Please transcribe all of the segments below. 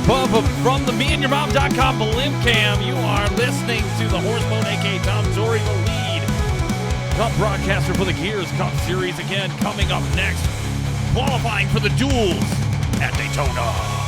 From the meandyourmom.com blimp cam, you are listening to the Horsebone, a.k.a. Tom Zori, the lead Cup broadcaster for the Gears Cup Series. Again, coming up next, qualifying for the Duels at Daytona.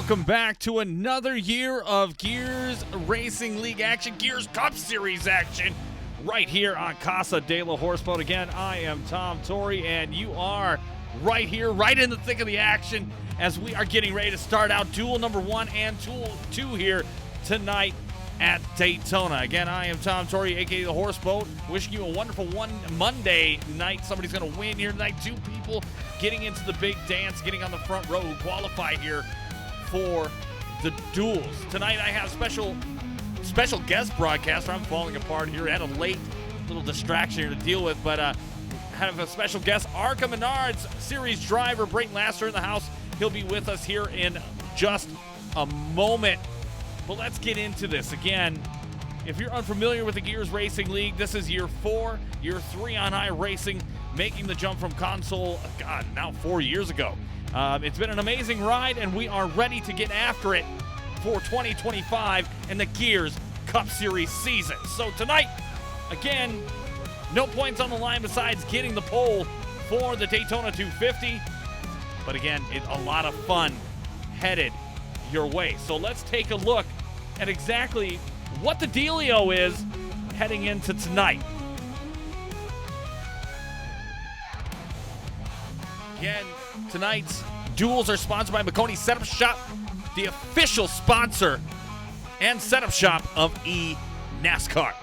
welcome back to another year of Gears Racing League action, Gears Cup Series action, right here on Casa de la Horseboat. Again, I am Tom Torrey, and you are right here, right in the thick of the action, as we are getting ready to start out Duel number 1 and Duel 2 here tonight at Daytona. Again, I am Tom Torrey, a.k.a. the Horseboat, wishing you a wonderful Monday night. Somebody's going to win here tonight. 2 people getting into the big dance, getting on the front row, who qualify here for the Duels. Tonight I have special guest broadcaster. I'm falling apart here. I had a late little distraction here to deal with, but have a special guest, ARCA Menards Series driver Brayton Laster in the house. He'll be with us here in just a moment. But let's get into this. Again, if you're unfamiliar with the Gears Racing League, this is year 4, year 3 on iRacing, making the jump from console, now 4 years ago. It's been an amazing ride, and we are ready to get after it for 2025 and the Gears Cup Series season. So tonight, again, no points on the line besides getting the pole for the Daytona 250. But again, it's a lot of fun headed your way. So let's take a look at exactly what the dealio is heading into tonight. Again, tonight's duels are sponsored by McConey Setup Shop, the official sponsor and setup shop of eNASCAR.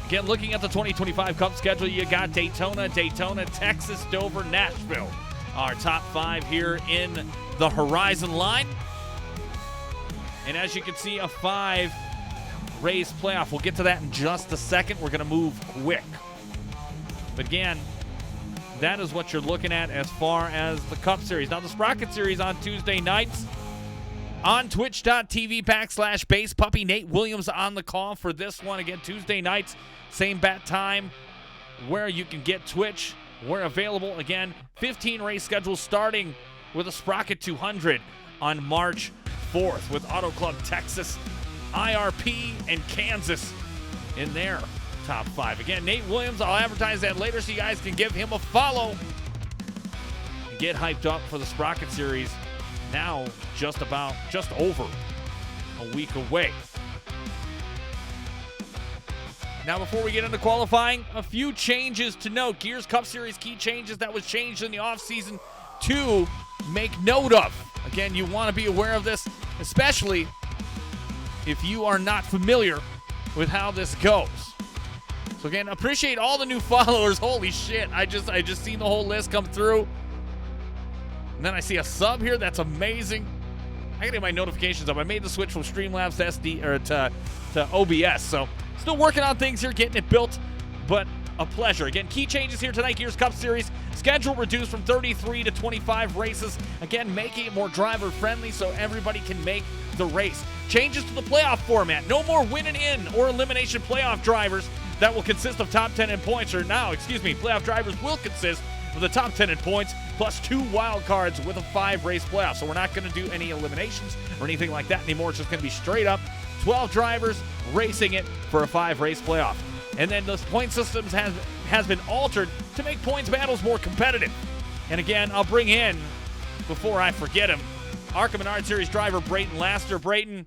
Again, looking at the 2025 Cup schedule, you got Daytona, Texas, Dover, Nashville. Our top 5 here in the horizon line. And as you can see, a 5-race playoff. We'll get to that in just a second. We're going to move quick. But again, that is what you're looking at as far as the Cup Series. Now, the Sprocket Series on Tuesday nights on twitch.tv/basepuppy. Nate Williams on the call for this one. Again, Tuesday nights, same bat time where you can get Twitch. We're available. Again, 15 race schedules starting with a Sprocket 200 on March 4th with Auto Club Texas, IRP, and Kansas in their top 5. Again, Nate Williams, I'll advertise that later so you guys can give him a follow and get hyped up for the Sprocket Series. Now just over a week away. Now, before we get into qualifying, a few changes to note. Gears Cup Series key changes that was changed in the offseason to make note of. Again, you want to be aware of this, especially if you are not familiar with how this goes. So again, appreciate all the new followers. Holy shit, I just seen the whole list come through. And then I see a sub here. That's amazing. I gotta get my notifications up. I made the switch from Streamlabs to OBS. So still working on things here, getting it built, but a pleasure. Again, key changes here tonight. Gears Cup Series schedule reduced from 33 to 25 races. Again, making it more driver friendly so everybody can make the race. Changes to the playoff format. No more win and in or elimination playoff drivers that will consist of top 10 in points. Playoff drivers will consist of the top 10 in points plus 2 wild cards with a 5-race playoff. So we're not going to do any eliminations or anything like that anymore. It's just going to be straight up 12 drivers racing it for a 5-race playoff. And then the point systems has been altered to make points battles more competitive. And again, I'll bring in, before I forget him, ARCA Menards Series driver Brayton Laster. Brayton,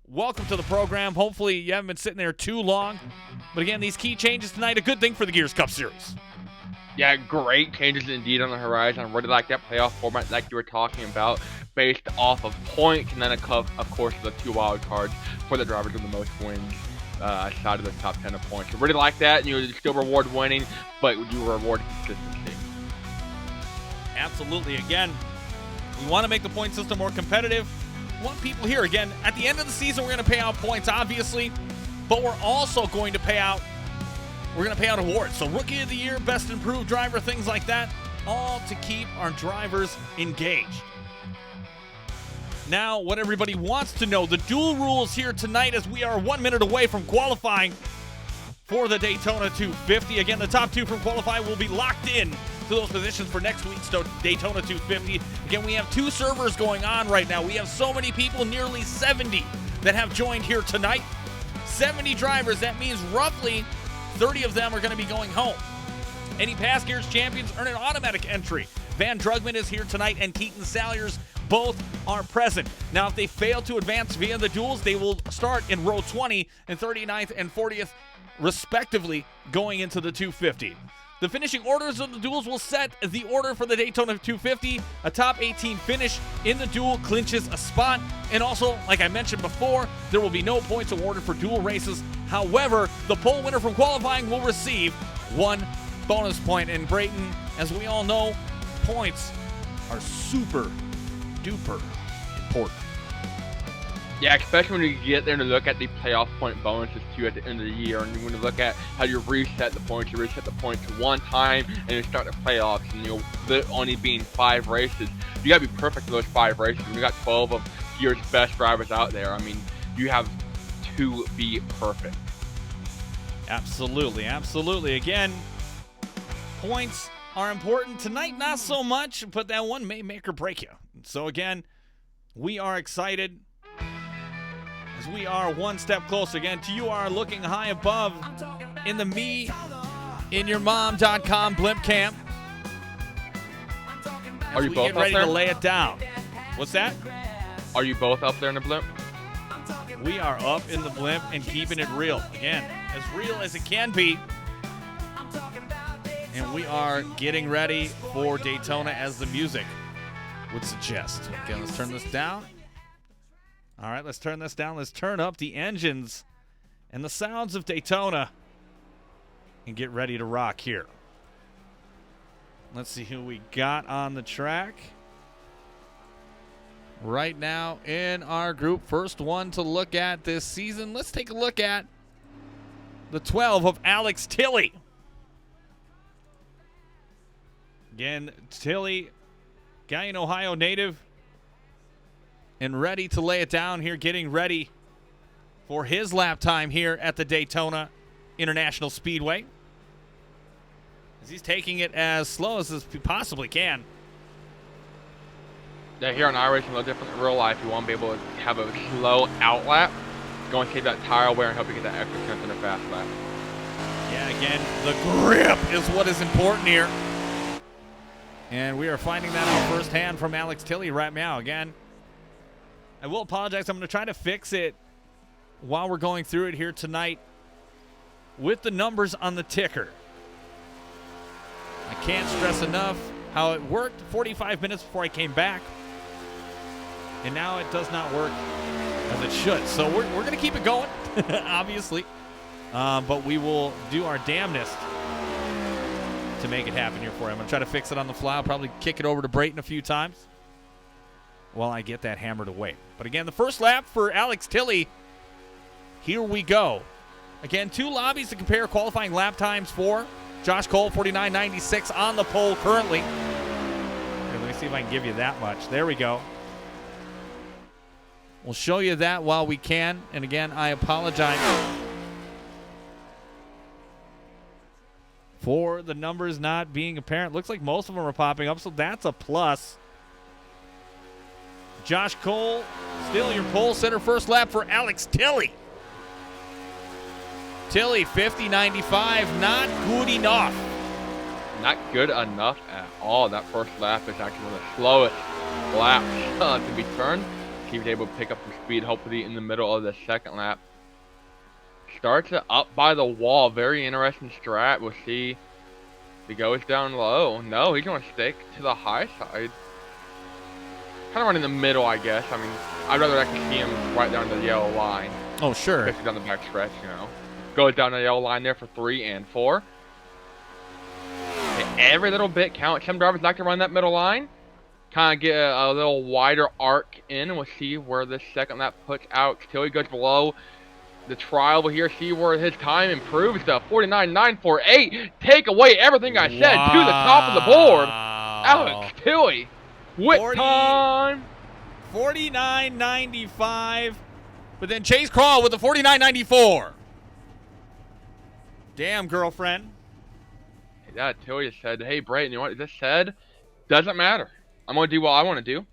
welcome to the program. Hopefully you haven't been sitting there too long. But again, these key changes tonight, a good thing for the Gears Cup Series. Yeah, great changes indeed on the horizon. I really like that playoff format like you were talking about, based off of points, and then of course the 2 wild cards for the drivers with the most wins outside of the top 10 of points. I really like that. You still reward winning, but you reward consistency. Absolutely. Again, we want to make the point system more competitive. We want people here. Again, at the end of the season, we're going to pay out points, obviously, but we're also going to pay out awards. So Rookie of the Year, Best Improved Driver, things like that, all to keep our drivers engaged. Now, what everybody wants to know, the dual rules here tonight as we are 1 minute away from qualifying for the Daytona 250. Again, the top 2 from qualifying will be locked in to those positions for next week's Daytona 250. Again, we have 2 servers going on right now. We have so many people, nearly 70, that have joined here tonight. 70 drivers, that means roughly 30 of them are going to be going home. Any past Gears champions earn an automatic entry. Van Drugman is here tonight, and Keaton Salyers both are present. Now, if they fail to advance via the duels, they will start in row 20 and 39th and 40th, respectively, going into the 250. The finishing orders of the duels will set the order for the Daytona 250. A top 18 finish in the duel clinches a spot. And also, like I mentioned before, there will be no points awarded for duel races. However, the pole winner from qualifying will receive 1 bonus point. And Brayton, as we all know, points are super duper important. Yeah, especially when you get there to look at the playoff point bonuses too at the end of the year, and when you look at how you reset the points one time, and you start the playoffs, and only being 5 races, you gotta be perfect for those 5 races. When you got 12 of year's best drivers out there, I mean, you have to be perfect. Absolutely, absolutely. Again, points are important tonight, not so much, but that one may make or break you. So again, we are excited. As we are one step closer again to you are looking high above in the meinyourmom.com blimp camp. Are you both get ready up there? to lay it down. What's that? Are you both up there in the blimp? We are up in the blimp and keeping it real. Again, as real as it can be. And we are getting ready for Daytona as the music would suggest. Okay, let's turn this down. All right, let's turn this down. Let's turn up the engines and the sounds of Daytona and get ready to rock here. Let's see who we got on the track right now in our group. First one to look at this season. Let's take a look at the 12 of Alex Tilley. Again, Tilley, Gallion, Ohio native, and ready to lay it down here, getting ready for his lap time here at the Daytona International Speedway. As he's taking it as slow as he possibly can. Yeah, here on iRacing, a little different in real life. You want to be able to have a slow out lap. Go and save that tire wear and help you get that extra strength in a fast lap. Yeah, again, the grip is what is important here. And we are finding that out firsthand from Alex Tilley right now. Again, I will apologize. I'm going to try to fix it while we're going through it here tonight with the numbers on the ticker. I can't stress enough how it worked 45 minutes before I came back. And now it does not work as it should. So we're going to keep it going, obviously. But we will do our damnedest to make it happen here for you. I'm going to try to fix it on the fly. I'll probably kick it over to Brayton a few times while I get that hammered away. But again, the first lap for Alex Tilley. Here we go. Again, 2 lobbies to compare qualifying lap times for. Josh Cole, 49.96 on the pole currently. Here, let me see if I can give you that much. There we go. We'll show you that while we can. And again, I apologize for the numbers not being apparent. Looks like most of them are popping up, so that's a plus. Josh Cole, still your pole sitter. First lap for Alex Tilley. Tilley, 50.95, not good enough. Not good enough at all. That first lap is actually one of the slowest laps to be turned. He was able to pick up some speed, hopefully in the middle of the second lap. Starts it up by the wall. Very interesting strat. We'll see if he goes down low. No, he's going to stick to the high side. Kind of run in the middle, I guess. I mean, I'd rather actually see him right down the yellow line. Oh, sure. Especially down the back stretch, you know. Goes down the yellow line there for 3 and 4. And every little bit counts. Some drivers like to run that middle line. Kind of get a little wider arc in. We'll see where this second lap puts out. Till he goes below the trial. We'll here see where his time improves to 49.948. Take away everything I said to the top of the board. Alex Tilley. Whip time. 49.95. But then Chase Crawl with the 49.94. Damn, girlfriend. Yeah, Tilley said, hey, Brayton, you know what this said? Doesn't matter. I'm going to do what I want to do.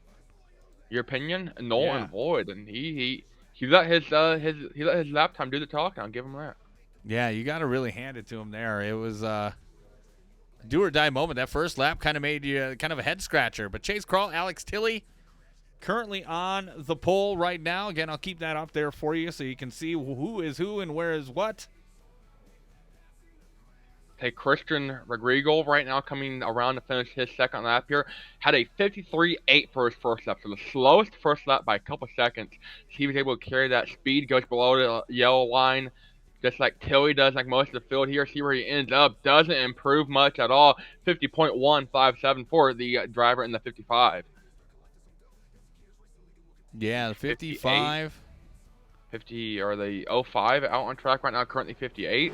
Your opinion, null and void. And he let his lap time do the talking. I'll give him that. Yeah, you got to really hand it to him there. It was a do or die moment. That first lap kind of made you kind of a head scratcher. But Chase Crawl, Alex Tilley, currently on the pole right now. Again, I'll keep that up there for you so you can see who is who and where is what. Hey, Christian Rodrigo right now coming around to finish his second lap here. Had a 53.8 for his first lap, so the slowest first lap by a couple seconds. He was able to carry that speed, goes below the yellow line, just like Tilly does, like most of the field here. See where he ends up. Doesn't improve much at all. 50.157 for the driver in the 55. Yeah, the 55. 50 or the 05 out on track right now, currently 58.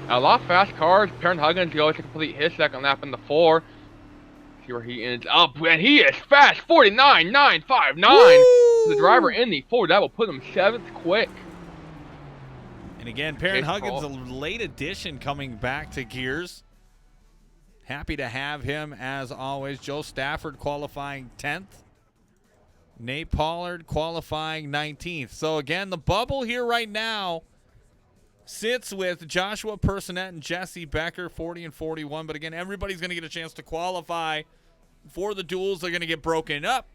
A lot of fast cars. Perrin Huggins goes to complete his second lap in the 4. See where he ends up, and he is fast. 49.959. The driver in the 4. That will put him 7th quick. And again, Perrin Huggins, a late addition coming back to Gears. Happy to have him as always. Joe Stafford qualifying 10th. Nate Pollard qualifying 19th. So again, the bubble here right now sits with Joshua Personette and Jesse Becker, 40 and 41. But again, everybody's going to get a chance to qualify for the duels. They're going to get broken up.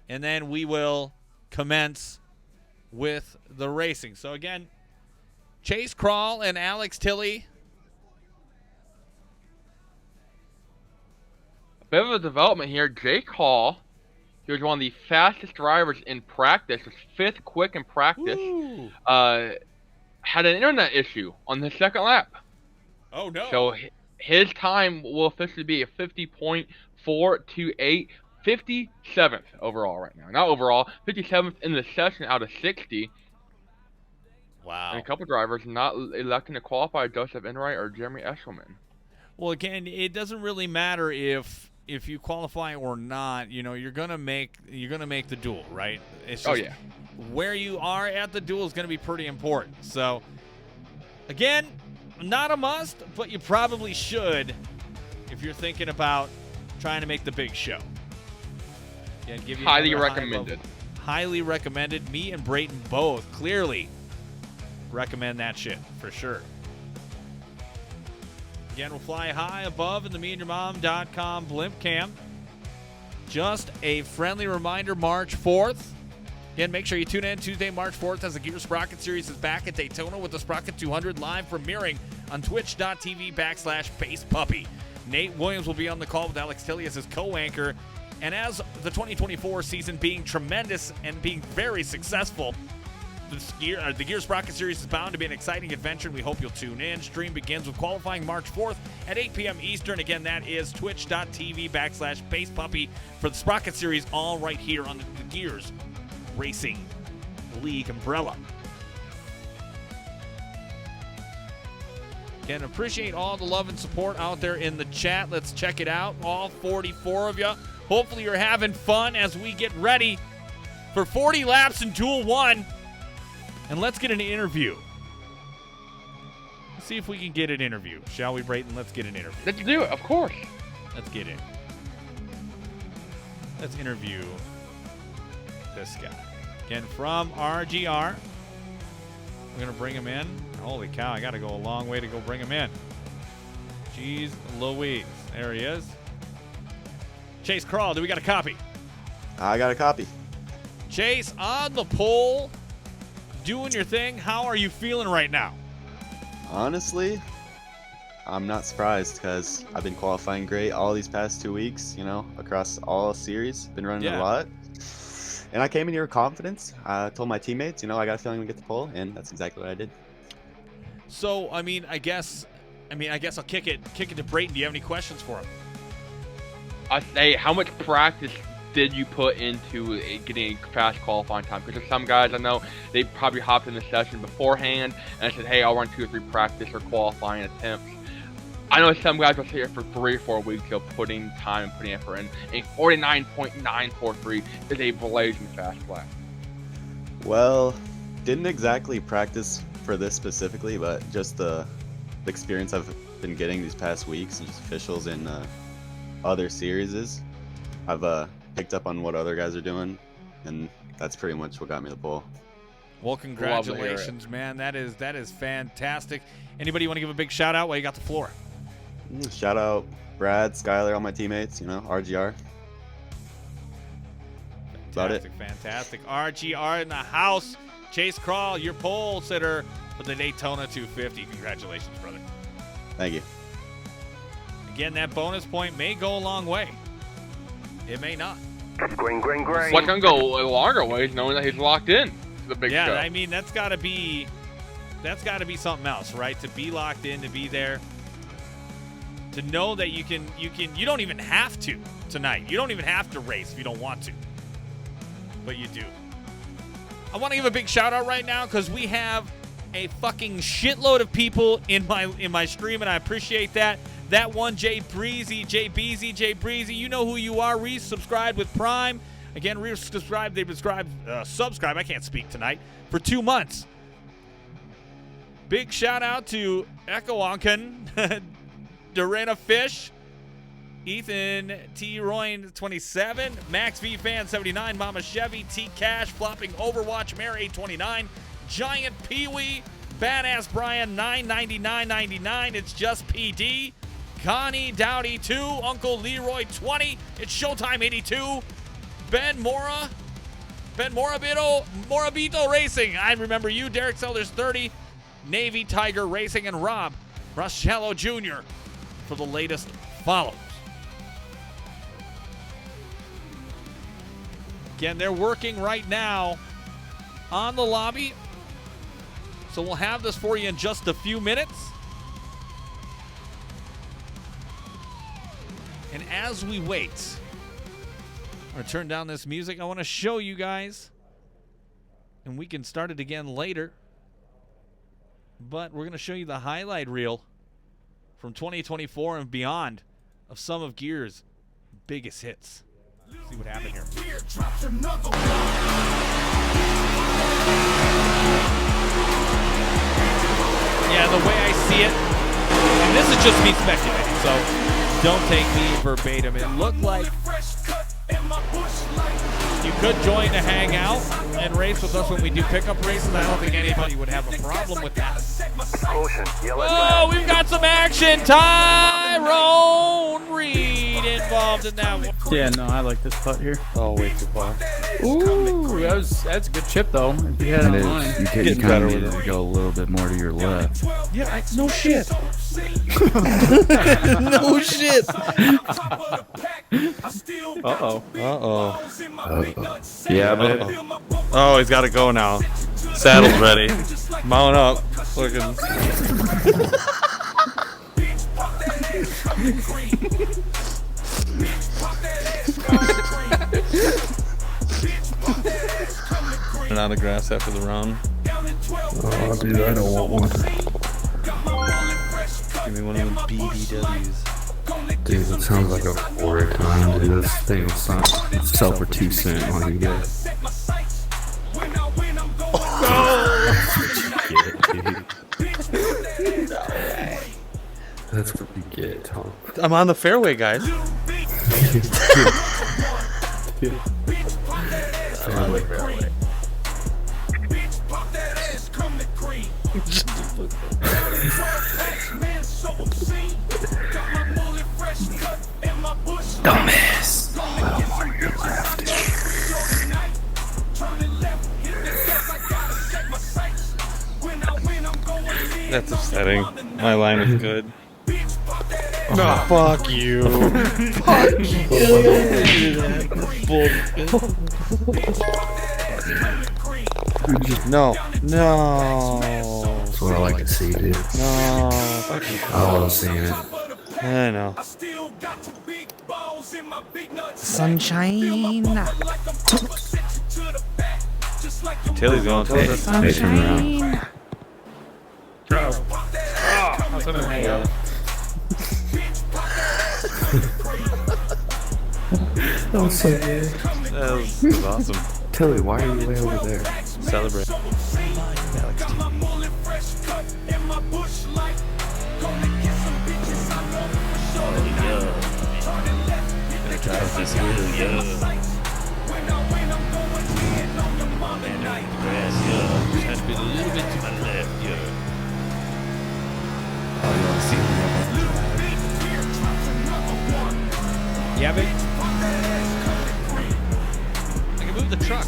And then we will commence with the racing. So again, Chase Crawl and Alex Tilley. A bit of a development here. Jake Hall, he was one of the fastest drivers in practice, was 5th quick in practice. Had an internet issue on the second lap. Oh, no. So his time will officially be a 50.428, 57th overall right now. Not overall, 57th in the session out of 60. Wow. And a couple drivers not electing to qualify, Joseph Enright or Jeremy Eshelman. Well, again, it doesn't really matter if you qualify or not. You know, you're gonna make the duel, right? It's just where you are at the duel is going to be pretty important. So, again, not a must, but you probably should if you're thinking about trying to make the big show. Again, give you highly recommended. Highly recommended. Me and Brayton both clearly recommend that shit for sure. Again, we'll fly high above in the meandyourmom.com blimp cam. Just a friendly reminder, March 4th. Again, make sure you tune in Tuesday, March 4th, as the Gear Sprocket Series is back at Daytona with the Sprocket 200 live premiering on twitch.tv/basepuppy. Nate Williams will be on the call with Alex Tilley as his co-anchor. And as the 2024 season being tremendous and being very successful, the Gear Sprocket Series is bound to be an exciting adventure, and we hope you'll tune in. Stream begins with qualifying March 4th at 8 p.m. Eastern. Again, that is twitch.tv/basepuppy for the Sprocket Series, all right here on the Gears Racing League umbrella. Again, appreciate all the love and support out there in the chat. Let's check it out, all 44 of you. Hopefully you're having fun as we get ready for 40 laps in Duel 1. And let's get an interview. Let's see if we can get an interview. Shall we, Brayton? Let's get an interview. Let's do it, of course. Let's get in. Let's interview this guy. Again, from RGR. We're going to bring him in. Holy cow, I got to go a long way to go bring him in. Jeez Louise. There he is. Chase Crawl, do we got a copy? I got a copy. Chase, on the pole, doing your thing. How are you feeling right now? Honestly, I'm not surprised because I've been qualifying great all these past 2 weeks, you know, across all series. Been running a lot. And I came in here with confidence. I told my teammates, you know, I got a feeling we get the pole, and that's exactly what I did. So, I guess I'll kick it to Brayton. Do you have any questions for him? I say, how much practice did you put into getting fast qualifying time? Because there's some guys I know, they probably hopped in the session beforehand and said, hey, I'll run 2 or 3 practice or qualifying attempts. I know some guys will sit here for 3 or 4 weeks of putting time and putting effort in. And 49.943 is a blazing fast lap. Well, didn't exactly practice for this specifically, but just the experience I've been getting these past weeks and just officials in other series. I've picked up on what other guys are doing, and that's pretty much what got me the pole. Well, congratulations, man. That is fantastic. Anybody want to give a big shout out while you got the floor? Shout out Brad, Skyler, all my teammates, you know, RGR. about it. Fantastic. RGR in the house. Chase Crawl, your pole sitter for the Daytona 250. Congratulations, brother. Thank you. Again, that bonus point may go a long way. It may not. Green. It's like gonna go a longer ways, knowing that he's locked in to the big show. I mean, that's got to be something else, right? To be locked in, to be there, to know that you don't even have to tonight. You don't even have to race if you don't want to, but you do. I want to give a big shout out right now because we have a fucking shitload of people in my stream, and I appreciate that. That one, Jay Breezy, you know who you are. Resubscribed with Prime. Again, resubscribe. Subscribe. I can't speak tonight for 2 months. Big shout out to Echo Onken, Dorena Fish, Ethan T. Royne 27, Max V Fan 79, Mama Chevy, T Cash, Flopping Overwatch, Mare 829, Giant Pee Wee, Badass Brian 999.99. It's just PD. Connie Dowdy 2, Uncle Leroy 20, it's Showtime 82, Ben Morabito Racing, I remember you, Derek Sellers 30, Navy Tiger Racing, and Rob Rosello Jr. for the latest follows. Again, they're working right now on the lobby, so we'll have this for you in just a few minutes. And as we wait, I'm going to turn down this music. I want to show you guys, and we can start it again later, but we're going to show you the highlight reel from 2024 and beyond of some of Gear's biggest hits. See what happened here. Yeah, the way I see it, and this is just me speculating, so don't take me verbatim. It looked like you could join to hang out and race with us when we do pickup races. I don't think anybody would have a problem with that. Oh, we've got some action. Tyrone Reed involved in that one. Yeah, no, I like this putt here. Oh, way too far. Ooh, that's a good chip though. If you had it on line. You kind of needed to go a little bit more to your left. Yeah, no shit. No shit. Uh-oh. Yeah, but Oh, he's got to go now. Saddle's ready. Mount up. Looking. And on the grass after the round. oh, dude, I don't want one. Give me one of them BBWs. Dude, it sounds like a horror time, dude. This thing will sell for 2 cents when you get it. That's what you get, Tom. I'm on the fairway, guys. Fairway. Dumbass. Little more to your left. That's upsetting. My line is good. Oh, fuck you. Fuck you. No. That's what I like to see, dude. No. Fuck you. I love seeing it. I know. Sunshine. Tilly's going to take it. Hey, turn around. That's what I'm hanging out. That was so good. That was awesome. Tilly, why are you way over there? Celebrate. Yeah, baby. I can move. the truck.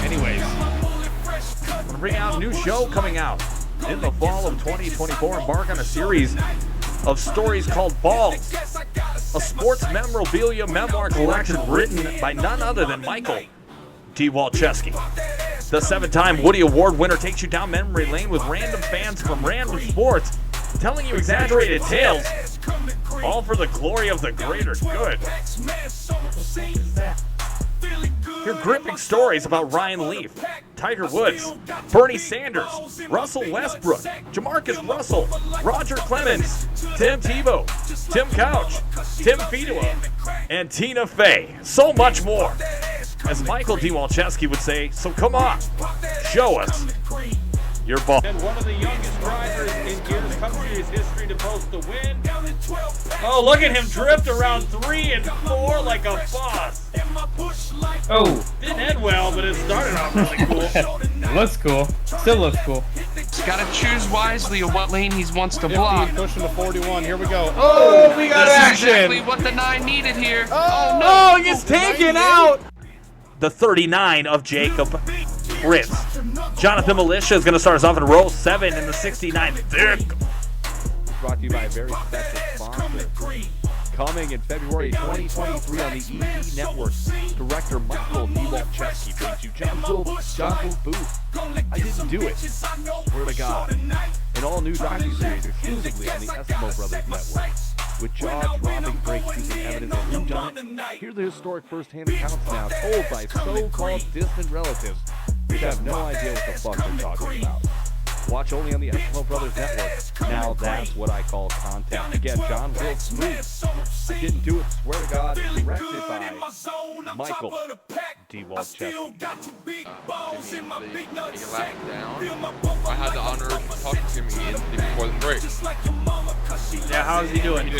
Anyways, I'm gonna bring out a new show coming out in the fall of 2024. Embark on a series of stories called Balls, a sports memorabilia memoir collection written by none other than Michael D. Walczewski. The 7-time Woody Award winner takes you down memory lane with random fans from random sports, telling you exaggerated tales, all for the glory of the greater good. Hear gripping stories about Ryan Leaf, Tiger Woods, Bernie Sanders, Russell Westbrook, Jamarcus Russell, Roger Clemens, Tim Tebow, Tim Couch, Tim Fedua, and Tina Fey. So much more. As Michael D. Walczewski would say, so come on, show us your ball. And one of the youngest drivers in Gears Cup Series history to post the win. Oh, look at him drift around 3 and 4 like a boss. Oh, Didn't end well, but it started off really cool. looks cool. Still looks cool. Gotta choose wisely of what lane he wants to block. Pushing to 41. Here we go. Oh, we got This is action. exactly what the 9 needed here. Oh, no! Oh, he gets taken out. The 39 of Jacob Prince. Jonathan Militia is going to start us off in row 7 in the 69 thick. Brought to you by a very special sponsor. Coming in February 2023 on the EE Network, director Michael D. Walczewski brings you John's Booth. I didn't do it. Swear to God. An all-new docuseries exclusively on the Eskimo Brothers Network. With jaw-dropping breakthroughs and evidence of who done it, hear the historic first-hand accounts now told by so-called distant relatives who have no idea what the fuck they're talking about. Watch only on the Eskimo Brothers Network. Now that's what I call content. Again, John Will Smooth. I didn't do it, swear to God. Directed by Michael D. Walczewski. He laughed down. I had the honor of talking to him immediately before the break. Yeah, how's he doing? He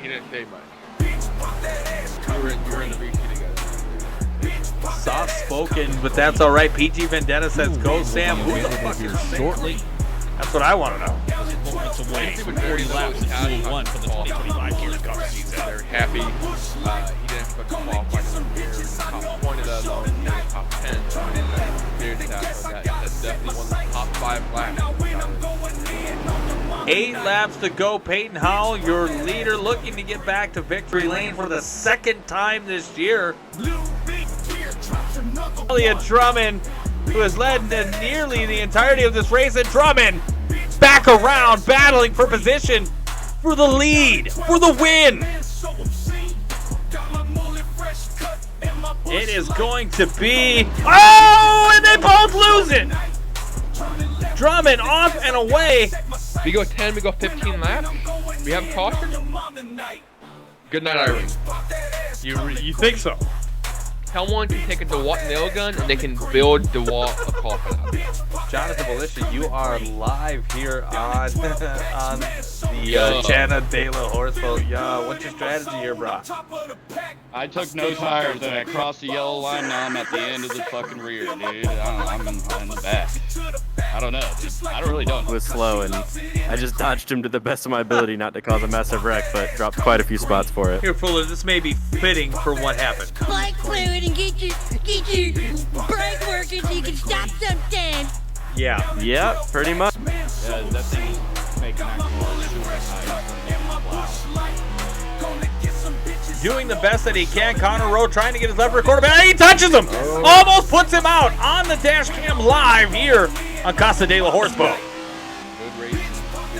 didn't say much. You were in the VC together. Soft spoken, but that's all right. PG Vendetta says, "Go Sam." Who the fuck is shortly? That's what I want to know. Moments away from 40 laps in Duel 1 for the 2025 Gears Cup season. They're happy. He didn't expect to qualify for the top 20 of those, top 10. That's definitely one of the top 5 laps. 8 laps to go. Peyton Howell, your leader, looking to get back to victory lane for the 2nd time this year. Elliott Drummond, who has led nearly the entirety of this race, and Drummond back around, battling for position, for the lead, for the win. It is going to be, oh, and they both lose it. Drummond off and away. We go 10, we go 15 laps. We have caution. Good night, Irene. You think so? Someone can take a DeWalt nail gun and they can build DeWalt a coffin out. Jonathan Militia, you are live here on the Chana De La Horseboat. Yo, what's your strategy here, bro? I took no tires and I crossed the yellow line. Now I'm at the end of the fucking rear, dude. I don't know, I'm in the back. I don't know. I really don't. It was slow, and I just dodged him to the best of my ability not to cause a massive wreck, but dropped quite a few spots for it. Here, Fuller, this may be fitting for what happened. Like fluid and get your brake working so you can stop something. Yeah. Yeah, pretty much. Yeah, that thing is making Doing the best that he can. Connor Rowe trying to get his left rear quarterback. He touches him. Almost puts him out on the dash cam live here on Casa de la Horseboat.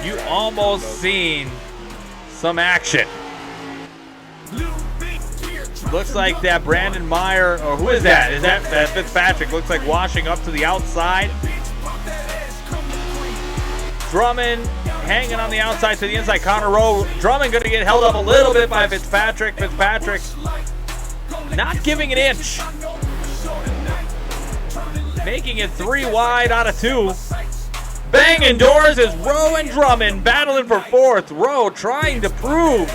You almost seen some action. Looks like that Brandon Meyer, or who is that? Is that Fitzpatrick? Looks like washing up to the outside. Drummond hanging on the outside to the inside. Connor Rowe. Drummond going to get held up a little bit by Fitzpatrick. Fitzpatrick not giving an inch. Making it 3 wide out of 2. Banging doors is Rowe and Drummond battling for 4th. Rowe trying to prove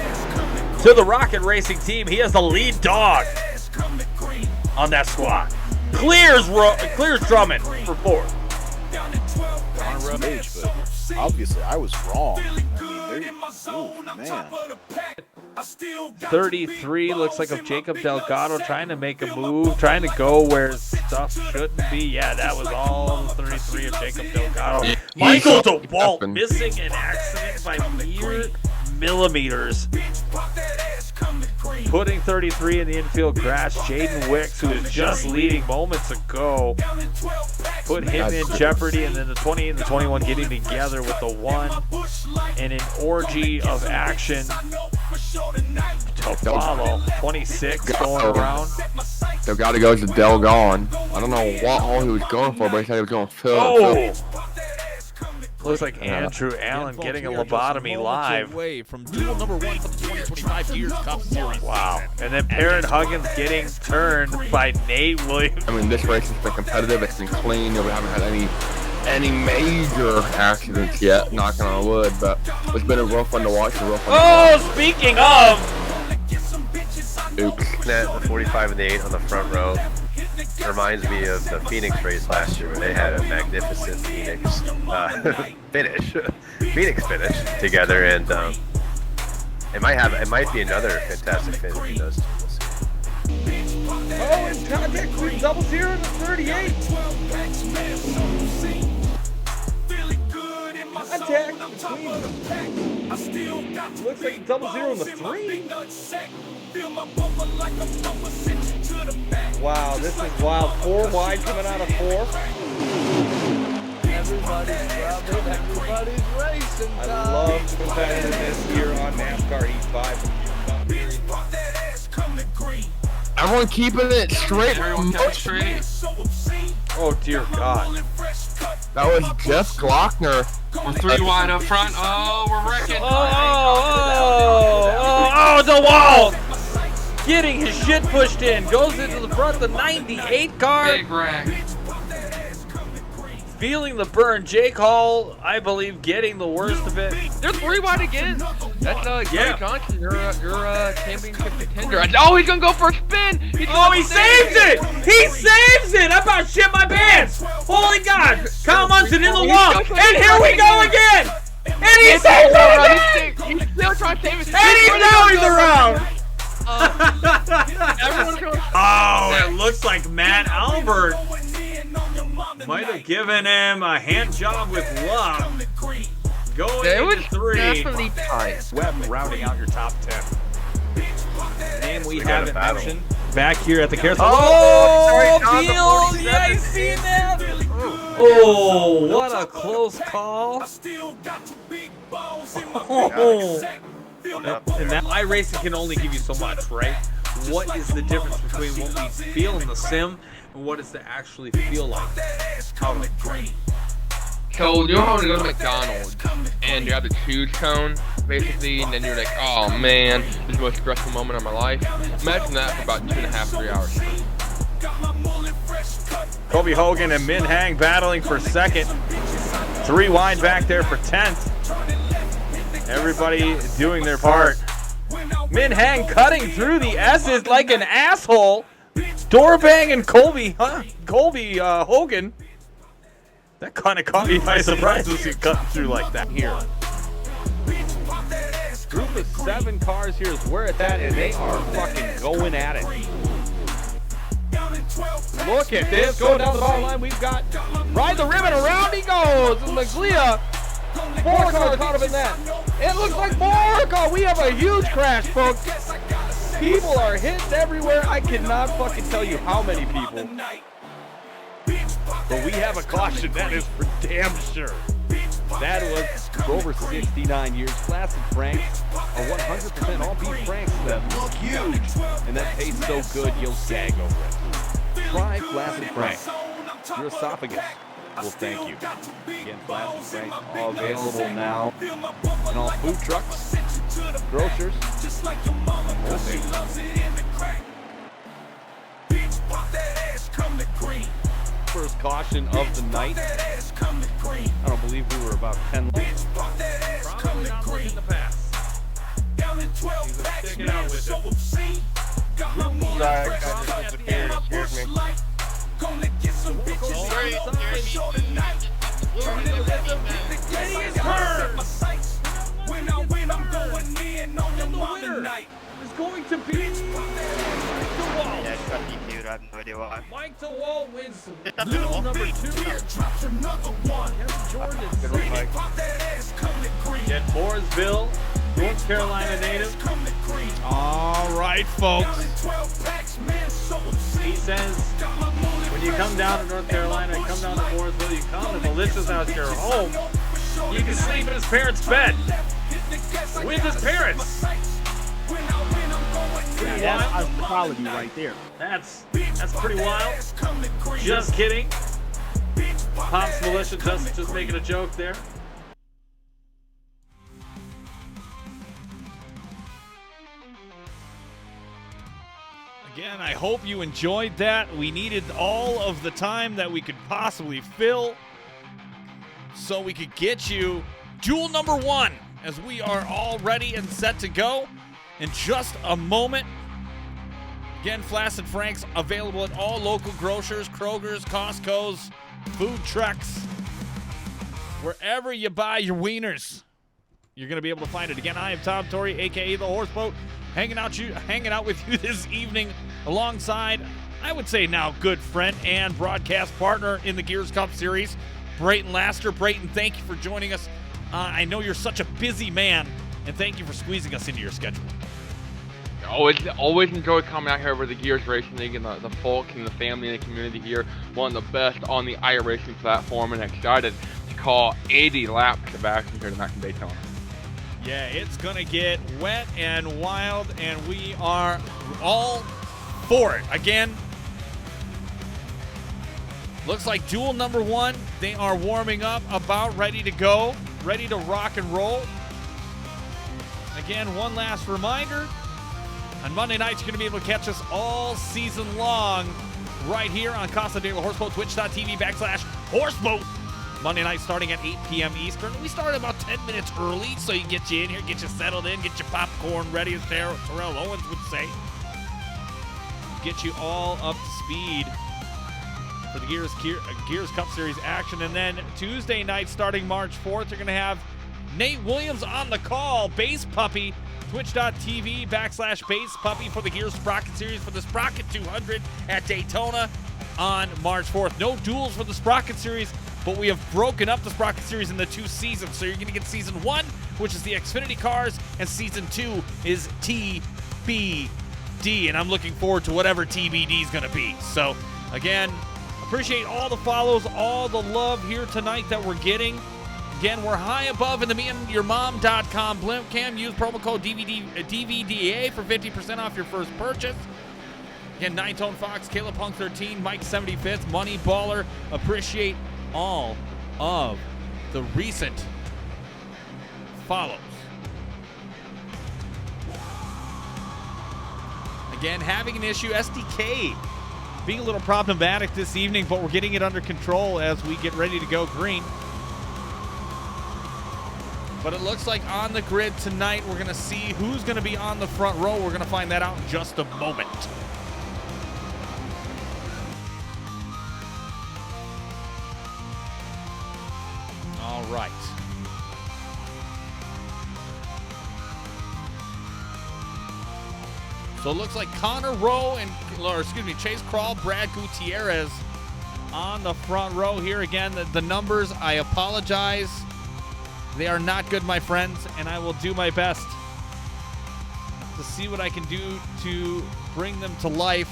to the Rocket Racing team he is the lead dog on that squad. Clears Drummond for 4th. obviously I was wrong. Man. 33 looks like of Jacob Delgado trying to make a move, trying to go where stuff shouldn't be. Yeah, that was all 33 of Jacob Delgado. Michael DeWalt missing an accident by mere millimeters. Putting 33 in the infield grass. Jaden Wicks, who was just leading moments ago, put him in jeopardy, and then the 20 and the 21 getting together with the 1 and an orgy of action to follow. 26 going around. Delgado goes to Delgon. I don't know what hole he was going for, but he said he was going to fill. Looks like Andrew Allen getting a lobotomy live. Away from duel number 1 for the 2025 Gears Cup Series. Wow. And then Parrot Huggins getting turned by Nate Williams. I mean, this race has been competitive. It's been clean. We haven't had any major accidents yet, knocking on wood, but it's been a real fun to watch. Speaking of! Oops. The 45 and the 8 on the front row reminds me of the Phoenix race last year where they had a magnificent Phoenix finish together, and it might be another fantastic finish between those two. Oh, and contact between double zero and the 38. Contact between. Looks like double zero and the 3. Wow, this is wild. 4 wide coming out of 4. Everybody's rubbing, everybody's racing. I love competitiveness here on NASCAR Heat 5. Everyone keeping it straight. Everyone kept it straight. Oh dear God. That was Jeff Glockner. We're 3 wide up front. Oh, we're wrecking. The wall! Getting his shit pushed in. Goes into the front of the 98 car. Big wreck. Feeling the burn. Jake Hall, I believe, getting the worst of it. They're 3 wide again. That's yeah. Gary Johnson, your championship contender. Oh, he's gonna go for a spin. He saves it! He saves it! I about shit my pants! Holy God! Kyle Munson in the wall! And here we go again! And he saves it again! He's still trying to save it. And he's around! Everyone's going. Oh, it looks like Matt Albert might have given him a hand job with love. Going into 3. Definitely tight. Webb rounding out your top 10. Name we haven't mentioned. Back here at the carousel. Oh, Field! Yeah, I see that. Oh, what a close call. Oh. And that iRacing can only give you so much, right? What is the difference between what we feel in the sim and what does it actually feel like out of it? So you're going to go to McDonald's and you have the choose cone, basically, and then you're like, oh man, this is the most stressful moment of my life. Imagine that for about 2.5, 3 hours. Kobe Hogan and Min Hang battling for second. 3 wide back there for 10th. Everybody doing their part. Min Hang cutting through the S's like an asshole. Doorbang and Colby Hogan. That kind of caught me by surprise as he cut through like that here. Group of 7 cars here is where it's at, and they are fucking going at it. Look at this, going down the bottom line. We've got ride the ribbon, around he goes. And Maglia, 4 cars caught him in that. It looks like more. We have a huge crash, folks. People are hit everywhere. I cannot fucking tell you how many people. But we have a caution, that is for damn sure. That was for over 69 years. Classic Franks are 100% all beef Franks that look huge. And that tastes so good, you'll gag over it. Try Classic Franks. Your esophagus will thank you. Again, Classic Franks all available now in all food trucks, grocers, First caution of the night. I don't believe we were about 10 laps. Probably not looking to pass. He's sticking out with it. Sorry, I just disappeared. It scared me. Will he be with him? And he is heard. And the winner is going to be Mike DeWalt. Yeah, it's got DQ'd. I have no idea why. Mike DeWalt wins duel number 2. Kevin Jordan is Good one, Mike. in Mooresville, North Carolina native. All right, folks. He says, when you come down to North Carolina, you come down to Mooresville, you come to Melissa's house, your home, you can sleep in his parents' bed. With his parents. Pretty That's wild. hospitality right there. That's pretty wild. Just kidding. Pops Militia just making a joke there. Again, I hope you enjoyed that. We needed all of the time that we could possibly fill so we could get you duel number 1 as we are all ready and set to go in just a moment. Again, Flaccid Frank's available at all local grocers, Kroger's, Costco's, food trucks. Wherever you buy your wieners, you're going to be able to find it. Again, I am Tom Torrey, a.k.a. The Horseboat, hanging out with you this evening alongside, I would say now, good friend and broadcast partner in the Gears Cup Series, Brayton Laster. Brayton, thank you for joining us. I know you're such a busy man, and thank you for squeezing us into your schedule. Always enjoy coming out here over the Gears Racing League and the folks and the family and the community here. One of the best on the iRacing platform, and excited to call 80 laps of action here tonight in Daytona. Yeah, it's going to get wet and wild, and we are all for it. Again, looks like duel number 1. They are warming up, about ready to go, ready to rock and roll. Again, one last reminder. On Monday nights, you're going to be able to catch us all season long right here on Casa de la Horseboat, twitch.tv/Horseboat. Monday night starting at 8 p.m. Eastern. We started about 10 minutes early, so you get you in here, get you settled in, get your popcorn ready, as Terrell Owens would say. Get you all up to speed for the Gears Cup Series action. And then Tuesday night starting March 4th, you're going to have Nate Williams on the call, Base Puppy, twitch.tv/Base Puppy for the Gears Sprocket Series for the Sprocket 200 at Daytona on March 4th. No duels for the Sprocket Series, but we have broken up the Sprocket Series into 2 seasons. So you're going to get Season 1, which is the Xfinity cars, and Season 2 is TBD. And I'm looking forward to whatever TBD is going to be. So, again, appreciate all the follows, all the love here tonight that we're getting. Again, we're high above in the meandyourmom.com blimp cam. Use promo code DVDA for 50% off your first purchase. Again, 9-Tone Fox, Caleb Punk 13, Mike 75th, Money Baller. Appreciate all of the recent follows. Again, having an issue, SDK being a little problematic this evening, but we're getting it under control as we get ready to go green. But it looks like on the grid tonight, we're going to see who's going to be on the front row. We're going to find that out in just a moment. All right. So it looks like Connor Rowe Chase Crawl, Brad Gutierrez on the front row here. Again, the numbers, I apologize. They are not good, my friends, and I will do my best to see what I can do to bring them to life.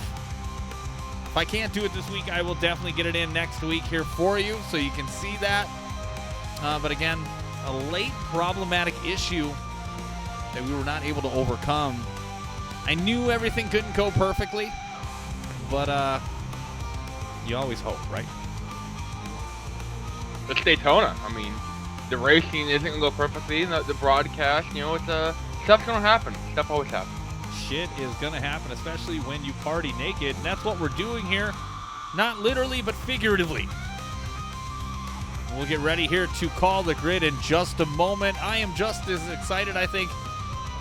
If I can't do it this week, I will definitely get it in next week here for you so you can see that. But again, a late problematic issue that we were not able to overcome. I knew everything couldn't go perfectly, but you always hope, right? It's Daytona. I mean, the racing isn't going to go perfectly. The broadcast, stuff's going to happen. Stuff always happens. Shit is going to happen, especially when you party naked. And that's what we're doing here. Not literally, but figuratively. We'll get ready here to call the grid in just a moment. I am just as excited, I think,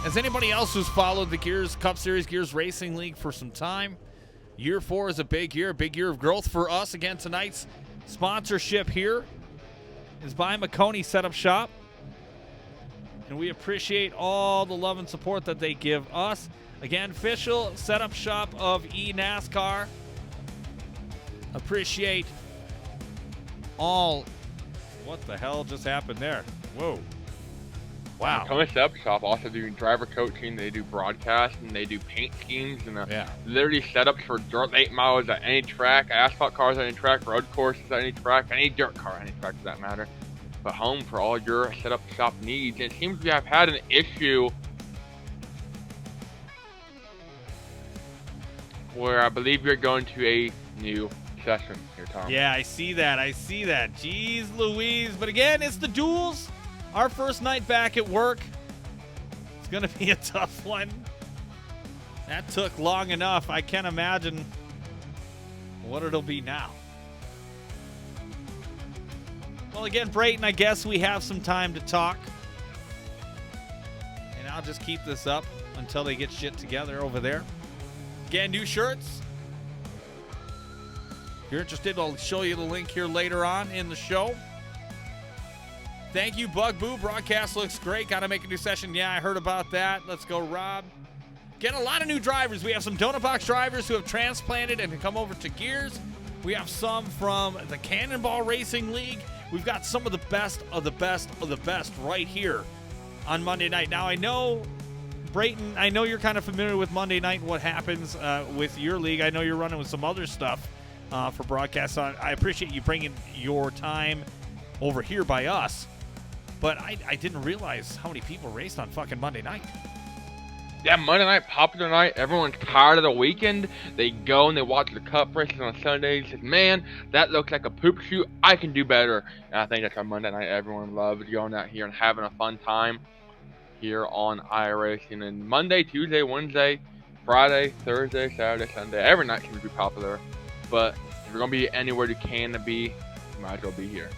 as anybody else who's followed the Gears Cup Series, Gears Racing League for some time. Year 4 is a big year of growth for us. Again, tonight's sponsorship here is by Maconi Setup Shop. And we appreciate all the love and support that they give us. Again, official setup shop of eNASCAR. Appreciate all. What the hell just happened there? Whoa. Wow. Maconi Setup Shop also do driver coaching, they do broadcasting, they do paint schemes, and literally setups for dirt 8 miles at any track, asphalt cars at any track, road courses at any track, any dirt car at any track for that matter. But home for all your setup shop needs. And it seems we have had an issue where I believe you're going to a new session here, Tom. Yeah, I see that. Jeez Louise. But again, it's the Duels. Our first night back at work. It's going to be a tough one. That took long enough. I can't imagine what it'll be now. Well, again, Brayton, I guess we have some time to talk. And I'll just keep this up until they get shit together over there. Again, new shirts. If you're interested, I'll show you the link here later on in the show. Thank you, Bugaboo. Broadcast looks great. Got to make a new session. Yeah, I heard about that. Let's go, Rob. Get a lot of new drivers. We have some Donut Box drivers who have transplanted and come over to Gears. We have some from the Cannonball Racing League. We've got some of the best of the best of the best right here on Monday night. Now, I know, Brayton, I know you're kind of familiar with Monday night and what happens with your league. I know you're running with some other stuff for broadcasts. So I appreciate you bringing your time over here by us. But I didn't realize how many people raced on fucking Monday night. Yeah, Monday night, popular night. Everyone's tired of the weekend. They go and they watch the cup races on Sundays. Says, man, that looks like a poop shoot. I can do better. And I think that's our Monday night. Everyone loves going out here and having a fun time here on iRacing. And Monday, Tuesday, Wednesday, Friday, Thursday, Saturday, Sunday, every night seems to be popular. But if you're going to be anywhere you can to be, you might as well be here.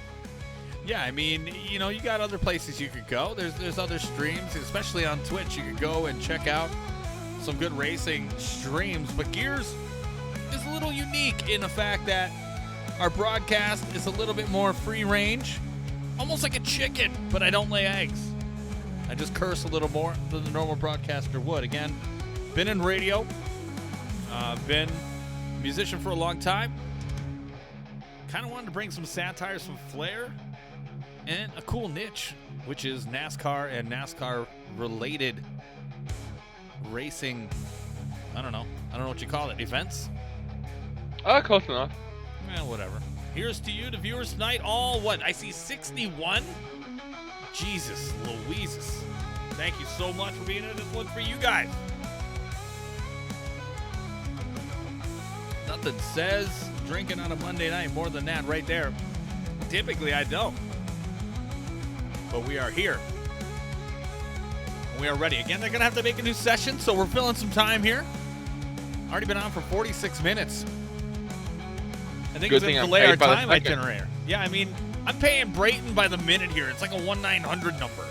Yeah, I mean, you know, you got other places you could go. There's other streams, especially on Twitch. You could go and check out some good racing streams. But Gears is a little unique in the fact that our broadcast is a little bit more free range, almost like a chicken, but I don't lay eggs. I just curse a little more than the normal broadcaster would. Again, been in radio, been a musician for a long time. Kind of wanted to bring some satire, some flair, and a cool niche, which is NASCAR and NASCAR-related racing. I don't know what you call it. Events? Close enough. Well, whatever. Here's to you, the viewers tonight. All what? I see 61. Jesus Louises. Thank you so much for being in this one for you guys. Nothing says drinking on a Monday night more than that right there. Typically, I don't. But we are here. We are ready. Again, they're going to have to make a new session, so we're filling some time here. Already been on for 46 minutes. I think it's going to delay our time itinerary. Yeah, I mean, I'm paying Brayton by the minute here. It's like a 1-900 number.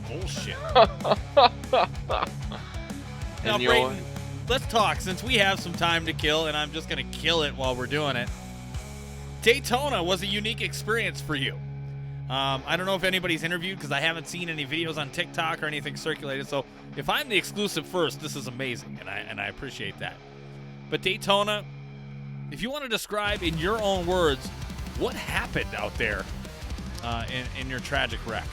Bullshit. Now, Brayton, let's talk since we have some time to kill, and I'm just going to kill it while we're doing it. Daytona was a unique experience for you. I don't know if anybody's interviewed because I haven't seen any videos on TikTok or anything circulated. So if I'm the exclusive first, this is amazing, and I appreciate that. But Daytona, if you want to describe in your own words what happened out there in your tragic wreck.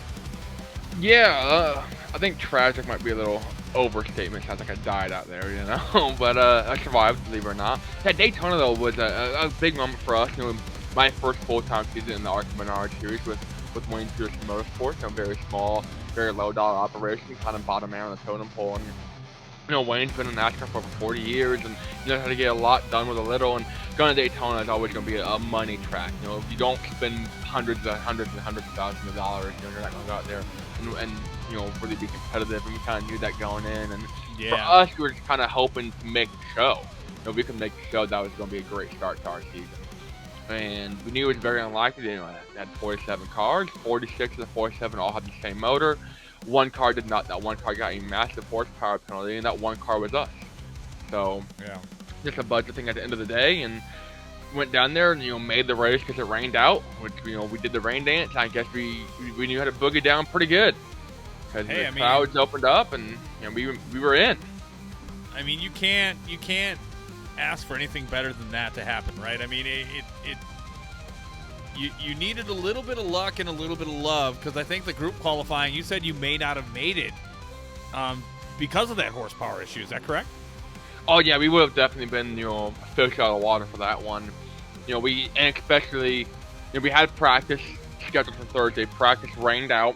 Yeah, I think tragic might be a little overstatement. Sounds like I died out there, you know. But I survived, believe it or not. Yeah, Daytona though was a big moment for us. You know, my first full-time season in the Arc Menard series with Wayne Pearson Motorsports. You know, very small, very low-dollar operation, kind of bottom man on the totem pole. And you know, Wayne's been in NASCAR for over 40 years, and you know how to get a lot done with a little. And going to Daytona is always going to be a money track. You know, if you don't spend hundreds of thousands of dollars, you know, you're not going to go out there and you know, really be competitive. And we kind of knew that going in. And for us, we were just kind of hoping to make the show. You know, we could make the show. That was going to be a great start to our season. And we knew it was very unlikely. You know, they had 47 cars, 46 of the 47 all had the same motor. One car did not. That one car got a massive horsepower penalty, and that one car was us. So, yeah, just a budget thing at the end of the day. And went down there and made the race because it rained out. Which we did the rain dance. I guess we knew how to boogie down pretty good because the clouds opened up and we were in. I mean, you can't ask for anything better than that to happen, right? I mean, you needed a little bit of luck and a little bit of love, because I think the group qualifying, you said you may not have made it because of that horsepower issue. Is that correct? Oh yeah, we would have definitely been a fish out of the water for that one. And especially we had practice scheduled for Thursday. Practice rained out,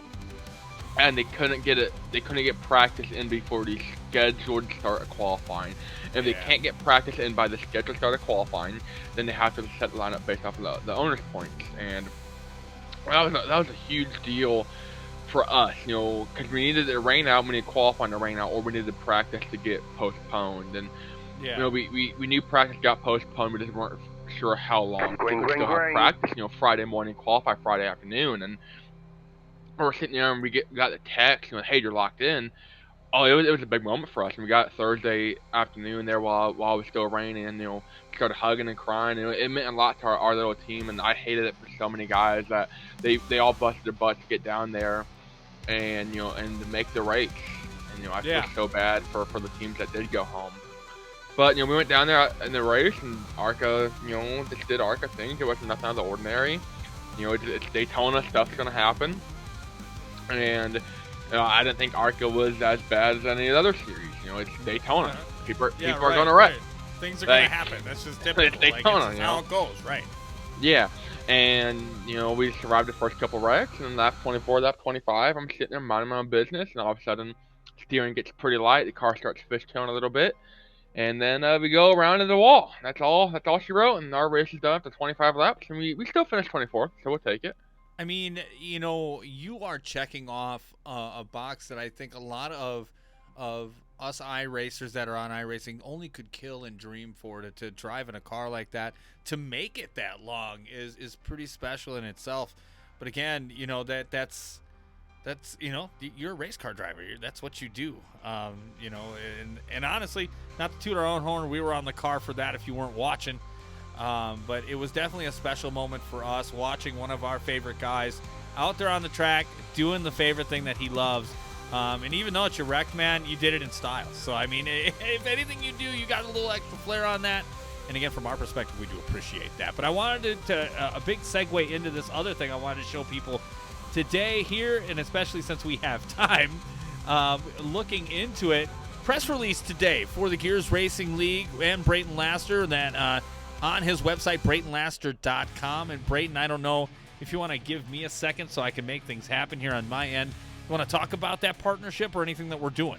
and they couldn't get practice in before the scheduled start of qualifying. If they can't get practice in by the scheduled start of qualifying, then they have to set the lineup based off of the owner's points. And that was a huge deal for us, because we needed the rain out, we needed qualifying to rain out, or we needed practice to get postponed. And we knew practice got postponed, we just weren't sure how long. We still have practice, Friday morning, qualify Friday afternoon, and we're sitting there and we got the text, hey, you're locked in. Oh, it was a big moment for us, and we got it Thursday afternoon there while it was still raining, and started hugging and crying. It meant a lot to our little team, and I hated it for so many guys that they all busted their butts to get down there, and and to make the race. And I feel so bad for the teams that did go home. But we went down there in the race, and ARCA just did ARCA things. It wasn't nothing out of the ordinary. It's Daytona, stuff's gonna happen, and I didn't think ARCA was as bad as any of the other series. It's Daytona. People are going to wreck. Right. Things are going to happen. That's just typical. It's Daytona. It's how it goes, right? Yeah. And, we survived the first couple wrecks, and lap 24, lap 25, I'm sitting there minding my own business, and all of a sudden, steering gets pretty light. The car starts fishtailing a little bit, and then we go around to the wall. That's all she wrote, and our race is done after 25 laps, and we still finished 24th, so we'll take it. I mean, you are checking off a box that I think a lot of us iRacers that are on iRacing only could kill and dream for. To drive in a car like that, to make it that long is pretty special in itself. But again, that's you're a race car driver. That's what you do. And honestly, not to toot our own horn, we were on the car for that if you weren't watching. But it was definitely a special moment for us, watching one of our favorite guys out there on the track doing the favorite thing that he loves. And even though it's your wreck, man, you did it in style. So, I mean, if anything you do, you got a little extra flair on that. And again, from our perspective, we do appreciate that. But I wanted to a big segue into this other thing I wanted to show people today here, and especially since we have time, looking into it. Press release today for the Gears Racing League and Brayton Laster that on his website, BraytonLaster.com. And Brayton, I don't know if you want to give me a second so I can make things happen here on my end. You want to talk about that partnership or anything that we're doing?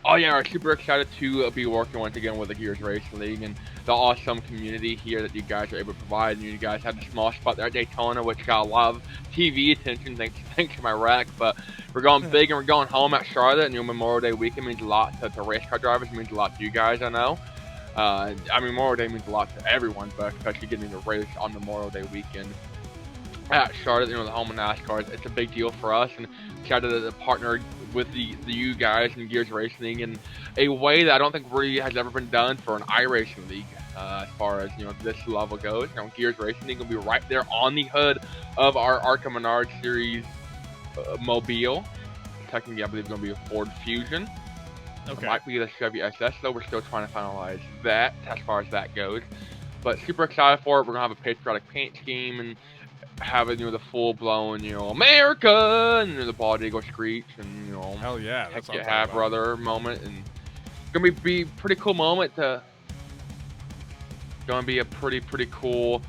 Oh yeah, we're super excited to be working once again with the Gears Racing League and the awesome community here that you guys are able to provide. And you guys have a small spot there at Daytona, which got a lot of TV attention thanks to my wreck. But we're going big and we're going home at Charlotte. And Memorial Day weekend means a lot to race car drivers. It means a lot to you guys, I know. Memorial Day means a lot to everyone, but especially getting to race on Memorial Day weekend at Charlotte, the home of NASCAR. It's a big deal for us, and excited to partner with the you guys in Gears Racing in a way that I don't think really has ever been done for an iRacing league. As far as this level goes, Gears Racing League will be right there on the hood of our ARCA Menard Series mobile. Technically, I believe it's going to be a Ford Fusion. Okay. It might be the Chevy SS, though. We're still trying to finalize that as far as that goes. But super excited for it. We're going to have a patriotic paint scheme and have it, the full-blown, America, and the bald eagle screech, and, hell yeah, heck yeah, have brother moment. And it's going to be a pretty cool moment going to be a pretty cool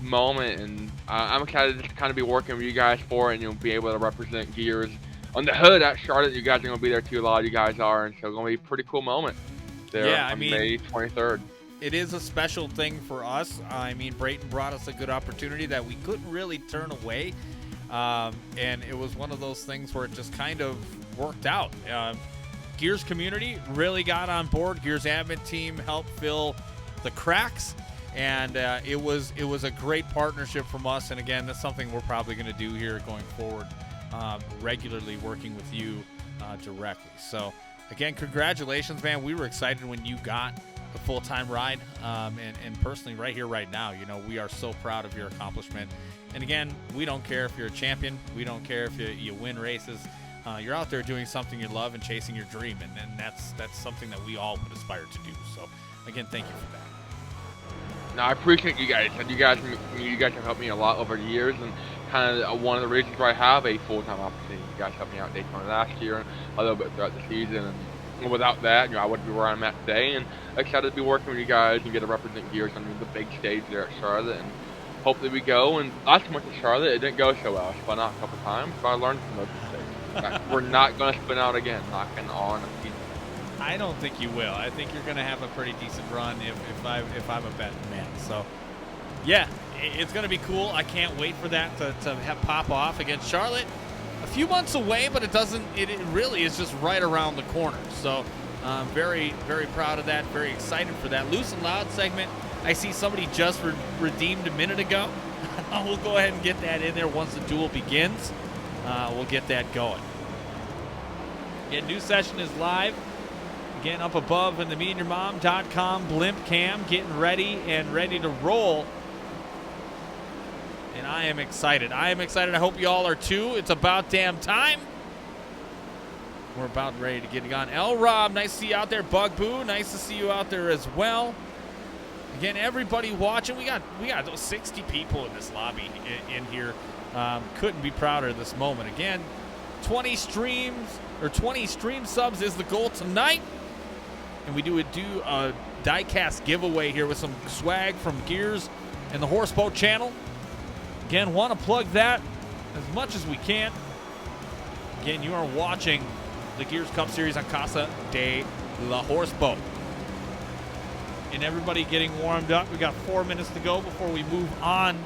moment. And I'm excited to kind of be working with you guys for it and, be able to represent Gears on the hood at Charlotte. You guys are going to be there too. A lot of you guys are, and so it's going to be a pretty cool moment there on May 23rd. It is a special thing for us. I mean, Brayton brought us a good opportunity that we couldn't really turn away, and it was one of those things where it just kind of worked out. Gears community really got on board. Gears admin team helped fill the cracks, and it was a great partnership from us. And again, that's something we're probably going to do here going forward. Regularly working with you directly. So again, congratulations, man. We were excited when you got a full-time ride. And personally, right here, right now, you know, we are so proud of your accomplishment. And again, we don't care if you're a champion. We don't care if you win races. You're out there doing something you love and chasing your dream, and that's something that we all would aspire to do. So, again, thank you for that. No, I appreciate you guys. You guys have helped me a lot over the years, and kind of one of the reasons why I have a full-time opportunity. You guys helped me out at Daytona last year and a little bit throughout the season. And without that, you know, I wouldn't be where I'm at today. And excited to be working with you guys and get to represent Gears on the big stage there at Charlotte. And hopefully we go. And last time I went to Charlotte, it didn't go so well. I spun out a couple times, but I learned from those mistakes. We're not going to spin out again. Knocking on a season. I don't think you will. I think you're going to have a pretty decent run if I'm a betting man. So, yeah, it's going to be cool. I can't wait for that to pop off against Charlotte. A few months away, but it really is just right around the corner. So, very, very proud of that. Very excited for that. Loose and Loud segment. I see somebody just redeemed a minute ago. We'll go ahead and get that in there once the duel begins. We'll get that going. Again, new session is live. Again, up above in the meandyourmom.com blimp cam, getting ready to roll. And I am excited. I hope you all are too. It's about damn time. We're about ready to get it on. L. Rob, nice to see you out there. Bug Boo, nice to see you out there as well. Again, everybody watching, we got those 60 people in this lobby in here. Couldn't be prouder of this moment. Again, 20 stream subs is the goal tonight. And we do a diecast giveaway here with some swag from Gears and the Horseboat channel. Again, want to plug that as much as we can. Again, you are watching the Gears Cup Series on Casa de la Horseboat. And everybody getting warmed up. We got 4 minutes to go before we move on.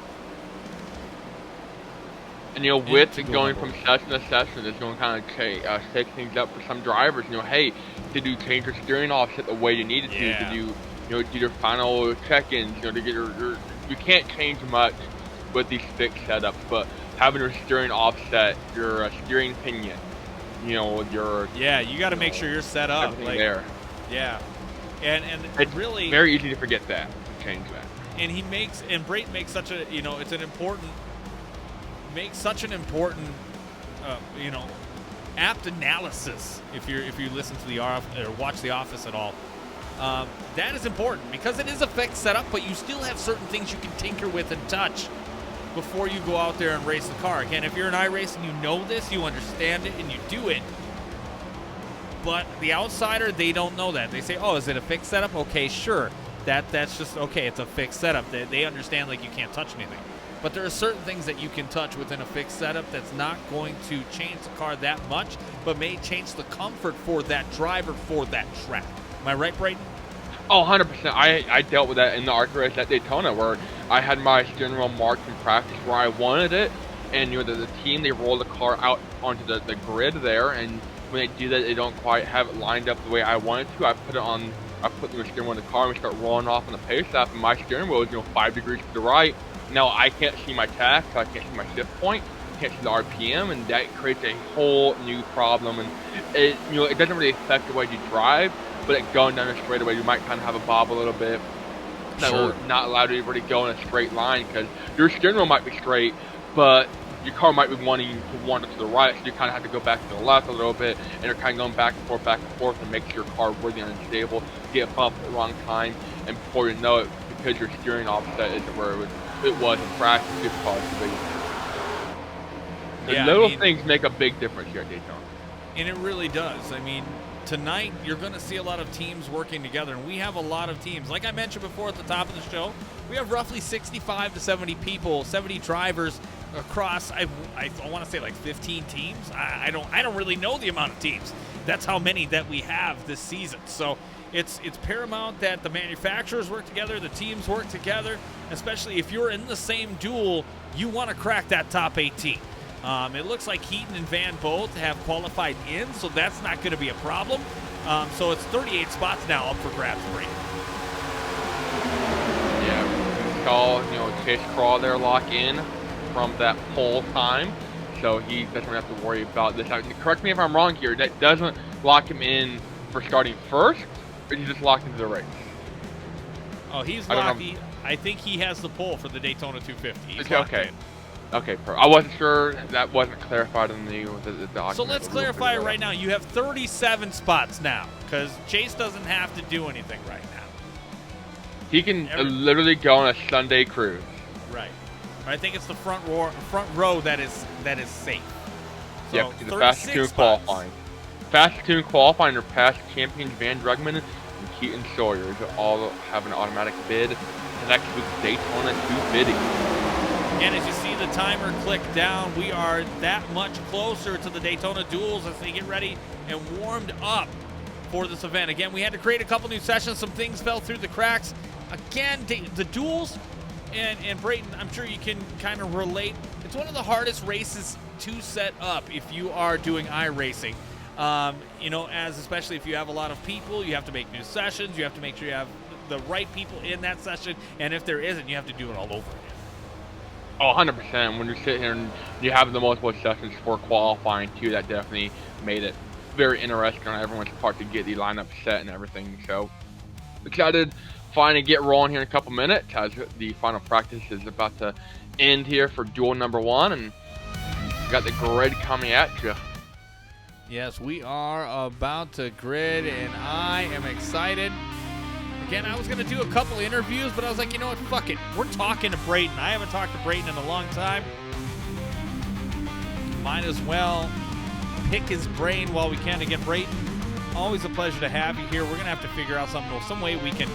And, you know, with going from session to session, it's going to kind of shake things up for some drivers. You know, hey, did you change your steering offset the way you needed to? Did you do your final check-ins? You know, to get you can't change much with these fixed setups, but having your steering offset, your steering pinion, you know, your you got to make sure you're set up. Like, there. Yeah, and it's really very easy to forget that. Change that. And Brayton makes such a such an important apt analysis if you listen to the or watch The Office at all. That is important because it is a fixed setup, but you still have certain things you can tinker with and touch before you go out there and race the car. Again, if you're an iRacing, you know this, you understand it, and you do it. But the outsider, they don't know that. They say, oh, is it a fixed setup? Okay, sure. That's just, okay, it's a fixed setup. They understand, like, you can't touch anything. But there are certain things that you can touch within a fixed setup that's not going to change the car that much, but may change the comfort for that driver for that track. Am I right, Brayden? Oh, 100%. I dealt with that in the ARC race at Daytona, where I had my steering wheel marked in practice where I wanted it, and you know the team, they roll the car out onto the grid there, and when they do that, they don't quite have it lined up the way I wanted to. I put the steering wheel in the car and we start rolling off on the pace lap, and my steering wheel is 5 degrees to the right. Now I can't see my tack, so I can't see my shift point, can't see the RPM, and that creates a whole new problem. And it doesn't really affect the way you drive, but going down a straightaway, you might kind of have a bob a little bit. That will not allow you to really go in a straight line, because your steering wheel might be straight, but your car might be wanting to wander to the right, so you kind of have to go back to the left a little bit, and you're kind of going back and forth, and make sure your car really unstable, get bumped at the wrong time, and before you know it, because your steering offset isn't where it was in practice, it's possibly. The little things make a big difference here at Daytona. And it really does. I mean, tonight you're going to see a lot of teams working together, and we have a lot of teams. Like I mentioned before at the top of the show, we have roughly 65 to 70 people, 70 drivers across, I want to say like 15 teams. I don't really know the amount of teams. That's how many that we have this season. So it's paramount that the manufacturers work together, the teams work together, especially if you're in the same duel, you want to crack that top 18. It looks like Heaton and Van both have qualified in, so that's not going to be a problem. So it's 38 spots now up for grabs, Brady. Yeah, call, Chase Crawl there lock in from that pole time, so he doesn't have to worry about this. Now, correct me if I'm wrong here, that doesn't lock him in for starting first, but he's just locked into the race. Oh, he's I don't locked. know. I think he has the pull for the Daytona 250. He's Okay, locked okay. in. Okay, I wasn't sure. That wasn't clarified in the document. So let's clarify it right now. You have 37 spots now because Chase doesn't have to do anything right now. He can literally go on a Sunday cruise. Right. I think it's the front row that is safe. So Yep, the fastest two in qualifying. Fastest two in qualifying are past champions Van Drugman and Keaton Sawyer. They all have an automatic bid to next week's Daytona 250. Again, as you see the timer click down, we are that much closer to the Daytona Duels as they get ready and warmed up for this event. Again, we had to create a couple new sessions. Some things fell through the cracks. Again, the Duels and Brayton, I'm sure you can kind of relate. It's one of the hardest races to set up if you are doing iRacing. Especially if you have a lot of people, you have to make new sessions. You have to make sure you have the right people in that session. And if there isn't, you have to do it all over again. Oh, 100%. When you're sitting here and you have the multiple sessions for qualifying too, that definitely made it very interesting on everyone's part to get the lineup set and everything. So excited finally get rolling here in a couple minutes as the final practice is about to end here for duel number 1, and we got the grid coming at you. Yes, we are about to grid, and I am excited. Again, I was going to do a couple interviews, but I was like, you know what, fuck it. We're talking to Brayton. I haven't talked to Brayton in a long time. Might as well pick his brain while we can. Again, Brayton, always a pleasure to have you here. We're going to have to figure out some way we can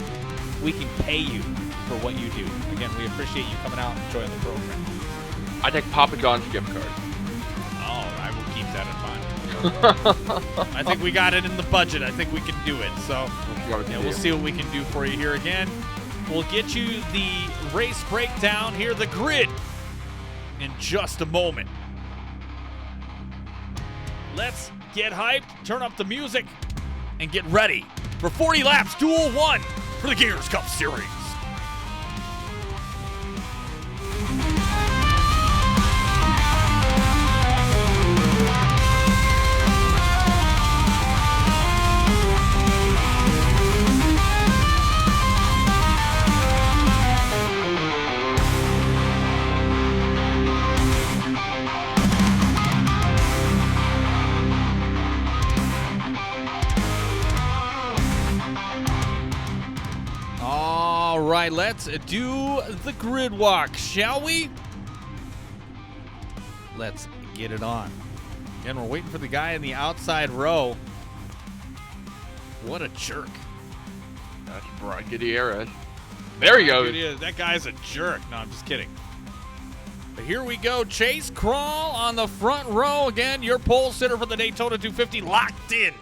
pay you for what you do. Again, we appreciate you coming out and joining the program. I take Papa John's gift card. Oh, I will keep that in mind. I think we got it in the budget. I think we can do it. So we'll see what we can do for you here. Again, we'll get you the race breakdown here, the grid, in just a moment. Let's get hyped, turn up the music, and get ready for 40 laps, Duel 1 for the Gears Cup Series. All right, let's do the grid walk, shall we? Let's get it on. Again, we're waiting for the guy in the outside row. What a jerk. That's Brian Gutierrez. There he goes. That guy's a jerk. No, I'm just kidding. But here we go. Chase Crawl on the front row. Again, your pole sitter for the Daytona 250 locked in,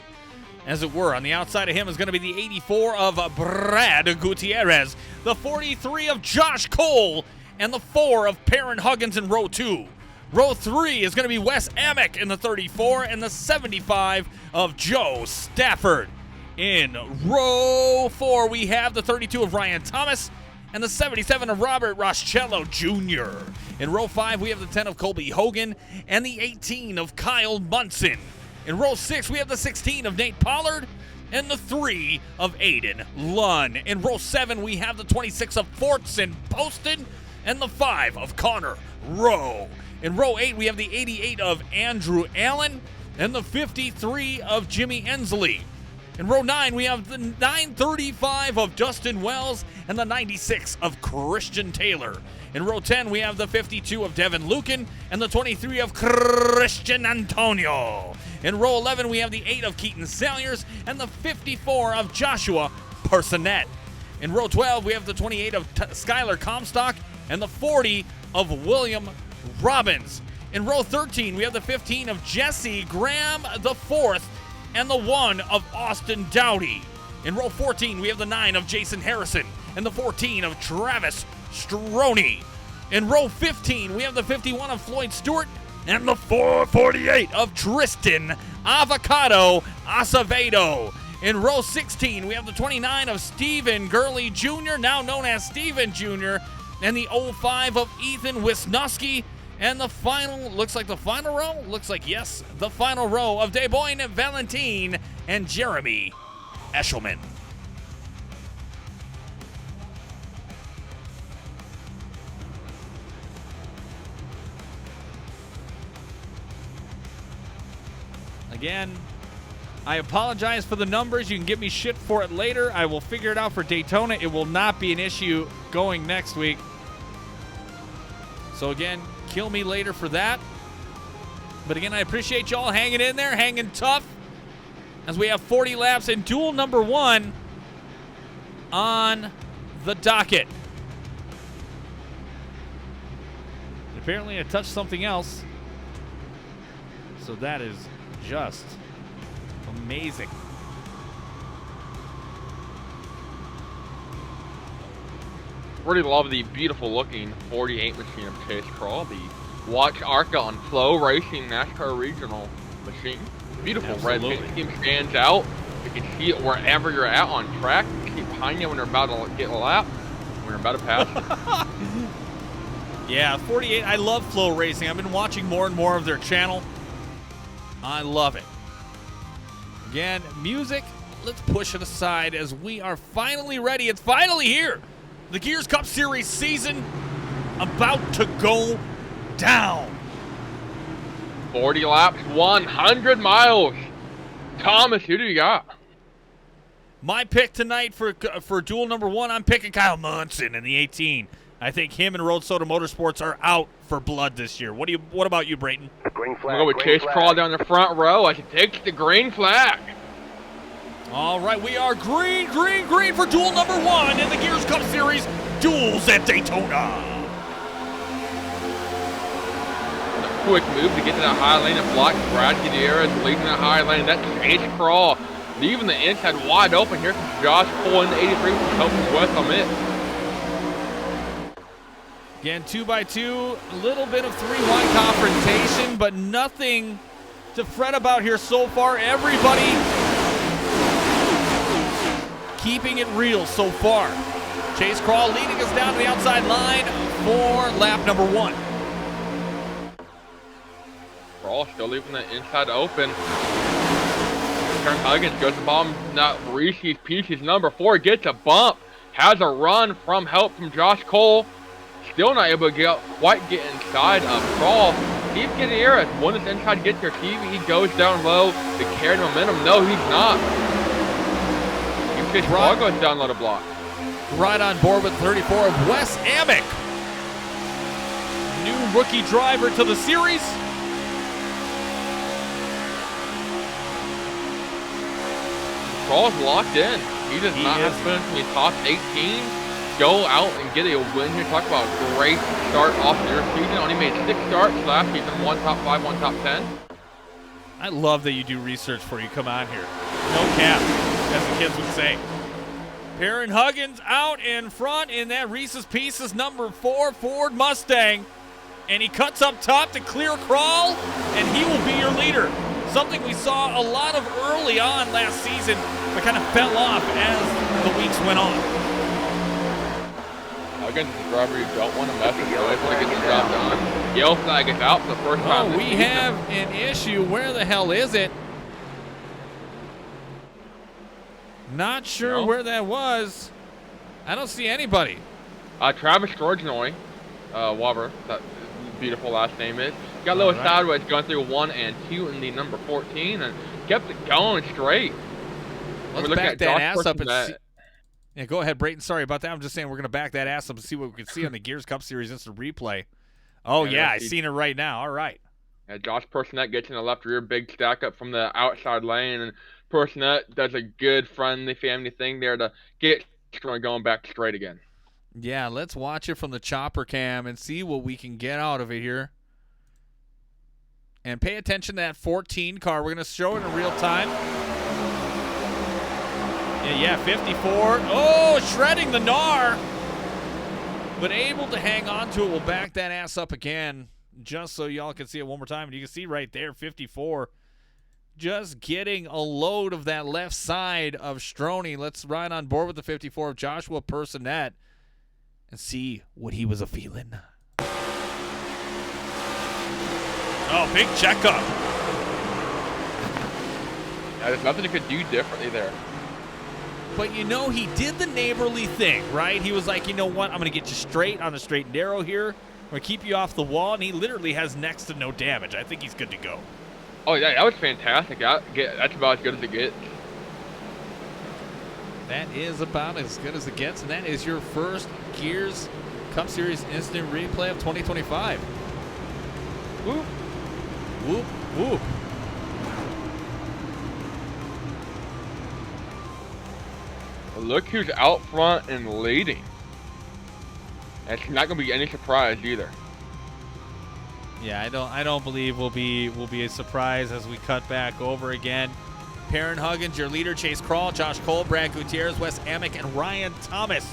as it were. On the outside of him is going to be the 84 of Brad Gutierrez, the 43 of Josh Cole, and the 4 of Perrin Huggins in row 2. Row 3 is going to be Wes Amick in the 34 and the 75 of Joe Stafford. In row 4, we have the 32 of Ryan Thomas and the 77 of Robert Roschello Jr. In row 5, we have the 10 of Colby Hogan and the 18 of Kyle Munson. In row 6, we have the 16 of Nate Pollard and the 3 of Aiden Lunn. In row 7, we have the 26 of Fortson Poston and the 5 of Connor Rowe. In row 8, we have the 88 of Andrew Allen and the 53 of Jimmy Ensley. In row 9, we have the 935 of Dustin Wells and the 96 of Christian Taylor. In row 10, we have the 52 of Devin Lucan and the 23 of Christian Antonio. In row 11, we have the 8 of Keaton Salyers and the 54 of Joshua Personette. In row 12, we have the 28 of Skylar Comstock and the 40 of William Robbins. In row 13, we have the 15 of Jesse Graham the 4th and the 1 of Austin Dowdy. In row 14, we have the 9 of Jason Harrison and the 14 of Travis Stroney. In row 15, we have the 51 of Floyd Stewart and the 448 of Tristan Avocado Acevedo. In row 16, we have the 29 of Stephen Gurley Jr., now known as Steven Jr., and the 05 of Ethan Wisnowski. And the final, looks like the final row? Looks like, yes, the final row of Deboyne Valentine and Jeremy Eshelman. Again, I apologize for the numbers. You can give me shit for it later. I will figure it out for Daytona. It will not be an issue going next week. So again, kill me later for that. But again, I appreciate y'all hanging in there, hanging tough, as we have 40 laps in duel number 1 on the docket. Apparently I touched something else. So that is just amazing. Really love the beautiful looking 48 machine of Chase Crawl, the Watch Arca on Flow Racing NASCAR Regional machine. Beautiful Absolutely. red paint scheme stands out. You can see it wherever you're at on track. You can see behind you when you're about to get a lap, when you're about to pass. Yeah, 48. I love Flow Racing. I've been watching more and more of their channel. I love it. Again, music, let's push it aside as we are finally ready. It's finally here. The Gears Cup Series season about to go down. 40 laps, 100 miles. Thomas, who do you got? My pick tonight for duel number 1, I'm picking Kyle Munson in the 18. I think him and Road Soda Motorsports are out for blood this year. What about you, Brayton? Green flag. We'll go with Chase Crawl down the front row as he takes the green flag. All right, we are green for duel number 1 in the Gears Cup Series, Duels at Daytona. A quick move to get to the high lane and block Brad Gutierrez leading the high lane. That's Chase Crawl, leaving the inside wide open. Here comes Josh Cole in the 83 with helping West on it. Again, 2x2, a little bit of 3-1 confrontation, but nothing to fret about here so far. Everybody keeping it real so far. Chase Crawl leading us down to the outside line for lap number 1. Crawl still leaving the inside open. Karen Huggins goes to bomb, not Reese's Pieces. Number 4 gets a bump, has a run from help from Josh Cole. Still not able to quite get inside of Crawl. Steve Gutierrez, when this inside gets their TV, he goes down low to carry the momentum. No, he's not. Chase Crawl goes down low to block. Right on board with 34 of Wes Amick. New rookie driver to the series. Crawl's locked in. He does not have to finish in the top 18. Go out and get a win here. Talk about a great start off their season. Only made 6 starts last season. 1 top 5, 1 top 10. I love that you do research before you come on here. No cap, as the kids would say. Perrin Huggins out in front in that Reese's Pieces number 4 Ford Mustang. And he cuts up top to clear Crawl, and he will be your leader. Something we saw a lot of early on last season, but kind of fell off as the weeks went on. Against the driver you don't want to mess with, so able to get the job done. Yellow flag is out for the first time. Oh, we have an issue. Where the hell is it? Not sure where that was. I don't see anybody. Travis Georginoy, Wobber, that beautiful last name is. Got a little sideways going through 1 and 2 in the number 14 and kept it going straight. Let's back that ass up and see. Yeah, go ahead, Brayton. Sorry about that. I'm just saying we're going to back that ass up and see what we can see on the Gears Cup Series instant replay. Oh, yeah, I seen it right now. All right. Yeah, Josh Personette gets in the left rear, big stack up from the outside lane, and Personette does a good friendly family thing there to get going back straight again. Yeah, let's watch it from the chopper cam and see what we can get out of it here. And pay attention to that 14 car. We're going to show it in real time. Yeah, 54. Oh, shredding the gnar. But able to hang on to it. We'll back that ass up again just so y'all can see it one more time. And you can see right there, 54. Just getting a load of that left side of Stroney. Let's ride on board with the 54 of Joshua Personette and see what he was a-feeling. Oh, big checkup. Yeah, there's nothing you could do differently there. But, you know, he did the neighborly thing, right? He was like, you know what? I'm going to get you straight on the straight and narrow here. I'm going to keep you off the wall. And he literally has next to no damage. I think he's good to go. Oh yeah, that was fantastic. That's about as good as it gets. That is about as good as it gets, and that is your first Gears Cup Series instant replay of 2025. Whoop. Whoop, whoop. Look who's out front and leading. That's not gonna be any surprise either. Yeah, I don't believe will be a surprise as we cut back over again. Perrin Huggins, your leader, Chase Krall, Josh Cole, Brad Gutierrez, Wes Amick, and Ryan Thomas.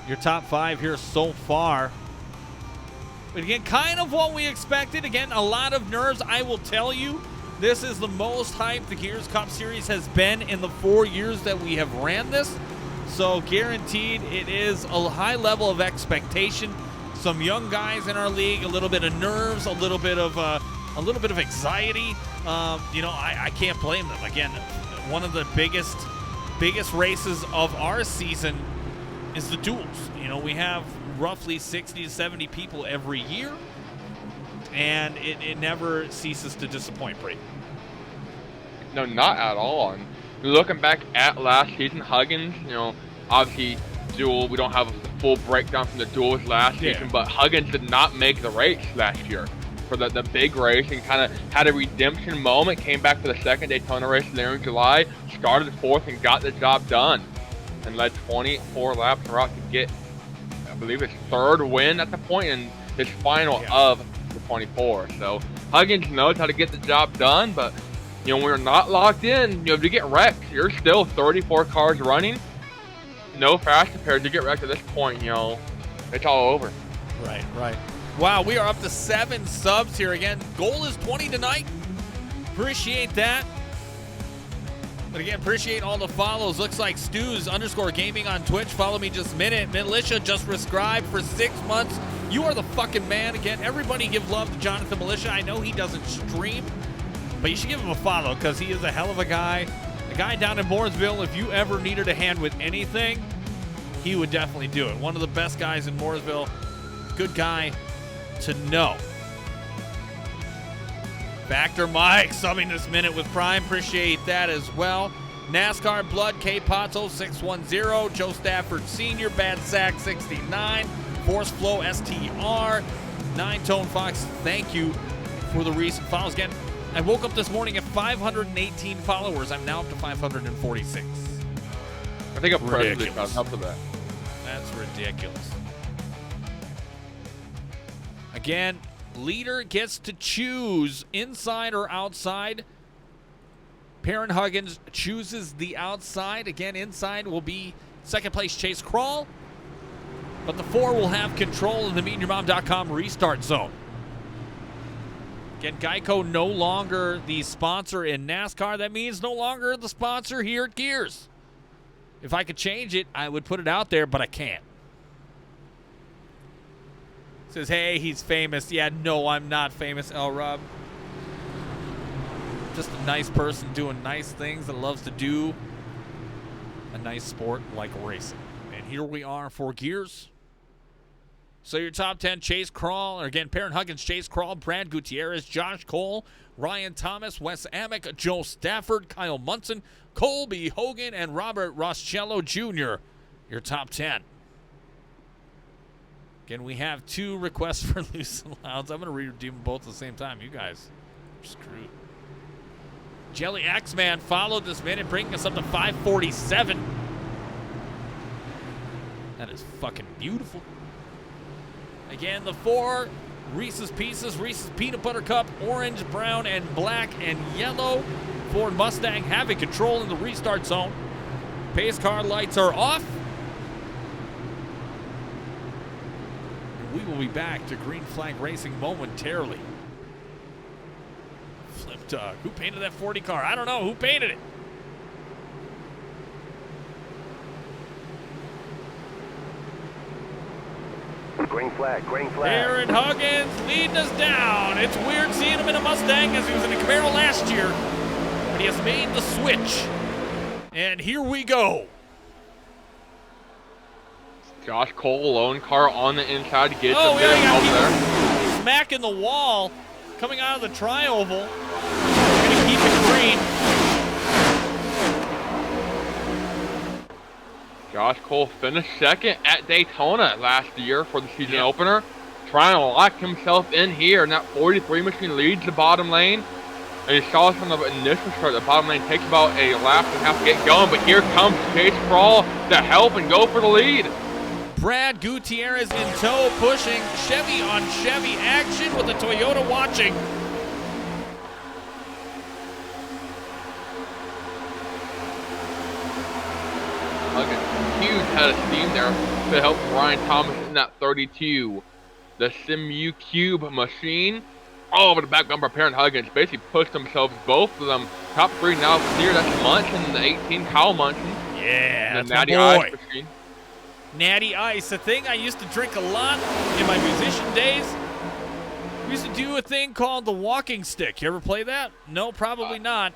Your top 5 here so far. But again, kind of what we expected. Again, a lot of nerves. I will tell you, this is the most hyped the Gears Cup Series has been in the 4 years that we have ran this. So guaranteed it is a high level of expectation. Some young guys in our league, a little bit of nerves, a little bit of anxiety. I can't blame them. Again, one of the biggest races of our season is the Duels. We have roughly 60 to 70 people every year, and it never ceases to disappoint, Brady. No, not at all. And looking back at last season, Huggins, obviously Duel, we don't have a full breakdown from the Duels last season, but Huggins did not make the race last year for the big race and kind of had a redemption moment, came back for the second Daytona race there in July, started 4th and got the job done, and led 24 laps around to get, I believe, his 3rd win at the point and his final of the 24. So Huggins knows how to get the job done, but when you're not locked in, if you get wrecked, you're still 34 cars running. No fast compared to get wrecked at this point, it's all over. Right. Wow, we are up to 7 subs here again. Goal is 20 tonight. Appreciate that. But again, appreciate all the follows. Looks like Stews_gaming on Twitch. Follow me just a minute. Militia just subscribed for 6 months. You are the fucking man. Again, everybody give love to Jonathan Militia. I know he doesn't stream, but you should give him a follow because he is a hell of a guy. A guy down in Mooresville, if you ever needed a hand with anything, he would definitely do it. One of the best guys in Mooresville. Good guy to know. Factor Mike subbing this minute with Prime. Appreciate that as well. NASCAR Blood, K Potto 610, Joe Stafford Sr., Bad Sack 69, Force Flow STR, 9-Tone Fox. Thank you for the recent follows. Again, I woke up this morning at 518 followers. I'm now up to 546. I think I'm ridiculous. Up to that. That's ridiculous. Again, leader gets to choose inside or outside. Perrin Huggins chooses the outside. Again, inside will be second place Chase Krall. But the 4 will have control in the MeetYourMom.com restart zone. Again, Geico no longer the sponsor in NASCAR. That means no longer the sponsor here at Gears. If I could change it, I would put it out there, but I can't. Says, hey, he's famous. Yeah, no, I'm not famous, L. Rob. Just a nice person doing nice things that loves to do a nice sport like racing. And here we are for Gears. So your top 10, Chase Krall, or again, Perrin Huggins, Chase Krall, Brad Gutierrez, Josh Cole, Ryan Thomas, Wes Amick, Joe Stafford, Kyle Munson, Colby Hogan, and Robert Roscello Jr. Your top 10. Again, we have 2 requests for loose allowance. I'm going to redeem them both at the same time. You guys are screwed. Jelly X-Man followed this minute, bringing us up to 547. That is fucking beautiful. Again, the 4, Reese's Pieces, Reese's Peanut Butter Cup, orange, brown, and black, and yellow. Ford Mustang having control in the restart zone. Pace car lights are off. And we will be back to Green Flag Racing momentarily. Flip Tug. Who painted that 40 car? I don't know. Who painted it? Green flag, green flag. Perrin Huggins leading us down. It's weird seeing him in a Mustang as he was in a Camaro last year. But he has made the switch. And here we go. Josh Cole, lone car on the inside, gets oh, a bit yeah, of help there. Smacking the wall. coming out of the tri-oval. Going to keep it green. Josh Cole finished second at Daytona last year for the season opener. Trying to lock himself in here, and that 43 machine leads the bottom lane. And you saw from the initial start, the bottom lane takes about a lap and a half to get going, but here comes Chase Crawl to help and go for the lead. Brad Gutierrez in tow, pushing Chevy on Chevy action with the Toyota watching. Huge head of steam there to help Ryan Thomas in that 32. The Simu Cube machine all over the back bumper. Parent Huggins basically pushed themselves, both of them, top three now clear. That's Munson and the 18, Kyle Munson. Yeah, the that's Natty my boy. Ice machine. Natty Ice, a thing I used to drink a lot in my musician days. We used to do a thing called the walking stick. You ever play that? No, probably not.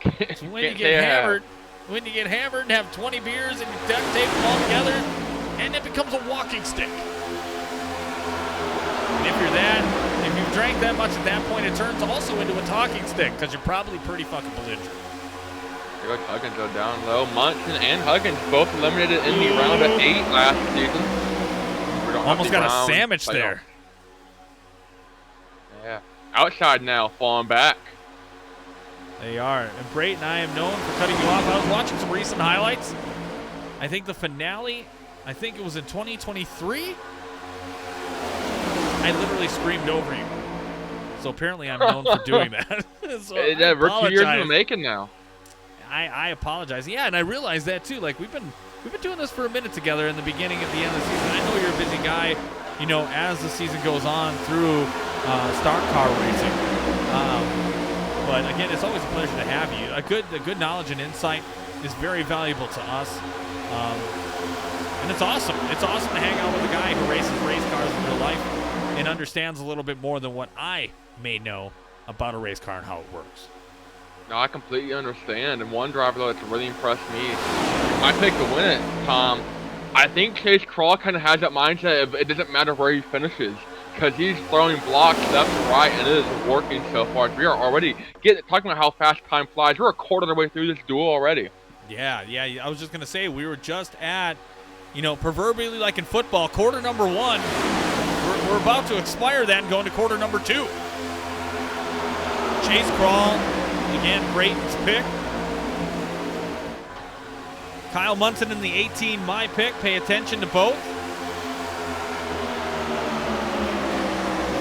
It's when you get hammered. When you get hammered and have 20 beers and you duct tape them all together, and it becomes a walking stick. And if you've drank that much at that point, it turns also into a talking stick because you're probably pretty fucking belligerent. Here goes Huggins go down low. Munson and Huggins both eliminated in the round of 8 last season. Almost got a sandwich there. Yeah. Outside now, falling back. They are. And Brayton, I am known for cutting you off. I was watching some recent highlights. I think the finale, I think it was in 2023. I literally screamed over you. So apparently I'm known for doing that. So we're 2 years in the making now. I apologize. Yeah, and I realized that too. Like we've been doing this for a minute together in the beginning at the end of the season. I know you're a busy guy, you know, as the season goes on through stock car racing. But again, it's always a pleasure to have you. A good knowledge and insight is very valuable to us. And it's awesome. It's awesome to hang out with a guy who races race cars in real life and understands a little bit more than what I may know about a race car and how it works. No, I completely understand. And one driver, though, that's really impressed me, my pick to win it, Tom, I think Chase Crawl kind of has that mindset of it doesn't matter where he finishes, because he's throwing blocks left and right, and it is working so far. We are already talking about how fast time flies. We're a quarter of the way through this duel already. Yeah. I was just going to say, we were just at, you know, proverbially like in football, quarter number 1. We're about to expire that and go into quarter number 2. Chase Crawl, again, Brayton's pick. Kyle Munson in the 18, my pick. Pay attention to both.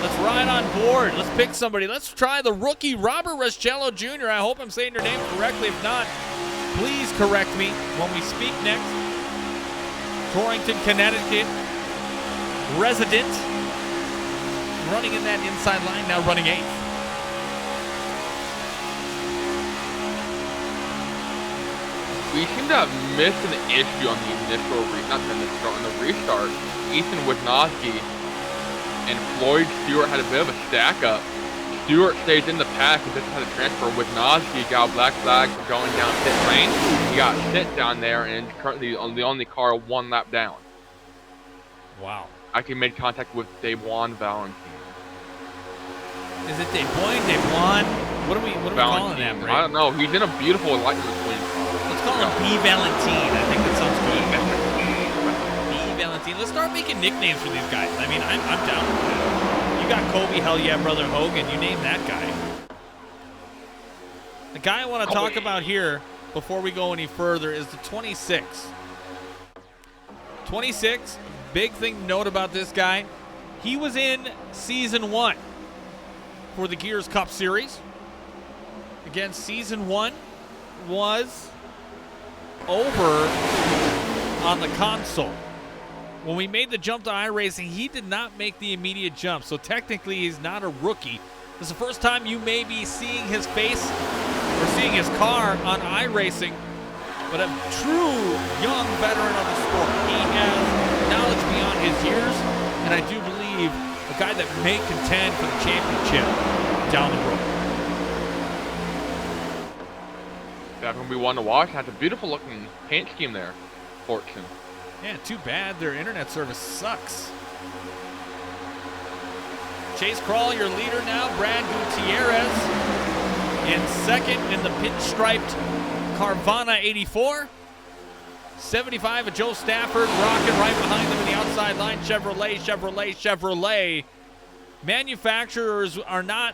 Let's ride on board. Let's pick somebody. Let's try the rookie, Robert Reschello Jr. I hope I'm saying your name correctly. If not, please correct me when we speak next. Torrington, Connecticut resident. Running in that inside line, now running 8th. We seem to have missed an issue on the on the restart. Ethan Wisnowski and Floyd Stewart had a bit of a stack up. Stewart stays in the pack and doesn't have to transfer. Wisnowski got a black flag for going down pit lane. He got sit down there and is currently on the only car 1 lap down. Wow. Actually made contact with Devon Valentine. Is it Devon? What are we calling that, Brady? I don't know. He's in a beautiful Lightning McQueen. Let's call him B. Valentine. I think that sounds good. B. Valentine. Let's start making nicknames for these guys. I mean, I'm down with that. You got Kobe, hell yeah, Brother Hogan. You name that guy. The guy I want to talk about here before we go any further is the 26. 26, big thing to note about this guy. He was in Season 1 for the Gears Cup Series. Again, Season 1 was over on the console. When we made the jump to iRacing, he did not make the immediate jump, so technically he's not a rookie. This is the first time you may be seeing his face or seeing his car on iRacing, but a true young veteran of the sport. He has knowledge beyond his years, and I do believe a guy that may contend for the championship down the road. That's going to be one to watch. Has a beautiful looking paint scheme there, Fortune. Yeah, too bad their internet service sucks. Chase Crawl, your leader now. Brad Gutierrez in second in the pinstriped Carvana 84. 75 of Joe Stafford rocking right behind them in the outside line. Chevrolet. Manufacturers are not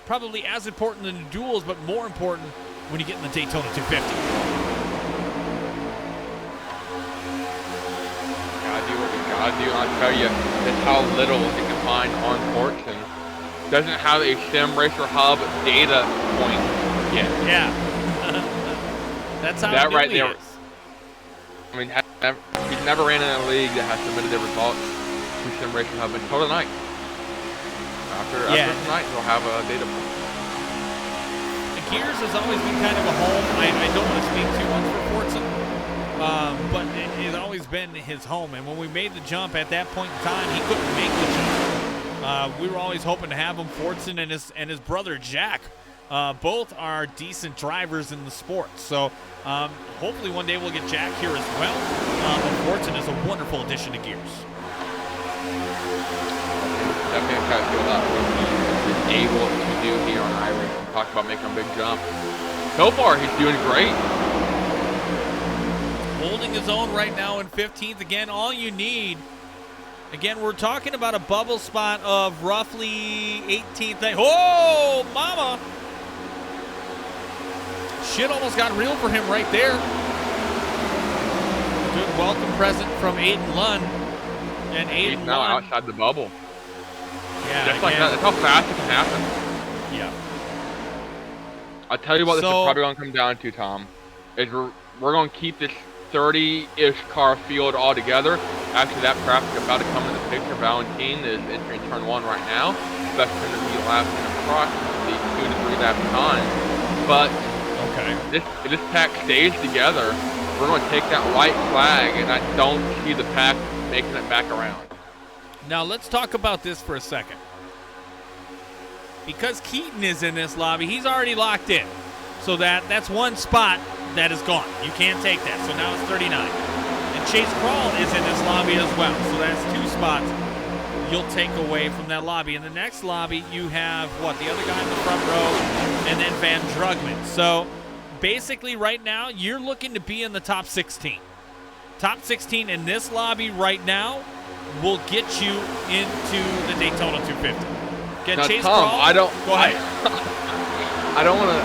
probably as important in the duels, but more important when you get in the Daytona 250. Gotta do what you gotta do. I'll tell you, that's how little you can find on Fortune. Doesn't have a Sim Racer Hub data point yet. Yeah. That's how that new right he there. is. I mean, he's never ran in a league that has submitted their results to Sim Racer Hub until tonight. After tonight, we'll have a data point. Gears has always been kind of a home. I don't want to speak too much for Fortune, but it's always been his home. And when we made the jump at that point in time, he couldn't make the jump. We were always hoping to have him. Fortune and his brother Jack, both are decent drivers in the sport. So hopefully one day we'll get Jack here as well. But Fortune is a wonderful addition to Gears. Definitely try to feel out what he's able to do here on iRacing. Talk about making a big jump. So far, he's doing great. Holding his own right now in 15th. Again, all you need. Again, we're talking about a bubble spot of roughly 18th. Oh, mama! Shit almost got real for him right there. Good welcome present from Aiden Lund. And Aiden He's now Lund, outside the bubble. yeah, Just like that. That's how fast it can happen. Yeah. I'll tell you what this is So- probably going to come down to, Tom, is we're going to keep this 30-ish car field all together. After that, perhaps about to come into the picture. Valentine is entering turn 1 right now. Especially in the lead laps in approximately 2 to 3 laps time. But if this pack stays together, we're going to take that white flag, and I don't see the pack making it back around. Now let's talk about this for a second. Because Keaton is in this lobby, he's already locked in. So that's one spot that is gone. You can't take that. So now it's 39. And Chase Crawl is in this lobby as well. So that's 2 spots you'll take away from that lobby. In the next lobby, you have, the other guy in the front row, and then Van Drugman. So basically right now, you're looking to be in the top 16. Top 16 in this lobby right now will get you into the Daytona 250. Again, Now, Chase Tom, Crawl, I don't. go ahead. I don't want to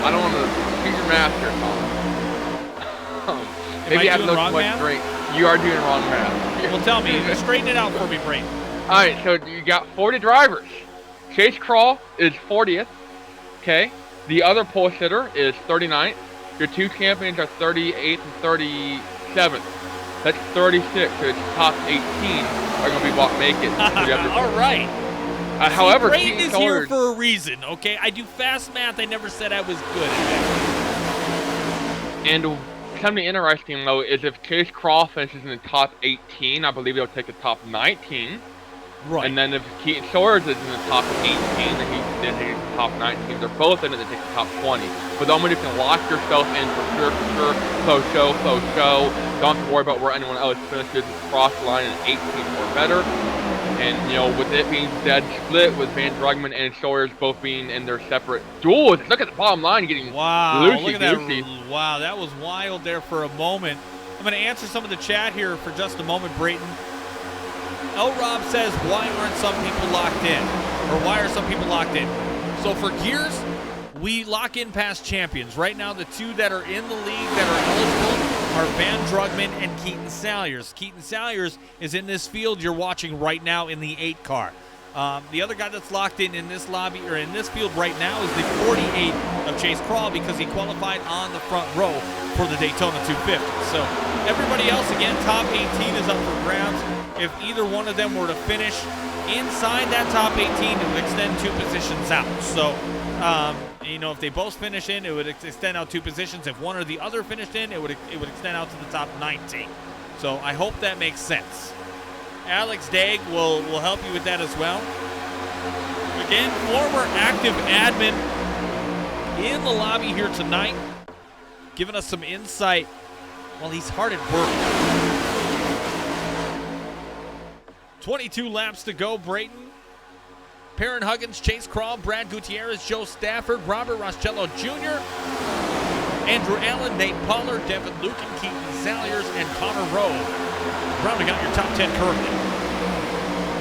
do your math here, Tom. Maybe I have doing no wrong too much math? drink. You are doing wrong math. Well, tell me. Straighten it out for me, Brayton. All right, so you got 40 drivers. Chase Crawl is 40th. Okay. The other pole sitter is 39th. Your 2 champions are 38th and 37th. That's 36. So it's top 18 are going to be what make it. All right. However, Brayton Keaton is here Sawyers- for a reason, okay? I do fast math. I never said I was good at And something interesting, though, is if Chase Crawl finishes in the top 18, I believe he'll take the top 19. Right. And then if Keaton Sawyers is in the top 18, then he's in the top 19. They're both in it to take the top 20. But the moment you can lock yourself in for sure. Close show. Don't have to worry about where anyone else finishes. Cross the line in 18th or better. And, with it being dead split with Van Drugman and Sawyers both being in their separate duels, look at the bottom line getting look at loosey-goosey. that. Wow, that was wild there for a moment. I'm going to answer some of the chat here for just a moment, Brayton. L. Rob says, why aren't some people locked in? Or why are some people locked in? So for Gears, we lock in past champions. Right now, the 2 that are in the league that are eligible are Van Drugman and Keaton Salyers. Keaton Salyers is in this field you're watching right now in the 8 car. The other guy that's locked in this lobby or in this field right now is the 48 of Chase Crawl because he qualified on the front row for the Daytona 250. So everybody else, again, top 18 is up for grabs. If either one of them were to finish inside that top 18, it would extend 2 positions out. So, if they both finish in, it would extend out 2 positions. If one or the other finished in, it would extend out to the top 19. So I hope that makes sense. Alex Dagg will help you with that as well. Again, former active admin in the lobby here tonight, giving us some insight while he's hard at work. 22 laps to go, Brayton. Perrin Huggins, Chase Crawl, Brad Gutierrez, Joe Stafford, Robert Rostello Jr., Andrew Allen, Nate Pollard, Devin Lucan, Keaton Salyers, and Connor Rowe. Rounding out your top 10 currently.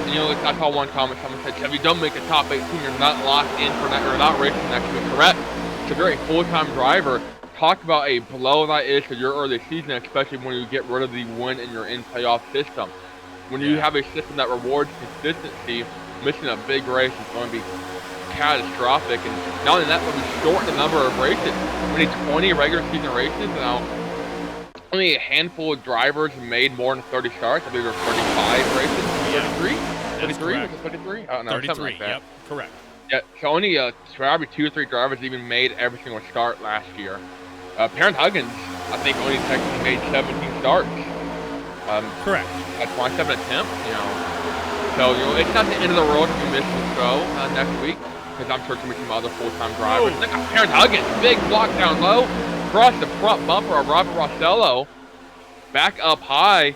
You know, I saw one comment, someone said, if you don't make a top 18, you're not locked in for that, or not racing next year. Correct. So you're a full-time driver. Talk about a blow that is to your early season, especially when you get rid of the win in your in-playoff system. When you have a system that rewards consistency, missing a big race is going to be catastrophic. And not only that, but we shorten the number of races. We need 20 regular season races now. Only a handful of drivers made more than 30 starts. I believe there were 35 races. 33? 33? Was it 33? I don't know. 33, like that. yep, correct. Yeah, so only probably 2 or 3 drivers even made every single start last year. Perrin Huggins, I think, only technically made 17 starts. Correct. At 27 attempts, you know. So, you know, it's not the end of the world if you miss the show next week, because I'm sure there's going to be some other full-time drivers. Look at Perrin Huggins, big block down low, across the front bumper of Robert Rostello, back up high.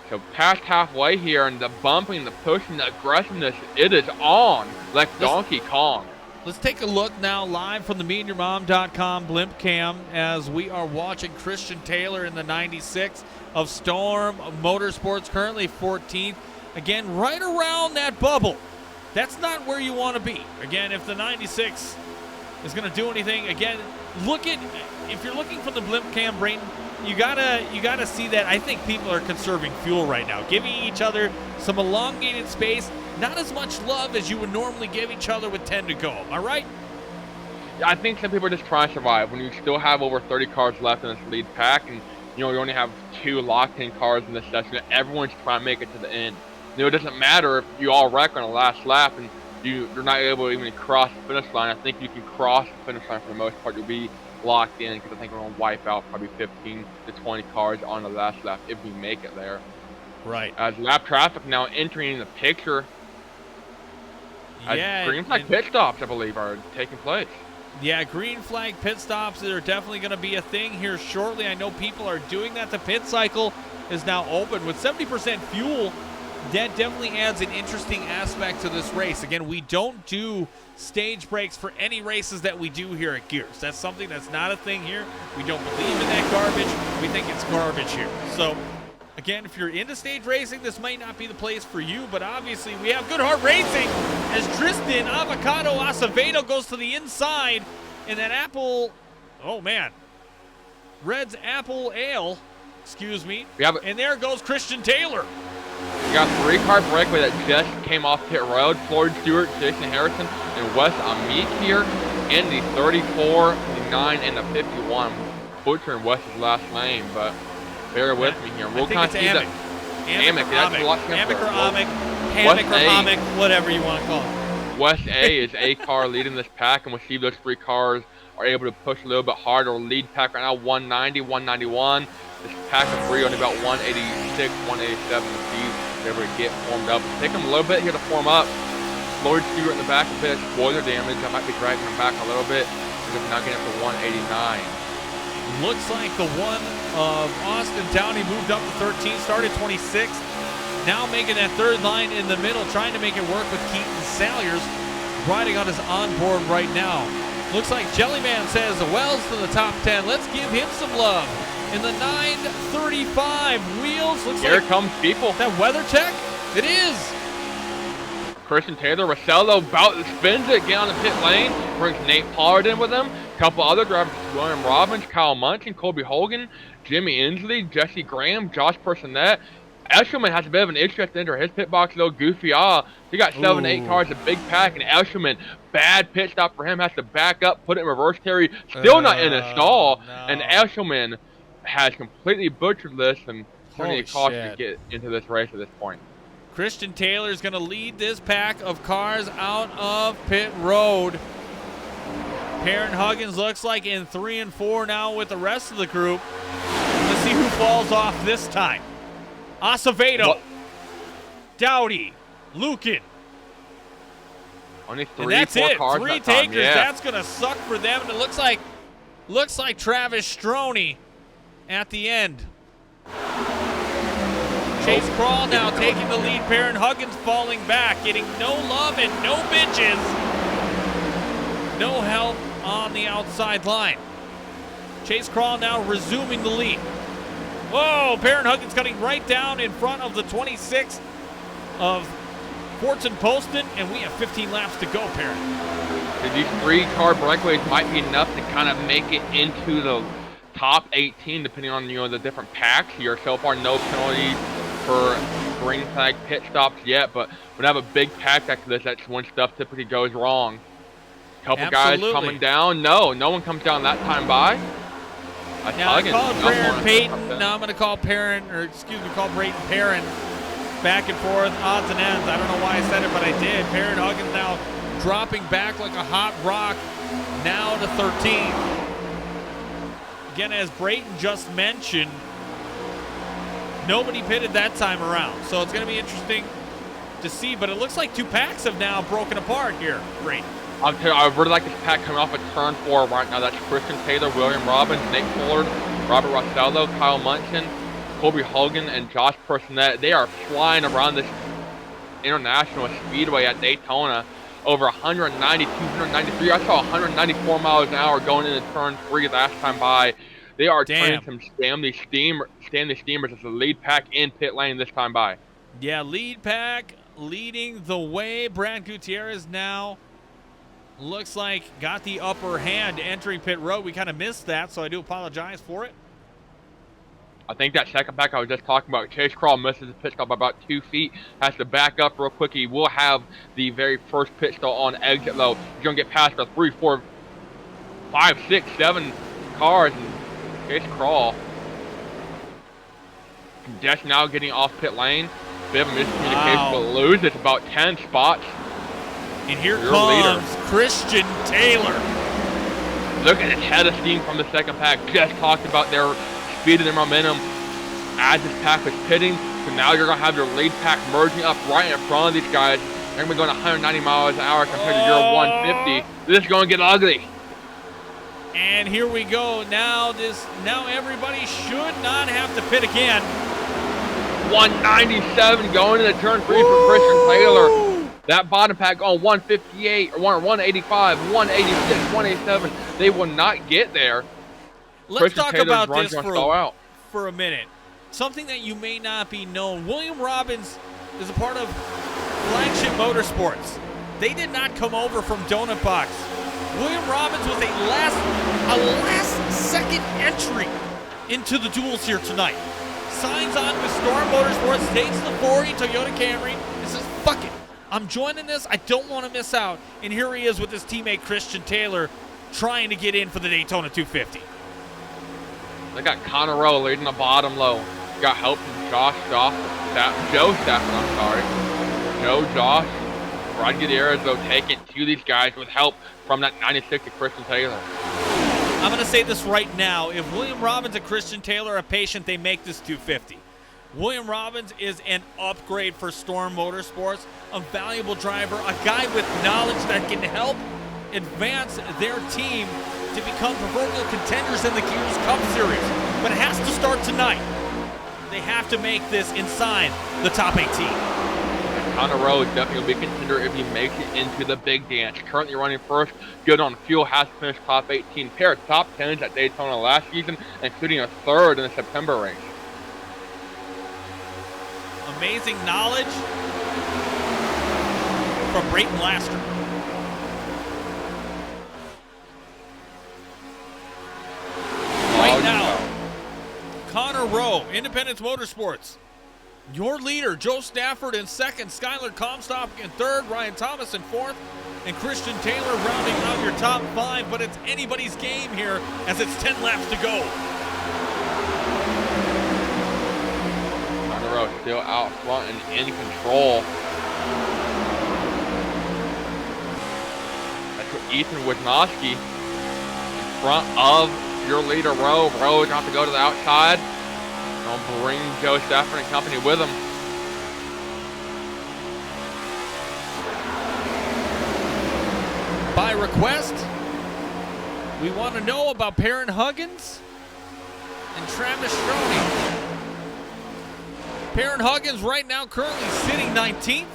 So past halfway here, and the bumping, the pushing, the aggressiveness, it is on like Donkey Kong. Let's take a look now live from the meandyourmom.com blimp cam as we are watching Christian Taylor in the 96 of Storm Motorsports, currently 14th. Again, right around that bubble. That's not where you want to be. Again, if the 96 is going to do anything, again, if you're looking from the blimp cam, Brayton, you gotta see that I think people are conserving fuel right now, giving each other some elongated space, not as much love as you would normally give each other with 10 to go. Am I right? Yeah, I think some people are just trying to survive when you still have over 30 cars left in this lead pack, and you know you only have 2 locked-in cars in this session. Everyone's trying to make it to the end. You know, it doesn't matter if you all wreck on the last lap and you're not able to even cross the finish line. I think you can cross the finish line for the most part. You'll be locked in, because I think we're going to wipe out probably 15 to 20 cars on the last lap if we make it there. Right. As lap traffic now entering the picture. Yeah. Green flag pit stops, I believe, are taking place. Yeah, green flag pit stops are definitely going to be a thing here shortly. I know people are doing that. The pit cycle is now open. With 70% fuel, that definitely adds an interesting aspect to this race. Again, we don't do stage breaks for any races that we do here at Gears. That's something that's not a thing here. We don't believe in that garbage. We think it's garbage here. So, again, if you're into stage racing, this might not be the place for you, but obviously we have Good Heart Racing as Tristan Avocado Acevedo goes to the inside in that apple, oh man, Red's Apple Ale, excuse me. And there goes Christian Taylor. We got 3-car breakaway that just came off pit road. Floyd Stewart, Jason Harrison, and Wes Amick here in the 34, the 9, and the 51. Butchering Wes's last name, but bear with me here. We'll kind of see the Amick. That's a lot simpler. Amick or Amick, Hammock or Amick, whatever you want to call it. West A is a car leading this pack, and we'll see those 3 cars are able to push a little bit harder. Lead pack right now, 190, 191. This pack of 3 only about 186, 187 to see if they get formed up. Take them a little bit here to form up. Lloyd Stewart in the back a bit, spoiler damage. I might be dragging them back a little bit. If not getting up to 189. Looks like the one of Austin Downey moved up to 13, started 26th. Now making that 3rd line in the middle, trying to make it work with Keaton Salyers riding on his onboard right now. Looks like Jellyman says, Wells to the top 10. Let's give him some love. In the 935 wheels, looks here like comes people. That WeatherTech, it is. Christian Taylor, Rosello spins it, get on the pit lane, brings Nate Pollard in with him. A couple other drivers, William Robbins, Kyle Munson, Colby Hogan, Jimmy Inslee, Jesse Graham, Josh Personette. Eshelman has a bit of an issue at the end of his pit box, though. Goofy He got 7 to 8 cars, a big pack, and Eshelman, bad pit stop for him, has to back up, put it in reverse carry, still not in a stall, and Eshelman has completely butchered this and plenty of caution to get into this race at this point. Christian Taylor is going to lead this pack of cars out of pit road. Perrin Huggins looks like in 3 and 4 now with the rest of the group. Let's see who falls off this time. Acevedo, Dowdy, Lucan. Only 3, and that's 4 it. cars 3 that time. takers. Yeah. That's going to suck for them. And it looks like Travis Stroney at the end. Chase Crawl now taking the lead. Perrin Huggins falling back, getting no love and no bitches. No help on the outside line. Chase Crawl now resuming the lead. Whoa, Perrin Huggins cutting right down in front of the 26 of Fortson Poston, and we have 15 laps to go, Perrin. These 3-car breakaways might be enough to kind of make it into the top 18, depending on the different packs here. So far, no penalties for green flag pit stops yet, but when I have a big pack like this, that's when stuff typically goes wrong. Couple guys coming down. No one comes down that time by. Now I called Perrin Peyton. Now I'm going to call call Brayton Perrin. Back and forth, odds and ends. I don't know why I said it, but I did. Perrin Huggins now dropping back like a hot rock, now to 13. Again, as Brayton just mentioned, nobody pitted that time around. So it's going to be interesting to see, but it looks like 2 packs have now broken apart here, Brayton. I'll tell you, I really like this pack coming off of turn 4 right now. That's Christian Taylor, William Robbins, Nate Fullard, Robert Rossello, Kyle Munson, Colby Hogan, and Josh Personette. They are flying around this international speedway at Daytona. Over 192, 193. I saw 194 miles an hour going into turn 3 last time by. They are turning some Stanley Steamers as the lead pack in pit lane this time by. Yeah, lead pack leading the way. Brad Gutierrez now looks like got the upper hand entering pit road. We kind of missed that, so I do apologize for it. I think that second pack I was just talking about, Chase Crawl misses the pit stop by about 2 feet, has to back up real quick. He will have the very first pit stop on exit low. He's going to get past the 3, 4, 5, 6, 7 cars, and Chase Crawl just now getting off pit lane. Bit of miscommunication, but loses about 10 spots. And here comes Christian Taylor. Look at his head of steam from the second pack. Just talked about their speed and their momentum as this pack was pitting. So now you're going to have your lead pack merging up right in front of these guys. They're going to be going 190 miles an hour compared to your 150. This is going to get ugly. And here we go. Now everybody should not have to pit again. 197 going into turn 3 for Christian Taylor. That bottom pack on 158 or 185, 186, 187. They will not get there. Let's talk about this for a minute. Something that you may not be known. William Robbins is a part of Flagship Motorsports. They did not come over from Donut Box. William Robbins was a last-second entry into the duels here tonight. Signs on with Storm Motorsports, takes the 40 Toyota Camry, and says, fuck it. I'm joining this. I don't want to miss out. And here he is with his teammate Christian Taylor trying to get in for the Daytona 250. They got Connor Rowe leading the bottom low. Got help from Joe Stafford, Joe, Josh. Brad Gutierrez, though, taking to these guys with help from that 96 of Christian Taylor. I'm going to say this right now. If William Robbins and Christian Taylor are patient, they make this 250. William Robbins is an upgrade for Storm Motorsports, a valuable driver, a guy with knowledge that can help advance their team to become proverbial contenders in the Gears Cup Series. But it has to start tonight. They have to make this inside the top 18. Connor Rowe is definitely going to be a contender if he makes it into the big dance. Currently running first, good on fuel, has finished top 18. Pair of top 10s at Daytona last season, including a third in the September race. Amazing knowledge from Brayton Laster. Right now, Connor Rowe, Independence Motorsports. Your leader, Joe Stafford in second, Skylar Comstock in third, Ryan Thomas in fourth, and Christian Taylor rounding out your top 5, but it's anybody's game here as it's 10 laps to go. Connor Rowe still out front and in control. That's what Ethan Wisnowski in front of your leader, Rowe. Rowe is going to have to go to the outside. Gonna bring Joe Stafford and company with him. By request, we want to know about Perrin Huggins and Travis Stroney. Perrin Huggins right now currently sitting 19th.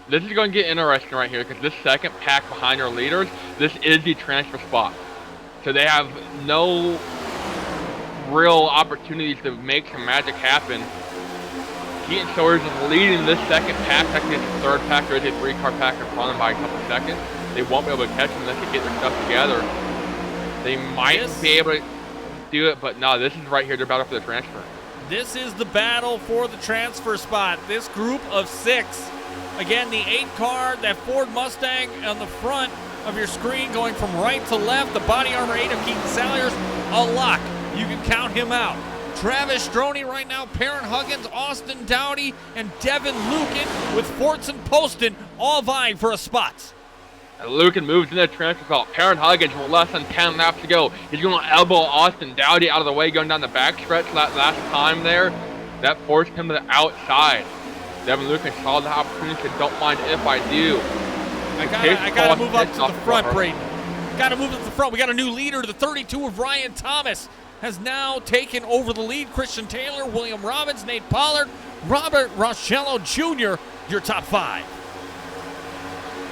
This is going to get interesting right here because this second pack behind our leaders, this is the transfer spot. So they have no real opportunities to make some magic happen. Keaton Sawyers is leading this second pack. Technically it's the third pack. There is a 3-car pack in front of them by a couple seconds. They won't be able to catch them unless they get their stuff together. They might be able to do it, but no, this is right here. They're battle for the transfer. This is the battle for the transfer spot. This group of 6. Again, the 8-car, that Ford Mustang on the front of your screen going from right to left. The body armor 8 of Keaton Salyers, a lock. You can count him out. Travis Stroney right now, Perrin Huggins, Austin Dowdy, and Devin Lucan with Fortson Poston all vying for a spot. And Lucan moves in the transfer spot. Perrin Huggins with less than 10 laps to go. He's going to elbow Austin Dowdy out of the way going down the backstretch that last time there. That forced him to the outside. Devin Lucan saw the opportunity, said, don't mind if I do. I gotta move up to the front, Braden. Gotta move up to the front. We got a new leader. The 32 of Ryan Thomas has now taken over the lead. Christian Taylor, William Robbins, Nate Pollard, Robert Rochello Jr., your top 5.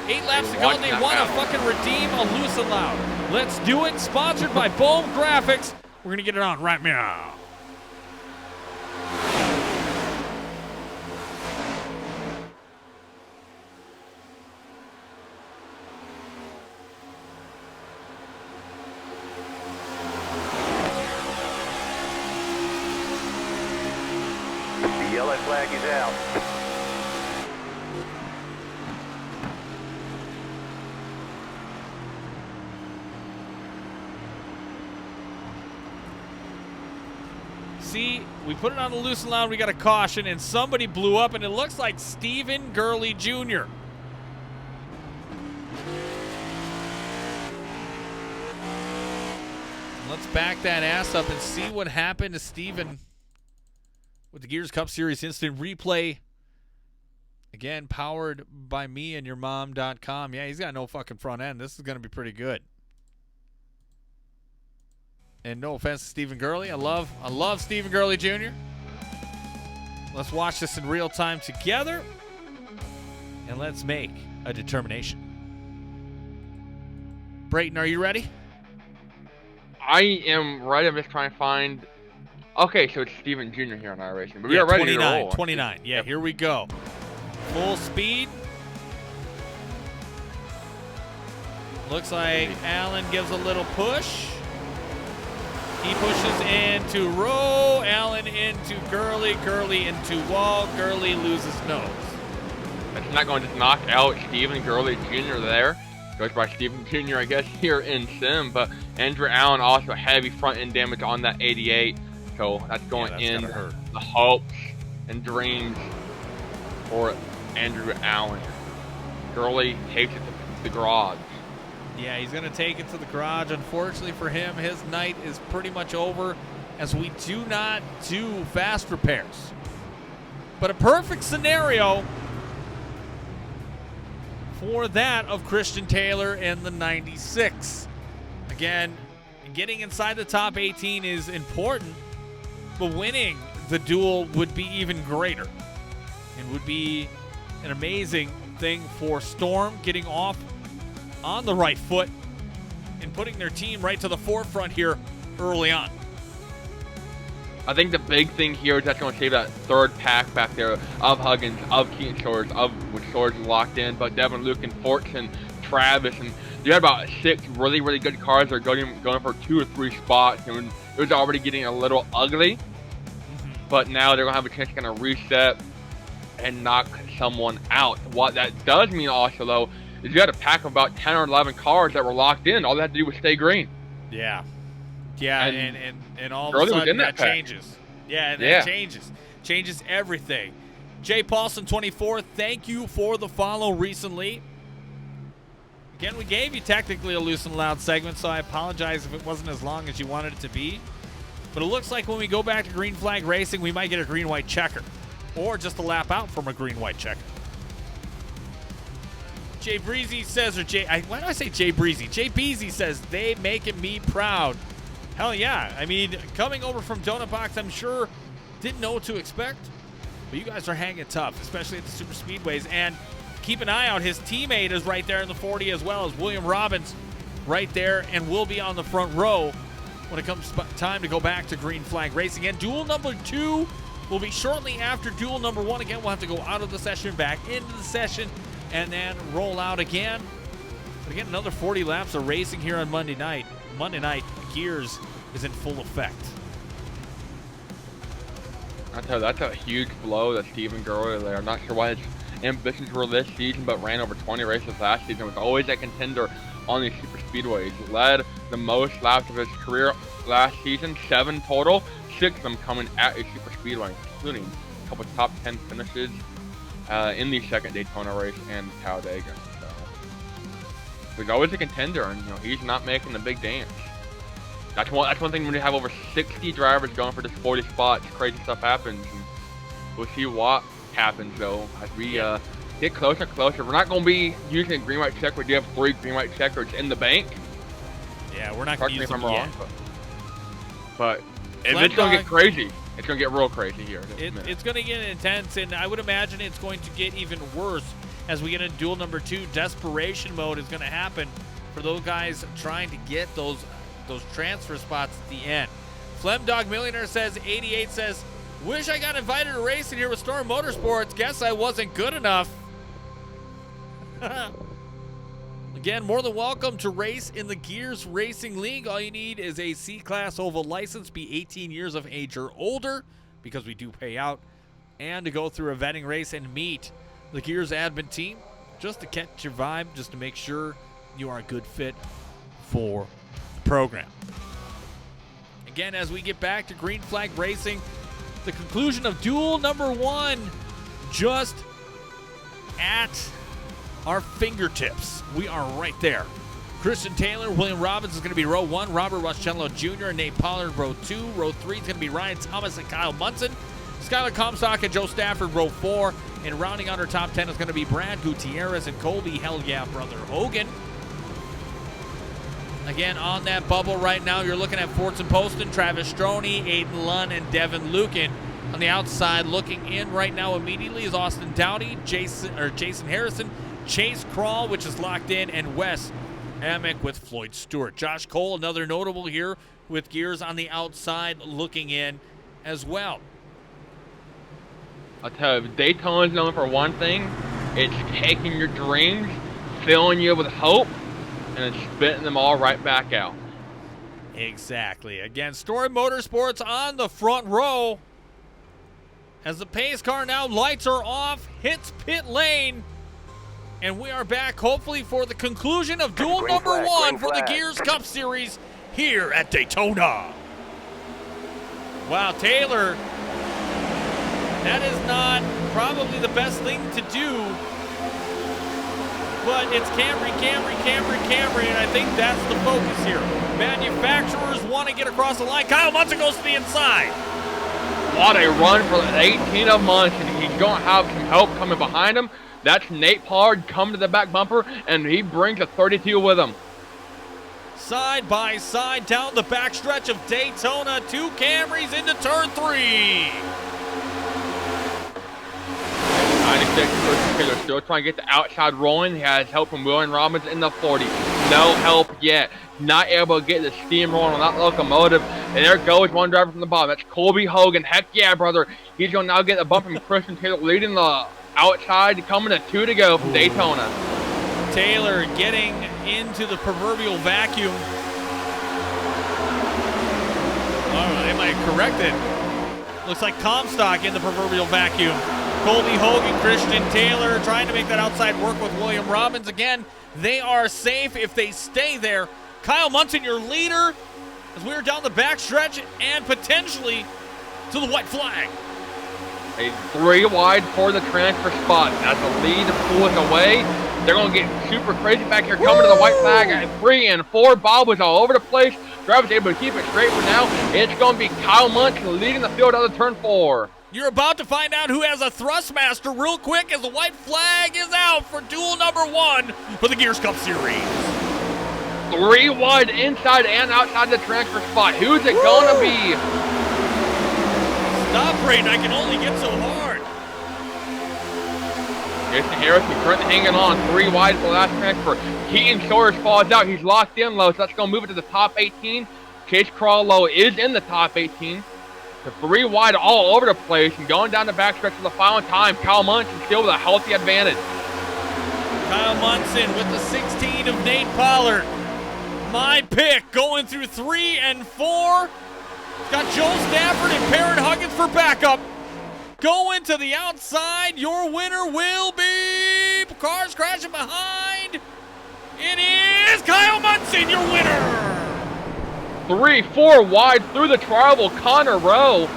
8 laps to go. They want to fucking redeem a loose and loud. Let's do it. Sponsored by Bohm Graphics. We're going to get it on right now. The yellow flag is out. See, we put it on the loose and loud, we got a caution, and somebody blew up, and it looks like Stephen Gurley Jr. Let's back that ass up and see what happened to Stephen with the Gears Cup Series Instant Replay. Again, powered by meandyourmom.com. Yeah, he's got no fucking front end. This is going to be pretty good. And no offense to Stephen Gurley. I love Stephen Gurley Jr. Let's watch this in real time together. And let's make a determination. Brayton, are you ready? I am ready. I'm just trying to find... Okay, so it's Stephen Jr. here on iRacing. But we are ready 29, to roll. 29. Yeah, here we go. Full speed. Looks like Allen gives a little push. He pushes into Rowe, Allen into Gurley, Gurley into Wall, Gurley loses nose. That's not going to knock out Stephen Gurley Jr. there. Goes by Stephen Jr. I guess here in sim, but Andrew Allen also heavy front end damage on that 88. So that's going in the hopes and dreams for Andrew Allen. Gurley takes it to the garage. Yeah, he's going to take it to the garage. Unfortunately for him, his night is pretty much over as we do not do fast repairs. But a perfect scenario for that of Christian Taylor in the 96. Again, getting inside the top 18 is important, but winning the duel would be even greater and would be an amazing thing for Storm, getting off on the right foot and putting their team right to the forefront here early on. I think the big thing here is that's going to save that third pack back there of Huggins, of Keaton Sawyers, with Sawyers locked in, but Devin Lucan, Fortson, Travis, and you had about 6 really, really good cars that are going for 2 or 3 spots, and it was already getting a little ugly, but now they're going to have a chance to kind of reset and knock someone out. What that does mean also, though, is you had a pack of about 10 or 11 cars that were locked in. All they had to do was stay green. Yeah. Yeah, and all of a sudden that changes. Yeah, and that changes. Changes everything. Jay Paulson, 24, thank you for the follow recently. Again, we gave you technically a loose and loud segment, so I apologize if it wasn't as long as you wanted it to be. But it looks like when we go back to green flag racing, we might get a green-white checker. Or just a lap out from a green-white checker. Jay Breezy says, why do I say Jay Breezy? Jay Beezy says, they making me proud. Hell yeah. I mean, coming over from Donut Box, I'm sure Didn't know what to expect, but you guys are hanging tough, especially at the super speedways. And keep an eye out. His teammate is right there in the 40 as well as William Robbins right there and will be on the front row when it comes time to go back to green flag racing. And duel number 2 will be shortly after duel number 1. Again, we'll have to go out of the session, back into the session, and then roll out again. But again, another 40 laps of racing here on Monday night. Monday night, Gears is in full effect. I tell you, that's a huge blow that Steven Gerler there. I'm not sure why his ambitions were this season, but ran over 20 races last season. Was always a contender on these super speedways. Led the most laps of his career last season, 7 total, 6 of them coming at a super speedway, including a couple top 10 finishes in the second Daytona race and Talladega. So he's always a contender, and he's not making the big dance. That's one thing when you have over 60 drivers going for just 40 spots. Crazy stuff happens. And we'll see what happens though as we get closer and closer. We're not going to be using a green white checker. We do have 3 green white checkers in the bank. Yeah, we're not going to use them yet. But if it's going to get crazy, it's going to get real crazy here. It's going to get intense, and I would imagine it's going to get even worse as we get into duel number 2. Desperation mode is going to happen for those guys trying to get those transfer spots at the end. Flemdog Millionaire says, 88 says, wish I got invited to race in here with Storm Motorsports. Guess I wasn't good enough. Again, more than welcome to race in the Gears Racing League. All you need is a C-Class oval license, be 18 years of age or older, because we do pay out, and to go through a vetting race and meet the Gears admin team, just to catch your vibe, just to make sure you are a good fit for the program. Again, as we get back to green flag racing, the conclusion of duel number 1 just at our fingertips. We are right there. Christian Taylor, William Robbins is going to be row 1. Robert Roscello Jr. and Nate Pollard, row 2. Row 3 is going to be Ryan Thomas and Kyle Munson. Skylar Comstock and Joe Stafford, row 4. And rounding out our top 10 is going to be Brad Gutierrez and Colby Hell Yeah Brother Hogan. Again, on that bubble right now, you're looking at Fortson Poston, Travis Stroney, Aiden Lunn, and Devin Lucan. On the outside, looking in right now immediately is Austin Dowdy, Jason Harrison, Chase Crawl, which is locked in, and Wes Amick with Floyd Stewart. Josh Cole, another notable here with Gears on the outside, looking in as well. I'll tell you, Daytona's known for one thing. It's taking your dreams, filling you with hope, and then spitting them all right back out. Exactly. Again, Storm Motorsports on the front row. As the pace car now, lights are off, hits pit lane. And we are back, hopefully, for the conclusion of duel number 1 for the Gears Cup Series here at Daytona. Wow, Taylor, that is not probably the best thing to do. But it's Camry, and I think that's the focus here. Manufacturers want to get across the line. Kyle Munson goes to the inside. What a run for 18 of Munson. He's going to have some help coming behind him. That's Nate Pollard coming to the back bumper, and he brings a 32 with him. Side by side down the backstretch of Daytona. 2 Camrys into turn 3. 96 Christian Taylor still trying to get the outside rolling. He has help from William Robbins in the 40. No help yet. Not able to get the steam rolling on that locomotive. And there goes one driver from the bottom. That's Colby Hogan. Heck yeah, brother. He's going to now get a bump from Christian Taylor leading the outside, coming to 2 to go from Daytona. Taylor getting into the proverbial vacuum. Oh, they might correct it. Looks like Comstock in the proverbial vacuum. Colby Hogan, Christian Taylor trying to make that outside work with William Robbins. Again, they are safe if they stay there. Kyle Munson, your leader, as we are down the backstretch and potentially to the white flag. A 3 wide for the transfer spot. That's a lead pulling away. They're going to get super crazy back here, coming to the white flag at 3 and 4. Bob was all over the place. Driver's able to keep it straight for now. It's going to be Kyle Munson leading the field out of turn 4. You're about to find out who has a Thrustmaster real quick as the white flag is out for duel number 1 for the Gears Cup Series. 3 wide inside and outside the transfer spot. Who's it going to be? Stop accelerating. I can only get so hard. Jason Harrison currently hanging on 3 wide for the last transfer. Keaton Shores falls out. He's locked in low, so that's going to move it to the top 18. Chase Crawlow is in the top 18. The 3 wide all over the place and going down the backstretch for the final time. Kyle Munson still with a healthy advantage. Kyle Munson with the 16 of Nate Pollard. My pick going through 3 and 4. It's got Joe Stafford and Perrin Huggins for backup. Going to the outside, your winner will be cars crashing behind. It is Kyle Munson, your winner. 3-4 wide through the tribal. Connor Rowe.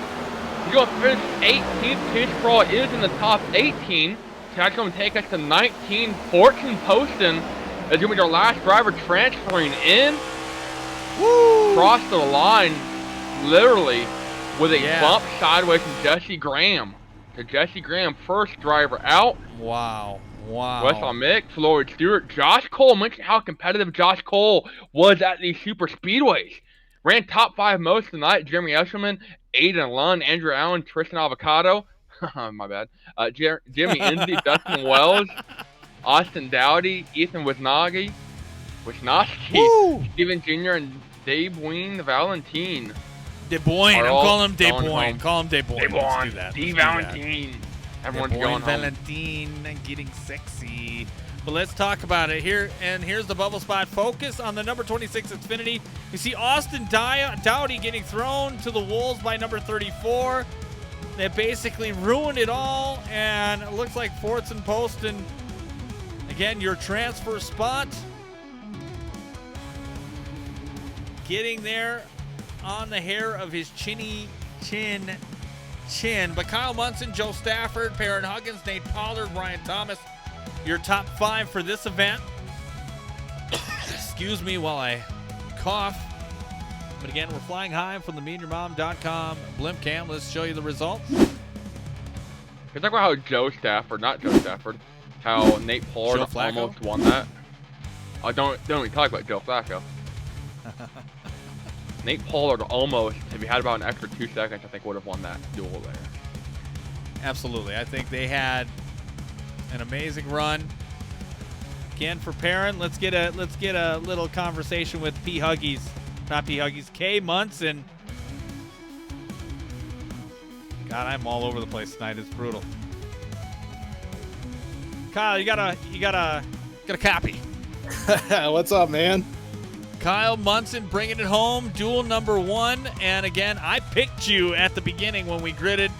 He's going to finish 18th. Chase Crawl is in the top 18. That's going to take us to 19. Fortune Poston is going to be our last driver transferring in. Woo! Cross the line, literally, with a bump sideways from Jesse Graham. To Jesse Graham, first driver out. Wow. Wow. Wes Mick, Floyd Stewart, Josh Cole. Mentioned how competitive Josh Cole was at these super speedways. Ran top 5 most tonight. Jeremy Eshelman, Aiden Lund, Andrew Allen, Tristan Avocado. My bad. Jimmy Inslee, Dustin Wells, Austin Dowdy, Ethan Wisnowski, Steven Jr., and Dave Ween Valentine. DeBoyne. I'm calling him DeBoyne. Call him DeBoyne. DeBoyne. Let's do that. D. Valentine. Everyone's going home. Valentine getting sexy. But let's talk about it here. And here's the bubble spot. Focus on the number 26 Xfinity. You see Austin Dowdy getting thrown to the wolves by number 34. They basically ruined it all. And it looks like Fortune Poston, again, your transfer spot. Getting there on the hair of his chin. But Kyle Munson, Joe Stafford, Perrin Huggins, Nate Pollard, Ryan Thomas, your top 5 for this event. Excuse me while I cough. But again, we're flying high from the meandyourmom.com blimp cam. Let's show you the results. Let's talk about how not Joe Stafford, how Nate Pollard almost won that. Don't even talk about Joe Flacco. Nate Pollard almost, if he had about an extra 2 seconds, I think would have won that duel there. Absolutely. I think they had an amazing run. Again, for Perrin, let's get a little conversation with K. Munson. God, I'm all over the place tonight. It's brutal. Kyle, you gotta copy. What's up, man? Kyle Munson bringing it home, duel number 1. And again, I picked you at the beginning when we gridded.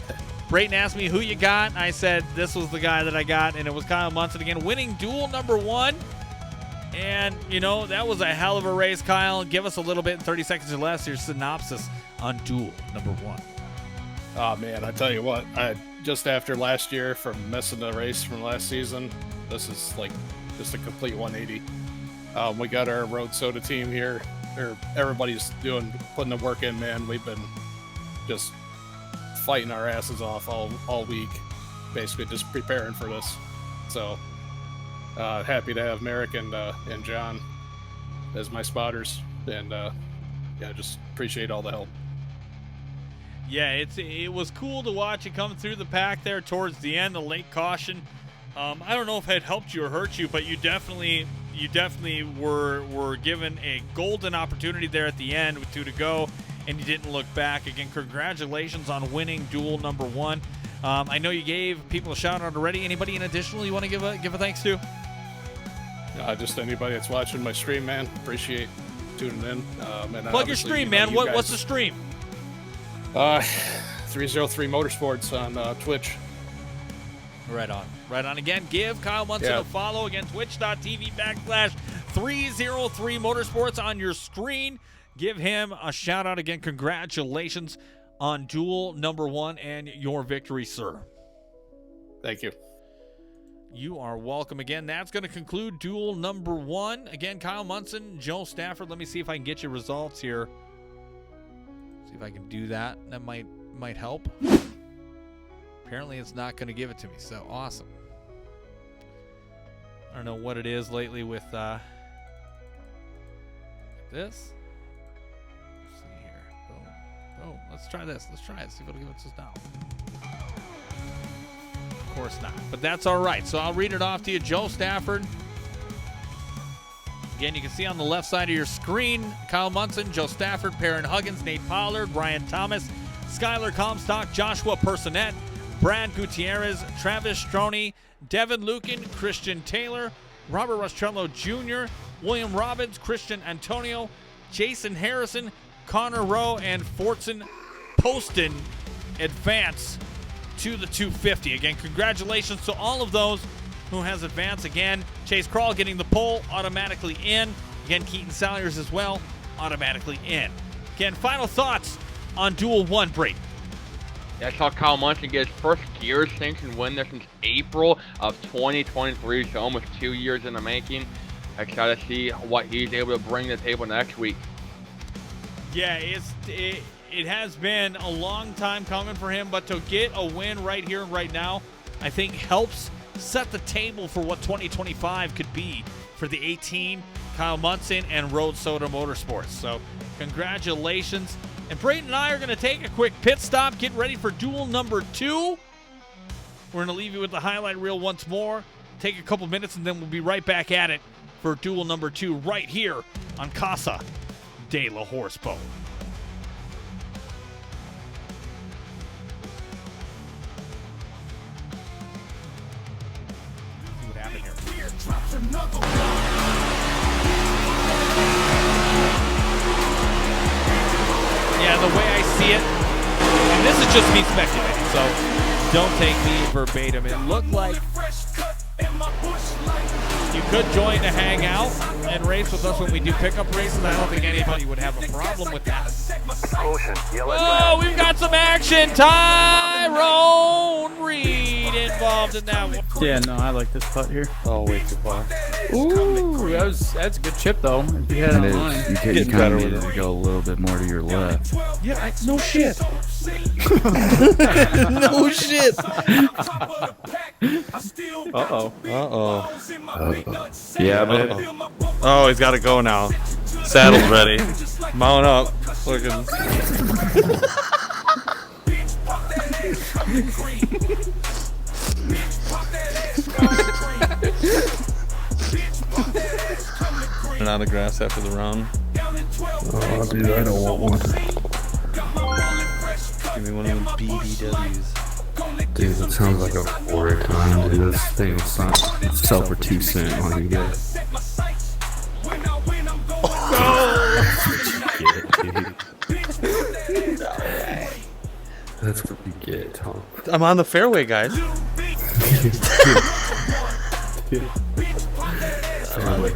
Brayton asked me who you got. I said this was the guy that I got, and it was Kyle Munson again, winning duel number 1. And, you know, that was a hell of a race, Kyle. Give us a little bit in 30 seconds or less, your synopsis on duel number 1. Oh, man, I tell you what, just after last year from missing the race from last season, this is like just a complete 180. We got our road soda team here. Everybody's putting the work in, man. We've been just fighting our asses off all week, basically just preparing for this. So happy to have Merrick and John as my spotters, and just appreciate all the help. Yeah, it was cool to watch it come through the pack there towards the end, the late caution. I don't know if it helped you or hurt you, but you definitely were given a golden opportunity there at the end with 2 to go, and you didn't look back. Again, congratulations on winning duel number 1. I know you gave people a shout out already. Anybody in additional you want to give a thanks to? Just anybody that's watching my stream, man. Appreciate tuning in. And plug your stream, man. What's the stream? 303 Motorsports on Twitch. Right on. Again, give Kyle Munson a follow. Again, twitch.tv/303 Motorsports on your screen. Give him a shout out. Again, congratulations on duel number 1 and your victory, sir. Thank you. You are welcome. Again, that's going to conclude duel number 1. Again, Kyle Munson, Joe Stafford. Let me see if I can get your results here. See if I can do that. That might help. Apparently it's not going to give it to me, so awesome. I don't know what it is lately with this. Let's see here. Oh, let's try this. Let's try it. See if it'll give us this now. Of course not. But that's all right. So I'll read it off to you. Joe Stafford. Again, you can see on the left side of your screen, Kyle Munson, Joe Stafford, Perrin Huggins, Nate Pollard, Ryan Thomas, Skylar Comstock, Joshua Personette, Brad Gutierrez, Travis Stroney, Devin Lucan, Christian Taylor, Robert Rastrello Jr., William Robbins, Christian Antonio, Jason Harrison, Connor Rowe, and Fortson Poston advance to the 250. Again, congratulations to all of those who has advanced. Again, Chase Kroll getting the pole, automatically in. Again, Keaton Salyers as well, automatically in. Again, final thoughts on Duel 1, Brayton. Yeah, I saw Kyle Munson get his first Gears sanction win there since April of 2023, so almost 2 years in the making. Excited to see what he's able to bring to the table next week. Yeah, it has been a long time coming for him, but to get a win right here and right now, I think helps set the table for what 2025 could be for the 18, Kyle Munson, and Road Soda Motorsports. So congratulations. And Brayton and I are going to take a quick pit stop, get ready for Duel number 2. We're going to leave you with the highlight reel once more, take a couple minutes, and then we'll be right back at it for Duel number 2 right here on Casa de la Horseboat. See what happened here. Yeah, the way I see it, and this is just me speculating, so don't take me verbatim. It looked like you could join to hang out and race with us when we do pickup races. I don't think anybody would have a problem with that. Oh, we've got some action. Tyrone Reed involved in that one. Yeah, no, I like this putt here. Oh, way too far. Ooh, that's a good chip though. If you had it on line. You kind of needed to go a little bit more to your left. Yeah, no shit. No shit. Uh-oh. Yeah, man. Oh, he's got to go now. Saddle's ready. Mount up. Looking. And out of grass after the round. Oh, dude, I don't want one. Give me one of them BBWs. Dude, that sounds like a horror time, dude. This thing will sell for 2 cents on you guys. That's what you get, Tom. I'm on the fairway, guys. Fairway.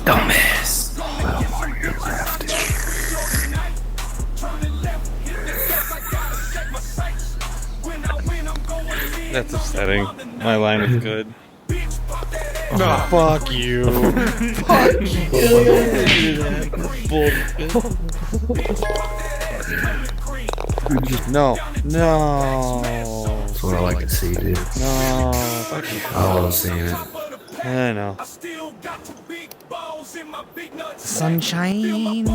Don't miss. Little more to your left. That's upsetting. My line is good. Oh, fuck you. Fuck you. No. That's what I like to see, dude. No. I love seeing it. I know. Sunshine.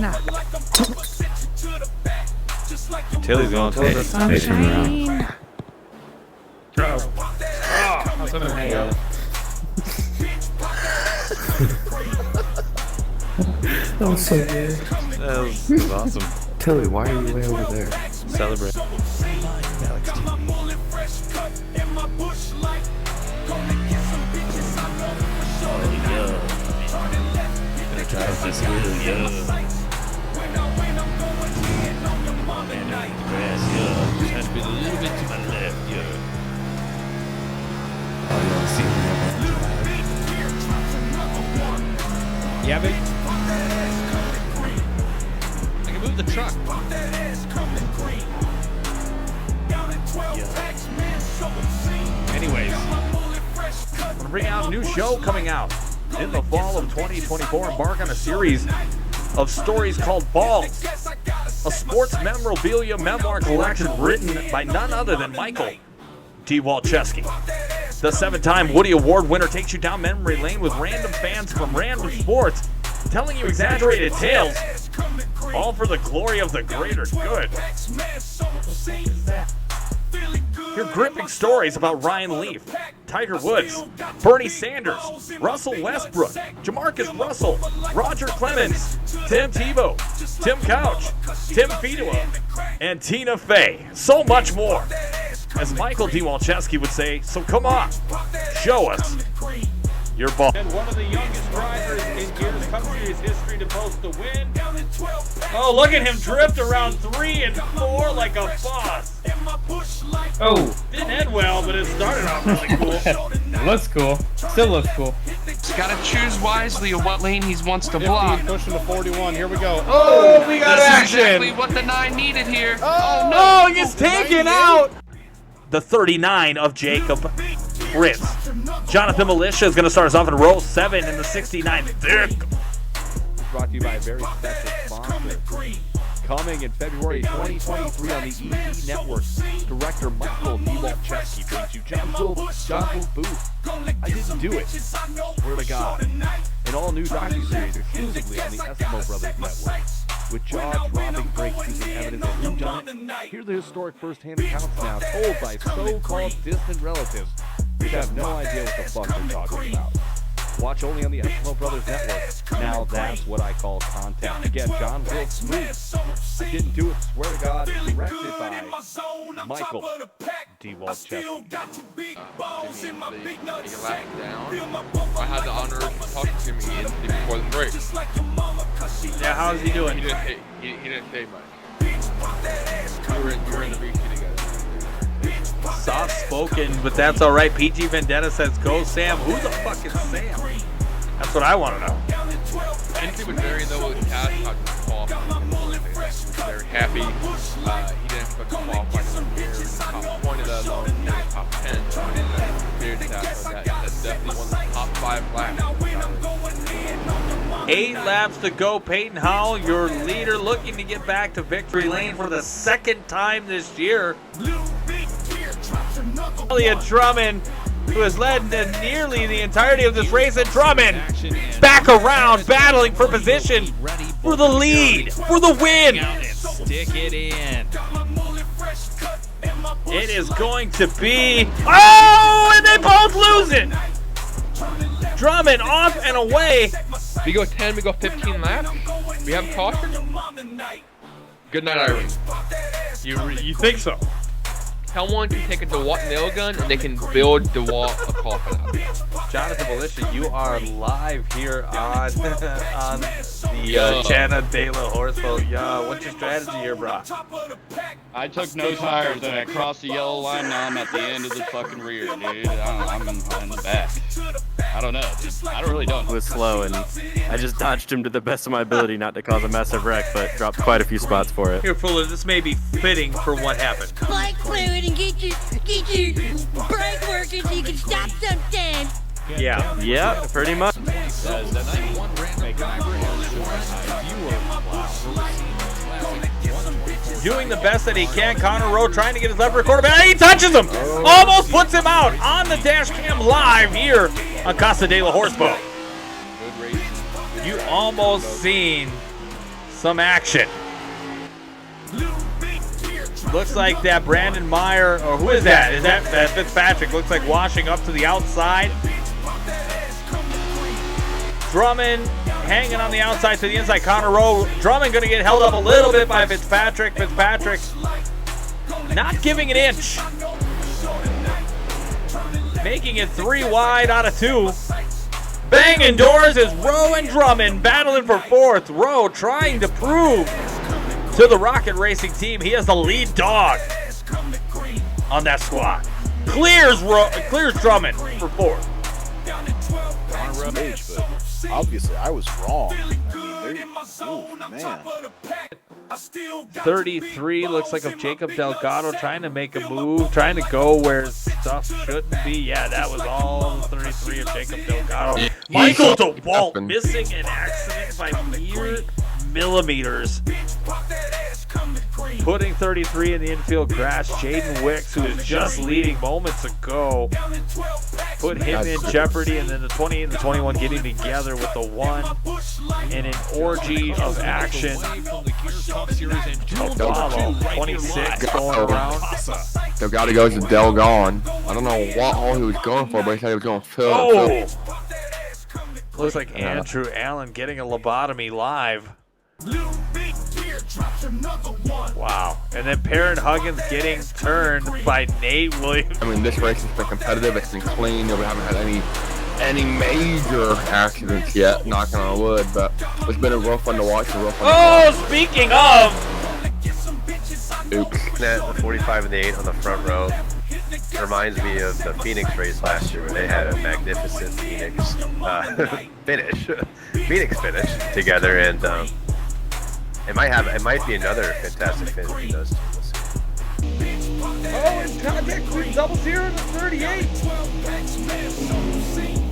Tilly's going to it. Hey, turn around. That's what I'm hanging out. That was so good. That was awesome. Tilly, why are you way over there? Celebrate. Has been a little bit to my left, yeah. Oh, you want to see me? Yeah, baby. I can move the truck. Anyways, I'm gonna bring out a new show coming out in the fall of 2024. Embark on a series of stories called Balls, a sports memorabilia memoir collection written by none other than Michael D. Walczewski. The 7-time Woody Award winner takes you down memory lane with random fans from random sports telling you exaggerated tales, all for the glory of the greater good. Hear gripping stories about Ryan Leaf, Tiger Woods, Bernie Sanders, Russell Westbrook, Jamarcus Russell, Roger Clemens, Tim Tebow, Tim Couch, Tim Fedua, and Tina Fey. So much more. As Michael D. Walczewski would say, so come on, show us your ball. And one of the youngest drivers in Gears Cup Series history to post the win. Oh, look at him drift around 3 and 4 like a boss. Oh. Didn't end well, but it started off really cool. Looks cool. Still looks cool. He's got to choose wisely of what lane he wants to block. Pushing to 41. Here we go. Oh, we got This is action. exactly what the 9 needed here. Oh, no, he's taken out. The 39 of Jacob Prince. Jonathan Militia is going to start us off in row 7 in the 69. Thick. Brought to you by a very special sponsor. Coming in February 2023 on the ED Network, director Michael D. Walczewski brings you John's Booth. I didn't do it. Swear to God. An all-new docuseries exclusively on the Eskimo Brothers Network. With jaws dropping breakthroughs and evidence of who done it, hear the historic first-hand accounts now told by so-called distant relatives who have no idea what the fuck they're talking about. Watch only on the Eskimo Brothers Network. Now that's what I call content. Again, John Will Smooth. I didn't do it, swear to God. Directed by Michael D. Walczewski. I had the honor of talking to him before the break. Yeah, how's he doing? He didn't say much. You were in the VC together. Soft spoken, but that's all right. PG Vendetta says, go Sam. Who's the fucking Sam? That's what I want to know. Anything with Barry, though, was Cash talking to qualifying. He was very happy. He didn't expect to qualify in the year. Top 20, let alone in the top 10. So very sad. That's definitely one of the top 5 laps. 8 laps to go. Peyton Howell, your leader, looking to get back to victory lane for the 2nd time this year. Elliott Drummond, who has led nearly the entirety of this race, and Drummond back around, battling for position, for the lead, for the win. Stick it in. It is going to be, oh, and they both lose it. Drummond off and away. We go 10, we go 15 laps. We have caution. Good night, Irene. You think so? Someone can take a DeWalt nail gun and they can build DeWalt a coffin out of it. Jonathan Militia, you are live here on the Chana De La Horseboat. Yeah, what's your strategy here, bro? I took no tires and I crossed the yellow line. Now I'm at the end of the fucking rear, dude. I'm in the back. I don't know. I really don't. It was slow, and I just dodged him to the best of my ability not to cause a massive wreck, but dropped quite a few spots for it. Here, Fuller, this may be fitting for what happened. Bike fluid and get your brake working so you can stop sometimes. Yeah. Yeah, pretty much. The 91 Doing the best that he can. Connor Rowe trying to get his left rear quarter back. He touches him. Almost puts him out on the dash cam live here on Casa de la Horseboat. You almost seen some action. Looks like that Brandon Meyer, or who is that? Is that Fitzpatrick? Looks like washing up to the outside. Drummond hanging on the outside to the inside. Connor Rowe. Drummond going to get held up a little bit by Fitzpatrick. Fitzpatrick not giving an inch. Making it 3 wide out of 2. Banging doors is Rowe and Drummond battling for 4th. Rowe trying to prove to the Rocket Racing team he is the lead dog on that squad. Clears Drummond for 4th. But obviously, I was wrong. I mean, man. 33 looks like of Jacob Delgado trying to make a move, trying to go where stuff shouldn't be. Yeah, that was all the 33 of Jacob Delgado. Michael DeWalt missing an accident by mere millimeters. putting 33 in the infield grass. Jaden Wicks, who was just leading moments ago, put him in jeopardy, and then the 20 and the 21 getting together with the 1 in an orgy of action. Follow 26 going around. So got to go to Del Gone. I don't know what all he was going for, but he said he was going to fill. Oh! Looks like Andrew Allen getting a lobotomy live. Wow. And then Perrin Huggins getting turned by Nate Williams. I mean, this race has been competitive. It's been clean. We haven't had any major accidents yet, knocking on wood, but it's been a real fun to watch. Speaking of! Oops. The 45 and the 8 on the front row reminds me of the Phoenix race last year where they had a magnificent Phoenix finish together, and it might be another fantastic finish between those two. Oh, and contact between 00 to 38. Contact between.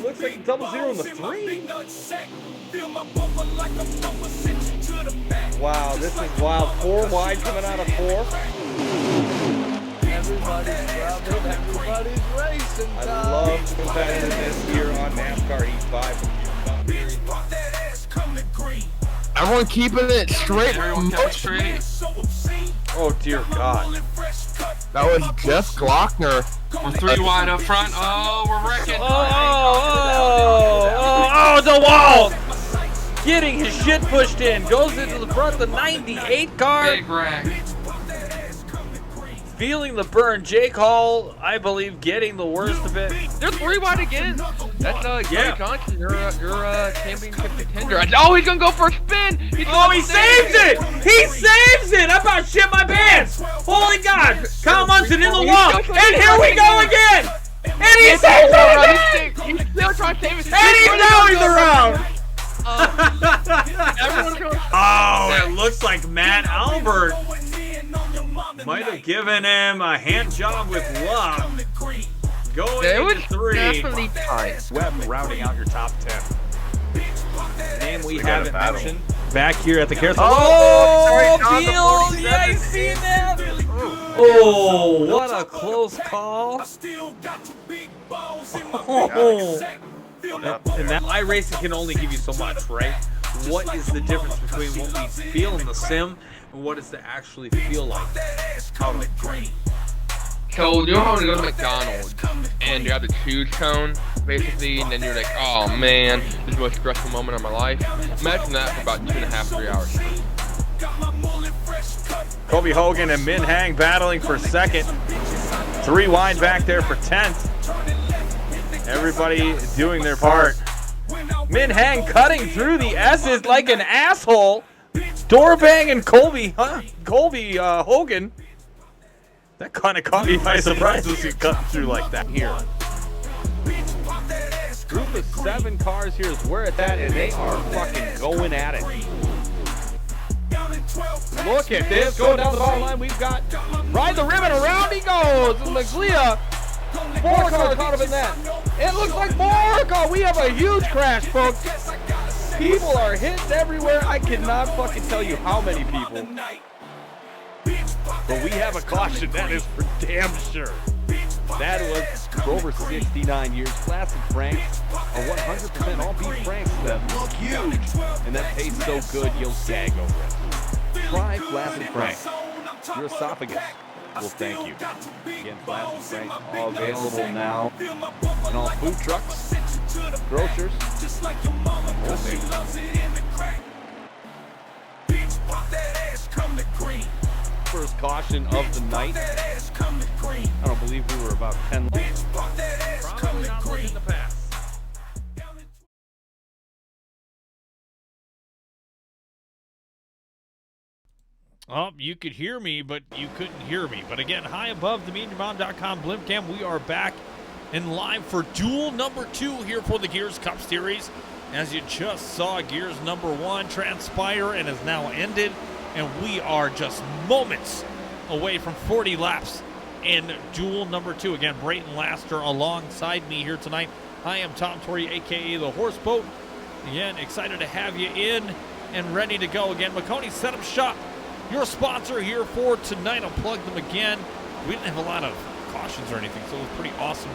Looks like 00 and the 3. Wow, this is wild. 4 wide coming out of 4. Everybody's crowded, everybody's racing. I love competitiveness here on NASCAR Heat 5. Everyone keeping it straight. Everyone kept it straight. Oh, dear God. That was Jeff Glockner. We're 3 wide up front. Oh, we're wrecking. Oh, the wall! Getting his shit pushed in. Goes into the front of the 98 car. Big wreck. Feeling the burn. Jake Hall, I believe, getting the worst of it. They're 3 wide again. That's yeah. Johnson, your championship contender. Oh, he's gonna go for a spin. He saves it! He saves it! I about shit my pants! Holy God! Kyle Munson in the wall, and here we go again! And he saves it again! He's still trying to save it. And he's going the round! Oh, it looks like Matt Albert might have given him a hand job with love. Going into 3. Definitely tight. Webb rounding out your top 10. Name we haven't mentioned. Back here at the carousel. Oh, Fields! Yeah, I seen that. Oh, what a close call. Oh. And that iRacing can only give you so much, right? What is the difference between what we feel in the sim and what does it actually feel like? So you're having to go to McDonald's and you have the choose cone, basically, and then you're like, oh man, this is the most stressful moment of my life. Imagine that for about 2.5 to 3 hours. Kobe Hogan and Min Hang battling for second. 3 wide back there for 10th. Everybody doing their part. Min Hang cutting through the S's like an asshole. Doorbang and Colby Hogan. That kind of caught me by surprise as he cut through like that here. Group of 7 cars here is where it's at, and they are fucking going at it. Look at this. Going down the bottom line, we've got ride the ribbon. Around he goes. Maglia. 4 cars caught up in that. It looks like more car. We have a huge crash, folks. People are hitting everywhere. I cannot fucking tell you how many people. But we have a caution. That is for damn sure. That was for over 69 years. Classic Franks, a 100% all beef Franks that look huge and that taste so good you'll gag over it. Try Classic Franks. Your esophagus will thank you. Again, Classic Franks all available now in all food trucks, grocers, first caution of the night. I don't believe we were about 10. Probably not looking to pass. Oh, you could hear me, but you couldn't hear me. But again, high above the MeandYourMom.com Blimpcam, we are back and live for Duel number 2 here for the Gears Cup Series. As you just saw, Gears number 1 transpire and has now ended. And we are just moments away from 40 laps in Duel number 2. Again, Brayton Laster alongside me here tonight. I am Tom Torrey, a.k.a. The Horse Boat. Again, excited to have you in and ready to go. Again, McConey Setup Shop, your sponsor here for tonight. I'll plug them again. We didn't have a lot of cautions or anything, so it was pretty awesome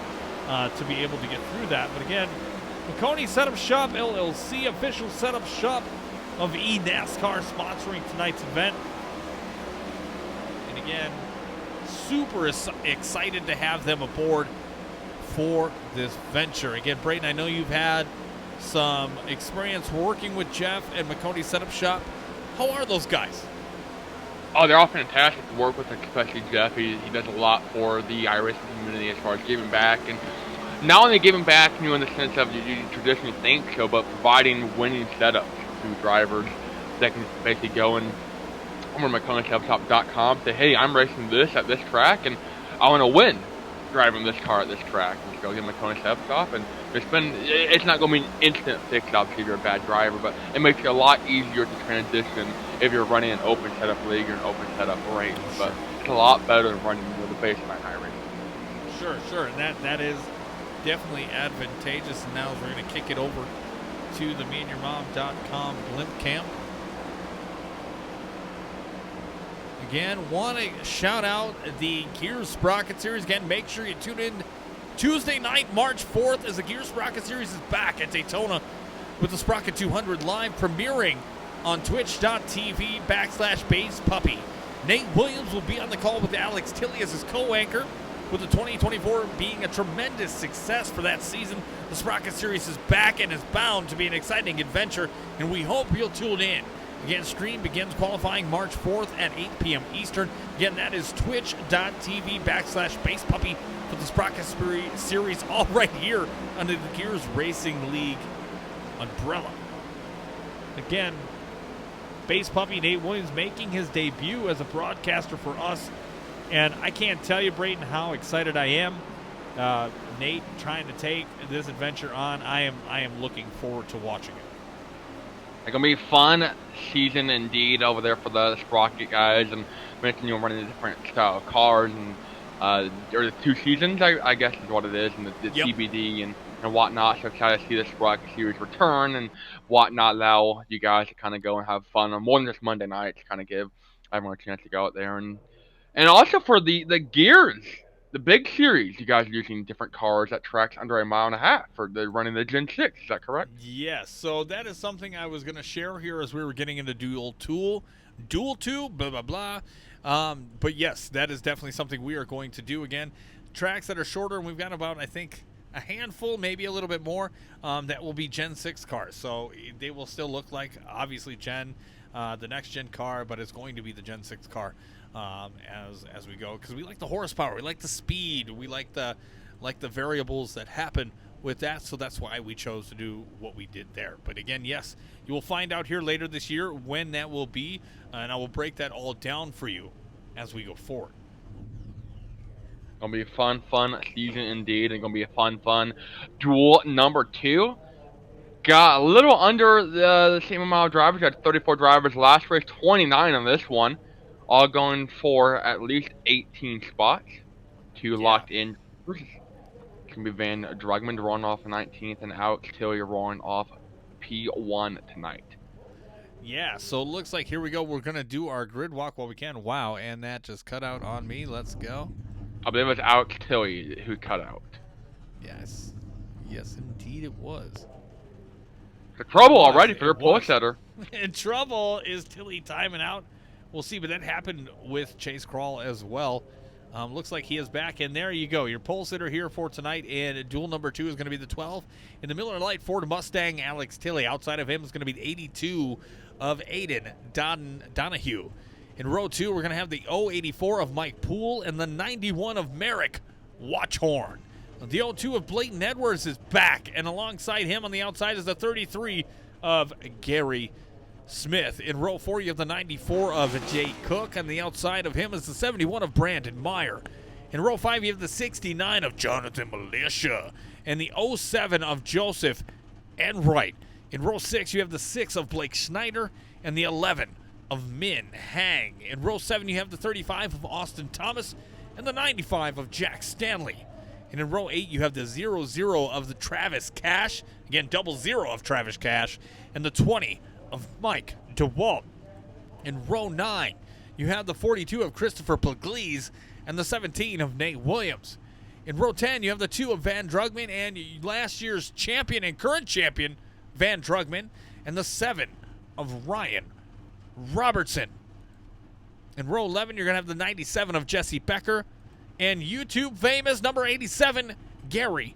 to be able to get through that. But again, McConey Setup Shop, LLC, official setup shop of eNASCAR, sponsoring tonight's event. And again, super excited to have them aboard for this venture. Again, Brayden, I know you've had some experience working with Jeff and McConey Setup Shop. How are those guys? Oh, they're all fantastic to work with, especially Jeff. He does a lot for the iRacing community as far as giving back, and not only giving back, you know, in the sense of you traditionally think so, but providing winning setups to drivers that can basically go and over McConeySetupShop.com, say, hey, I'm racing this at this track, and I want to win driving this car at this track. And go get McConey Setup Shop, and it's not going to be an instant fix, obviously, if you're a bad driver, but it makes it a lot easier to transition if you're running an open setup league or an open setup race. But it's a lot better than running the baseline iRacing. Sure, and that is definitely advantageous. And now we're going to kick it over to the meandyourmom.com blimp camp. Again, want to shout out the Gears Sprocket Series. Again, make sure you tune in Tuesday night, March 4th, as the Gears Sprocket Series is back at Daytona with the Sprocket 200 live, premiering on twitch.tv/basepuppy. Nate Williams will be on the call with Alex Tilley as his co-anchor. With the 2024 being a tremendous success for that season, the Sprocket Series is back and is bound to be an exciting adventure, and we hope you'll tune in. Again, stream begins qualifying March 4th at 8 p.m. Eastern. Again, that is twitch.tv/basepuppy for the Sprocket Series, all right here under the Gears Racing League umbrella. Again, Base Puppy Nate Williams making his debut as a broadcaster for us. And I can't tell you, Brayden, how excited I am. Nate trying to take this adventure on. I am looking forward to watching it. It's going to be a fun season indeed over there for the Sprocket guys. And mentioned you're running the different style of cars and or the 2 seasons, I guess is what it is, and the TBD and whatnot. So excited to see the Sprocket Series return and whatnot, allow you guys to kind of go and have fun on more than just Monday night, to kind of give everyone a chance to go out there. And also for the Gears, the big series, you guys are using different cars at tracks under 1.5 miles for running the Gen 6, is that correct? Yes, so that is something I was going to share here as we were getting into Duel 2, blah, blah, blah. But yes, that is definitely something we are going to do again. Tracks that are shorter, and we've got about, I think, a handful, maybe a little bit more, that will be Gen 6 cars. So they will still look like, obviously, the next gen car, but it's going to be the Gen 6 car as we go, because we like the horsepower, we like the speed, we like the variables that happen with that. So that's why we chose to do what we did there. But again, yes, you will find out here later this year when that will be, and I will break that all down for you as we go forward. Gonna be a fun season indeed, and gonna be a fun duel number 2. Got a little under the same amount of drivers. Got 34 drivers last race, 29 on this one, all going for at least 18 spots. 2 locked in. It's gonna be Van Drugman rolling off 19th, and Alex Tilley rolling off P1 tonight. Yeah, so it looks like here we go. We're gonna do our grid walk while we can. Wow, and that just cut out on me. Let's go. I believe it was Alex Tilley who cut out. Yes, indeed it was. The trouble already for their pole setter. In trouble is Tilley timing out. We'll see, but that happened with Chase Crawl as well. Looks like he is back, and there you go. Your pole sitter here for tonight, and duel number 2 is going to be the 12. In the Miller Lite Ford Mustang, Alex Tilley. Outside of him is going to be the 82 of Aiden Donahue. In row 2, we're going to have the 084 of Mike Poole and the 91 of Merrick Watchhorn. The 02 of Blayton Edwards is back, and alongside him on the outside is the 33 of Gary Smith. In row 4, you have the 94 of Jay Cook. On the outside of him is the 71 of Brandon Meyer. In row 5, you have the 69 of Jonathan Militia and the 07 of Joseph Enright. In row 6, you have the 6 of Blake Schneider and the 11 of Min Hang. In row 7, you have the 35 of Austin Thomas and the 95 of Jack Stanley. And in row 8, you have the 00 of the Travis Cash Again, 00 of Travis Cash and the 20 of Mike DeWalt. In row 9, you have the 42 of Christopher Pugliese and the 17 of Nate Williams. In row 10, you have the 2 of Van Drugman and last year's champion and current champion, Van Drugman, and the 7 of Ryan Robertson. In row 11, you're going to have the 97 of Jesse Becker and YouTube famous number 87, Gary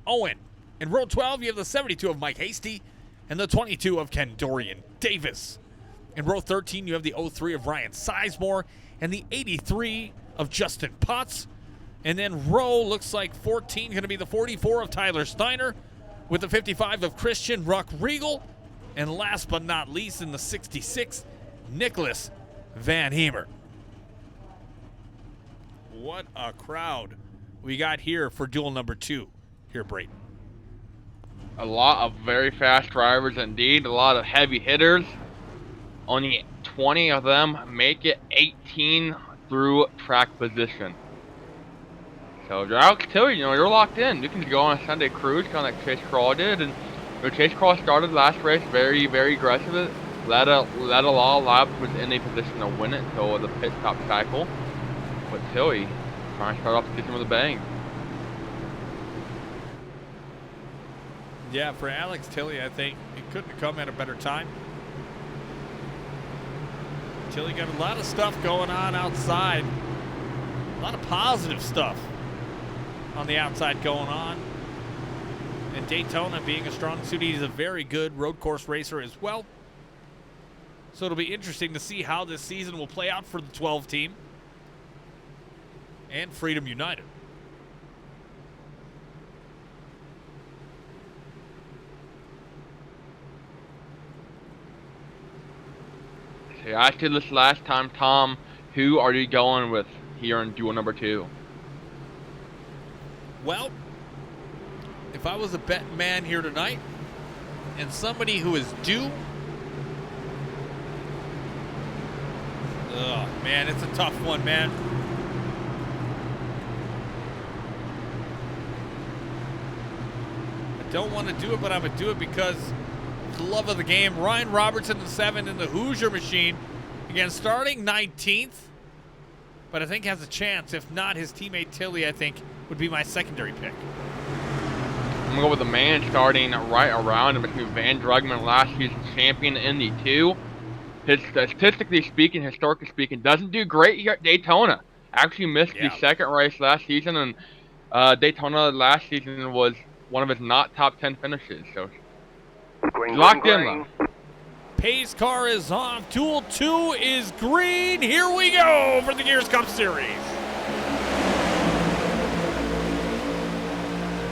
Owen. In row 12, you have the 72 of Mike Hasty and the 22 of Ken Dorian Davis. In row 13, you have the 03 of Ryan Sizemore and the 83 of Justin Potts. And then row looks like 14 going to be the 44 of Tyler Steiner with the 55 of Christian Ruck Regal. And last but not least, in the 66, Nicholas Van Heemer. What a crowd we got here for duel number 2 here, Brayton. A lot of very fast drivers indeed, a lot of heavy hitters. Only 20 of them make it 18 through track position. So Alex Tilley, you're locked in. You can go on a Sunday cruise, kind of like Chase Crawl did, and Chase Crawl started last race very, very aggressive. Led a lot of laps, was in a position to win it until the pit stop cycle. But Tilley trying to start off the season with a bang. Yeah, for Alex Tilley, I think it couldn't have come at a better time. Tilley got a lot of stuff going on outside. A lot of positive stuff on the outside going on. And Daytona being a strong suit, he's a very good road course racer as well. So it'll be interesting to see how this season will play out for the 12 team and Freedom United. Okay, I asked you this last time, Tom. Who are you going with here in duel number 2? Well, if I was a betting man here tonight and somebody who is due, oh man, it's a tough one, man. I don't want to do it, but I'm going to do it because of the love of the game. Ryan Robertson, the 7 in the Hoosier machine. Again, starting 19th, but I think has a chance. If not, his teammate Tilley, I think, would be my secondary pick. I'm going to go with the man starting right around him between Van Drugman, last season's champion in the 2. Statistically speaking, historically speaking, doesn't do great here at Daytona. Actually missed the second race last season, and Daytona last season was one of his not top 10 finishes. So locked in though. Pace car is off. Duel 2 is green. Here we go for the Gears Cup Series.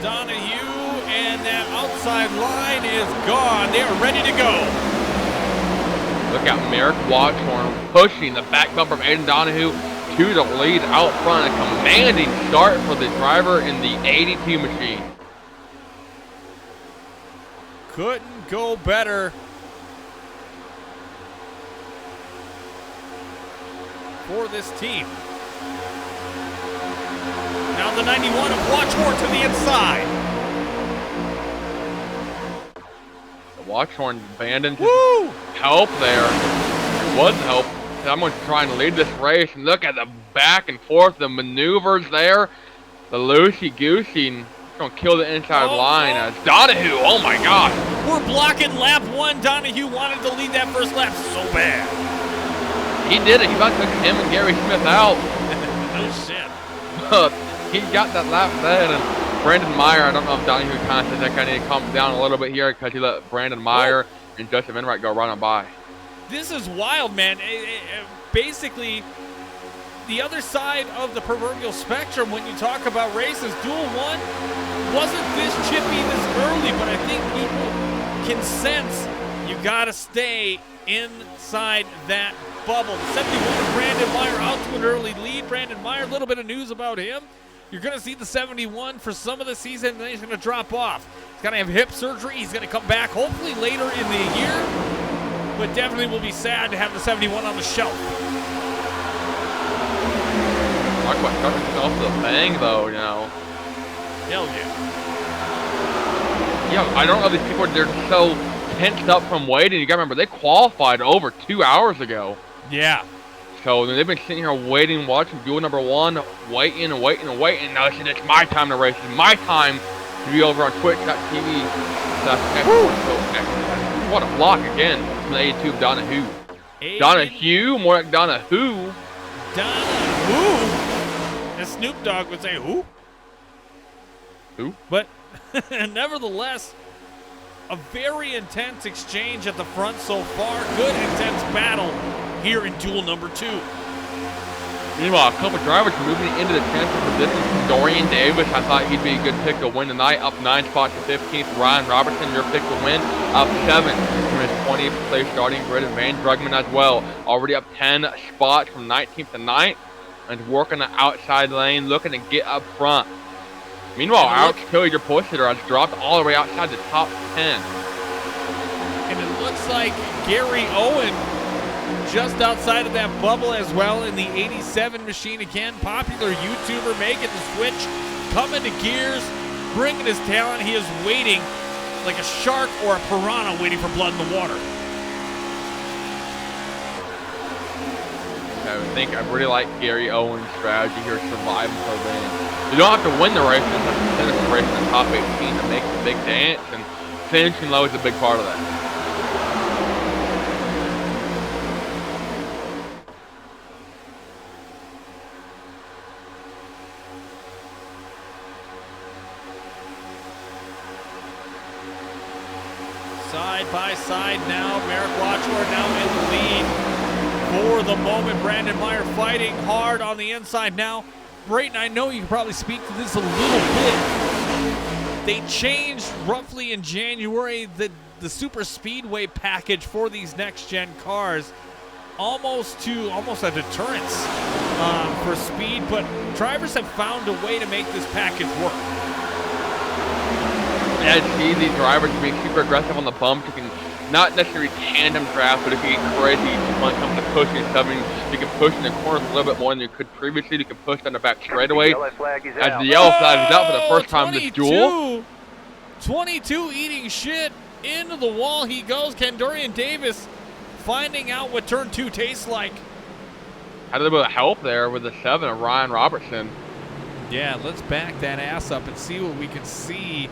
Donahue and that outside line is gone. They are ready to go. Look out, Merrick Watchorn pushing the back bumper of Aiden Donahue to the lead out front. A commanding start for the driver in the 82 machine. Couldn't go better for this team. Now the 91 of Watchorn to the inside. Watchorn abandoned his help there. There was help. Someone's trying to lead this race, and look at the back and forth, the maneuvers there. The loosey-goosey, gonna kill the inside line as Donahue, oh my gosh. We're blocking lap 1. Donahue wanted to lead that first lap so bad. He did it. He about took him and Gary Smith out. No shit. He got that lap then, and Brandon Meyer, I don't know if Donahue kind of said that kind of need to calm down a little bit here because he let Brandon Meyer and Justin Enright go running by. This is wild, man. Basically, the other side of the proverbial spectrum when you talk about races, Duel 1 wasn't this chippy this early, but I think people can sense you got to stay inside that bubble. 71 of Brandon Meyer out to an early lead. Brandon Meyer, a little bit of news about him. You're going to see the 71 for some of the season, and then he's going to drop off. He's going to have hip surgery. He's going to come back hopefully later in the year, but definitely will be sad to have the 71 on the shelf. Talk about starting off the bang, though, you know. Hell yeah. Yeah, I don't know these people. They're so tensed up from waiting. You gotta remember they qualified over 2 hours ago. Yeah. So they've been sitting here waiting, watching duel number 1, waiting and waiting and waiting. Now it's my time to race. It's my time to be over on Twitch.tv. What a block again from the 82 of Donahue. Donahue, more like Donahue. Donahue? And Snoop Dogg would say who? Who? But nevertheless, a very intense exchange at the front so far. Good intense battle here in duel number 2. Meanwhile, a couple drivers moving into the championship position. Dorian Davis, I thought he'd be a good pick to win tonight. Up 9 spots to 15th. Ryan Robertson, your pick to win. Up 7 from his 20th place starting grid. And Van Drugman as well. Already up 10 spots from 19th to 9th. And working the outside lane, looking to get up front. Meanwhile, Alex Tilley, your push hitter, has dropped all the way outside the top 10. And it looks like Gary Owen just outside of that bubble as well in the 87 machine. Again, popular YouTuber making the switch, coming to gears, bringing his talent. He is waiting like a shark or a piranha waiting for blood in the water. I really like Gary Owen's strategy here, survive until then. You don't have to win the race, you just have to finish the race in the top 18 to make the big dance, and finishing low is a big part of that. Side by side now, Merrick Watchmore now in the lead. For the moment, Brandon Meyer fighting hard on the inside now. Brayton, I know you can probably speak to this a little bit. They changed roughly in January the super speedway package for these next gen cars, almost a deterrence for speed, but drivers have found a way to make this package work. Yeah, see these drivers being super aggressive on the bumps. You can not necessarily tandem draft, but if you get crazy when it comes to pushing and stuff, you can push in the corners a little bit more than you could previously. You can push down the back straightaway. As the yellow flag is out for the first time this duel. 22 eating shit into the wall he goes. Kendorian Davis finding out what turn 2 tastes like. Had a little bit of help there with the 7 of Ryan Robertson. Yeah, let's back that ass up and see what we can see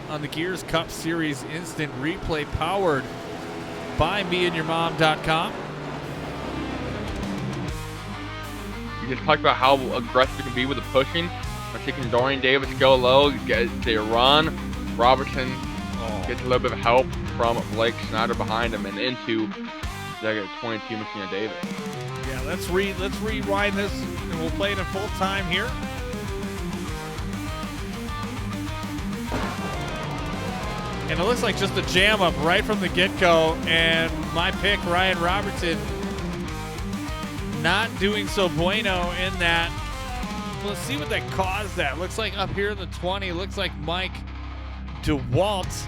on the Gears Cup Series instant replay powered by meandyourmom.com. You just talked about how aggressive you can be with the pushing. I'm taking Dorian Davis go low, they run. Robertson gets a little bit of help from Blake Snyder behind him and into the 22 machine of Davis. Yeah, let's rewind this and we'll play it in full time here. And it looks like just a jam up right from the get-go. And my pick, Ryan Robertson, not doing so bueno in that. Let's see what that caused that. Looks like up here in the 20, looks like Mike DeWalt.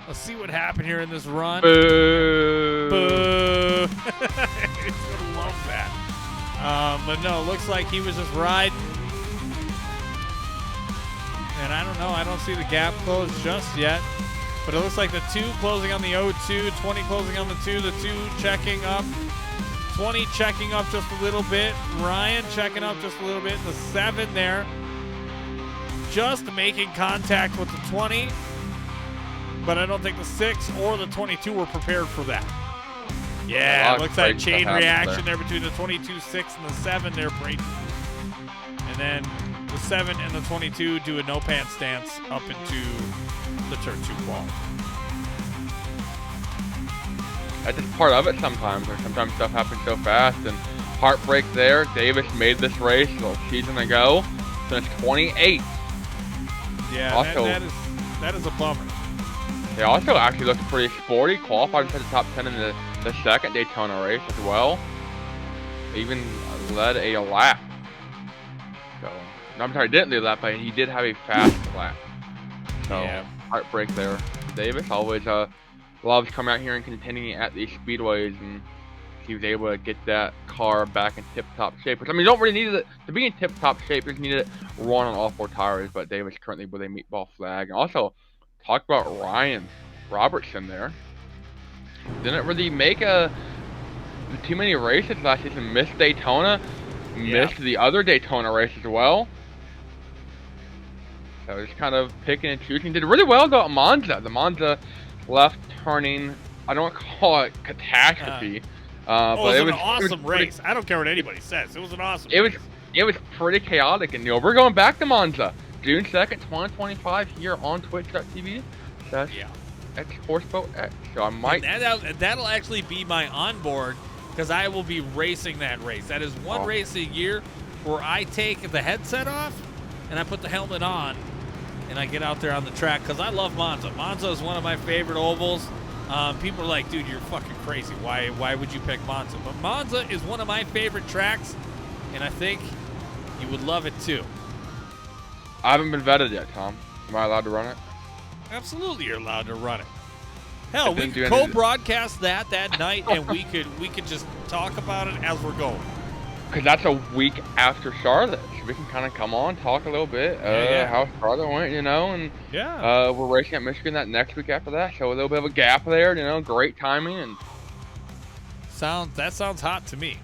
Let's see what happened here in this run. Boo. Boo. He's gonna love that. But no, looks like he was just riding. And I don't know, I don't see the gap closed just yet. But it looks like the 2 closing on the 0-2, 20 closing on the 2, the 2 checking up, 20 checking up just a little bit, Ryan checking up just a little bit, the 7 there just making contact with the 20, but I don't think the 6 or the 22 were prepared for that. Yeah, looks like chain reaction there between the 22, 6, and the 7 there, Brayton. And then the 7 and the 22 do a no-pants stance up into the turn 2 wall. That's just part of it sometimes, or sometimes stuff happens so fast. And heartbreak there. Davis made this race a season ago, so it's 28. Yeah, also, that is a bummer. They also actually looked pretty sporty, qualified into the top 10 in the second Daytona race as well. They even led a lap. So, no, I'm sorry, didn't lead a lap, but he did have a fast lap. So, yeah. Heartbreak there. Davis always loves coming out here and contending at these speedways, and he was able to get that car back in tip-top shape. Which, I mean, you don't really need it to be in tip-top shape. You just need it run on all 4 tires. But Davis currently with a meatball flag. And also, talk about Ryan Robertson there. Didn't really make too many races last season. Missed Daytona, missed the other Daytona race as well. So just kind of picking and choosing. Did really well though at Monza. The Monza left turning, I don't call it catastrophe. But it was an awesome race. I don't care what anybody says. It was an awesome race. It was pretty chaotic, and we're going back to Monza. June 2nd, 2025 here on Twitch.tv. X Horseboat X. So I might. That'll actually be my onboard because I will be racing that race. That is one race a year where I take the headset off and I put the helmet on and I get out there on the track because I love Monza. Monza is one of my favorite ovals. People are like, dude, you're fucking crazy. Why would you pick Monza? But Monza is one of my favorite tracks, and I think you would love it too. I haven't been vetted yet, Tom. Am I allowed to run it? Absolutely, you're allowed to run it. Hell, we could co-broadcast that night, and we could just talk about it as we're going. Because that's a week after Charlotte, so we can kind of come on, talk a little bit, how Charlotte went, and we're racing at Michigan that next week after that, so a little bit of a gap there, great timing. And that sounds hot to me.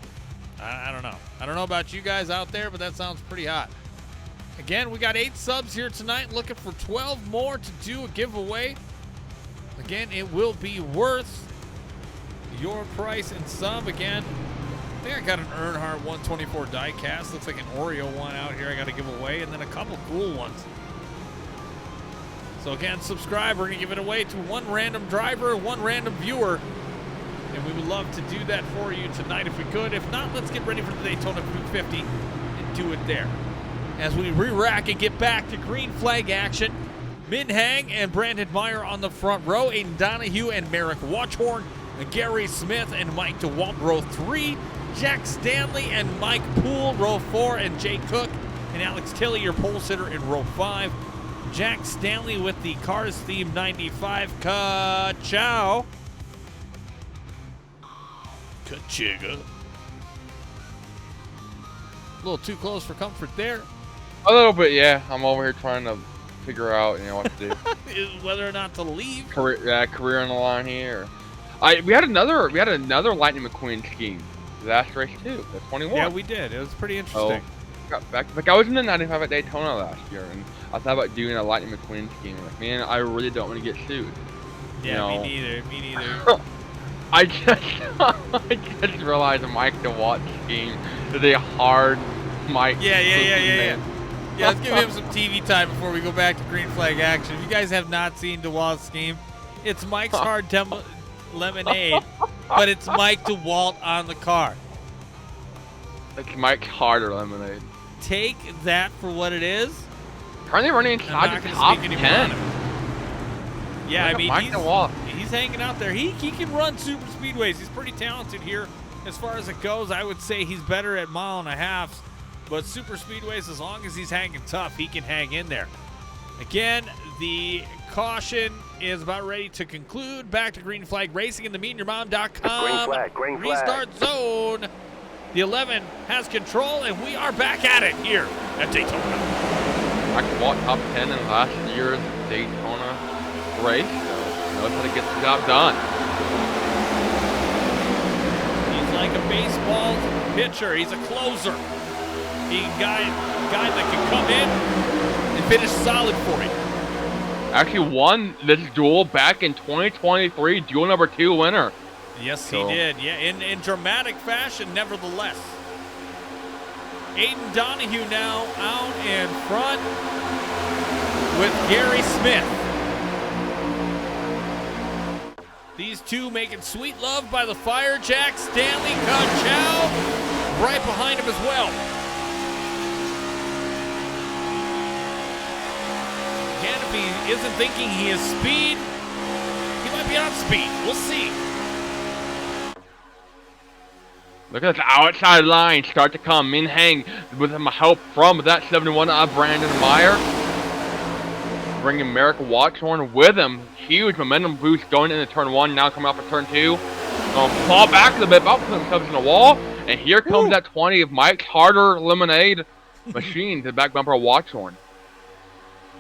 I don't know. I don't know about you guys out there, but that sounds pretty hot. Again, we got 8 subs here tonight, looking for 12 more to do a giveaway. Again, it will be worth your price and sub. Again, I think I got an Earnhardt 124 diecast. Looks like an Oreo one out here I got to give away, and then a couple cool ones. So again, subscribe. We're going to give it away to one random driver, one random viewer. And we would love to do that for you tonight if we could. If not, let's get ready for the Daytona 250 and do it there. As we re-rack and get back to green flag action, Min Hang and Brandon Meyer on the front row, Aiden Donahue and Merrick Watchhorn, Gary Smith and Mike DeWalt, row 3, Jack Stanley and Mike Poole, row 4, and Jay Cook and Alex Tilley, your pole sitter, in row 5. Jack Stanley with the Cars Theme 95. Ka-chow. Ka-chigga. A little too close for comfort there. A little bit, yeah. I'm over here trying to figure out, what to do. Whether or not to leave. Career on the line here. We had another Lightning McQueen scheme last race too. The 21. Yeah, we did. It was pretty interesting. Got back. Like I was in the 95 at Daytona last year, and I thought about doing a Lightning McQueen scheme. Like, man, I really don't want to get sued. Yeah, me neither. I just realized the Mike DeWalt scheme is a hard Mike. Yeah, let's give him some TV time before we go back to green flag action. If you guys have not seen DeWalt's scheme, it's Mike's Hard Lemonade, but it's Mike DeWalt on the car. It's Mike's Harder Lemonade. Take that for what it is. Currently running inside the top 10. Yeah, I mean, he's hanging out there. He can run super speedways. He's pretty talented here. As far as it goes, I would say he's better at 1.5 miles. But super speedways, as long as he's hanging tough, he can hang in there. Again, the caution is about ready to conclude. Back to green flag racing in the meetyourmom.com green flag. restart zone. The 11 has control, and we are back at it here at Daytona. I walked top 10 in last year's Daytona race, so knows how to get the job done. He's like a baseball pitcher. He's a closer. He's a guy that can come in and finish solid for you. Actually won this duel back in 2023, duel number 2 winner. Yes, he did. Yeah, in dramatic fashion, nevertheless. Aiden Donahue now out in front with Gary Smith. These two making sweet love by the fire. Jack Stanley, Ka-chow, right behind him as well. Again, if he isn't thinking he has speed, he might be on speed. We'll see. Look at this outside line start to come. Min Hang with some help from that 71 of Brandon Meyer. Bringing Merrick Watchhorn with him. Huge momentum boost going into turn 1. Now coming off of turn 2. Gonna fall back a little bit, about to put themselves in the wall. And here comes that 20 of Mike's Harder Lemonade machine to the back bumper of Watchhorn.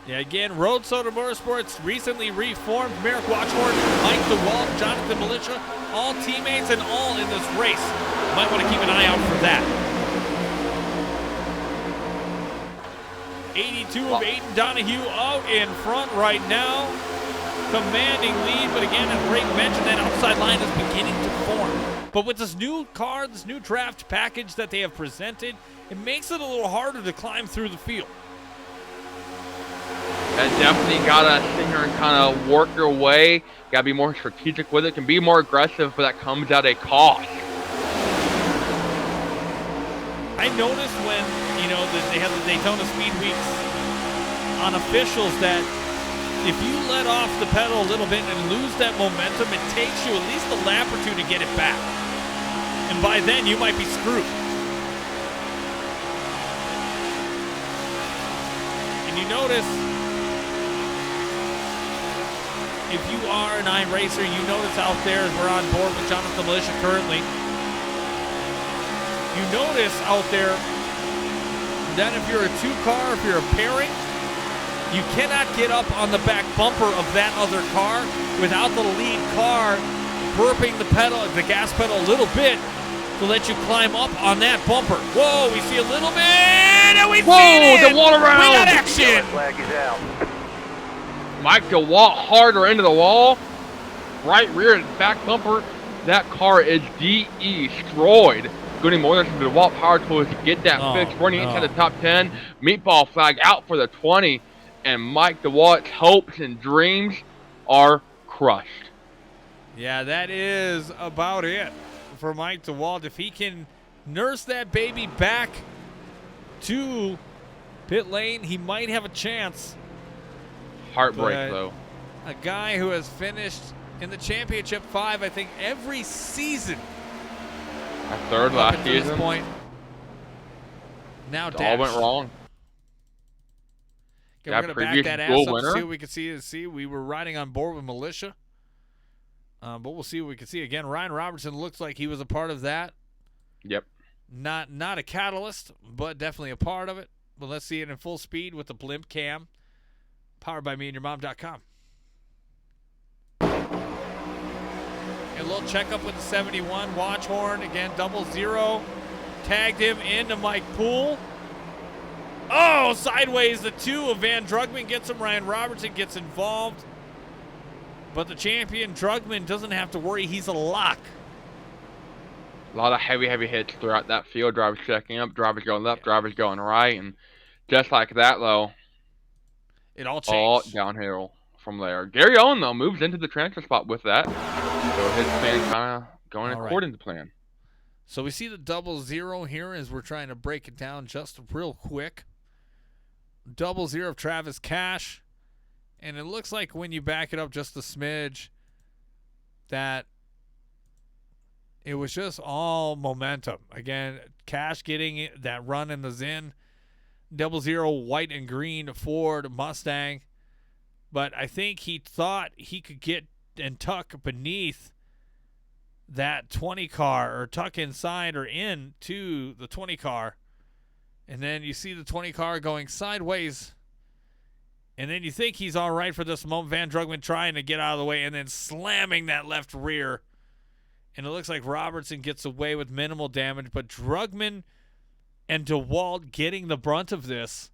Yeah, again, Road Soda Motorsports recently reformed. Merrick Watchhorn, Mike DeWalt, Jonathan Militia, all teammates and all in this race. Might want to keep an eye out for that. 82 of Aiden Donahue out in front right now. Commanding lead, but again, as Ray mentioned, that outside line is beginning to form. But with this new car, this new draft package that they have presented, it makes it a little harder to climb through the field. And definitely gotta sit here and kind of work your way. Gotta be more strategic with it. Can be more aggressive, but that comes at a cost. I noticed when, you know, they have the Daytona Speed Weeks on officials that if you let off the pedal a little bit and lose that momentum, it takes you at least a lap or two to get it back. And by then, you might be screwed. And you notice, if you are an iRacer, you notice out there, as we're on board with Jonathan Militia currently, you notice out there that if you're a two-car, if you're a pairing, you cannot get up on the back bumper of that other car without the lead car burping the pedal, the gas pedal a little bit to let you climb up on that bumper. Whoa, we see a little bit, and we've seen it! The wall around! We got action! Flag is out. Mike DeWalt harder into the wall. Right rear back bumper. That car is destroyed. Good more than the DeWalt power tools to get that fixed. Running inside the top 10. Meatball flag out for the 20. And Mike DeWalt's hopes and dreams are crushed. Yeah, that is about it for Mike DeWalt. If he can nurse that baby back to pit lane, he might have a chance. Heartbreak, though. A guy who has finished in the championship 5, I think, every season. A third last season. This point. Now it all went wrong. Okay, we're going to back that ass up to see what we can see. We were riding on board with Militia. But we'll see what we can see. Again, Ryan Robertson looks like he was a part of that. Yep. Not a catalyst, but definitely a part of it. But let's see it in full speed with the blimp cam. Powered by meandyourmom.com. A little checkup with the 71. Watchhorn, again, 00. Tagged him into Mike Poole. Oh, sideways, the 2 of Van Drugman gets him. Ryan Robertson gets involved. But the champion, Drugman, doesn't have to worry. He's a lock. A lot of heavy hits throughout that field. Drivers checking up, drivers going left, drivers going right. And just like that, though, it all changed. All downhill from there. Gary Owen, though, moves into the transfer spot with that. So his plan kind of going according to plan. So we see the 00 here as we're trying to break it down just real quick. 00 of Travis Cash. And it looks like when you back it up just a smidge that it was just all momentum. Again, Cash getting that run in the Zin. 00 white and green Ford Mustang. But I think he thought he could get and tuck beneath that 20 car, or tuck inside or into the 20 car. And then you see the 20 car going sideways. And then you think he's all right for this moment. Van Drugman trying to get out of the way and then slamming that left rear. And it looks like Robertson gets away with minimal damage. But Drugman and DeWalt getting the brunt of this.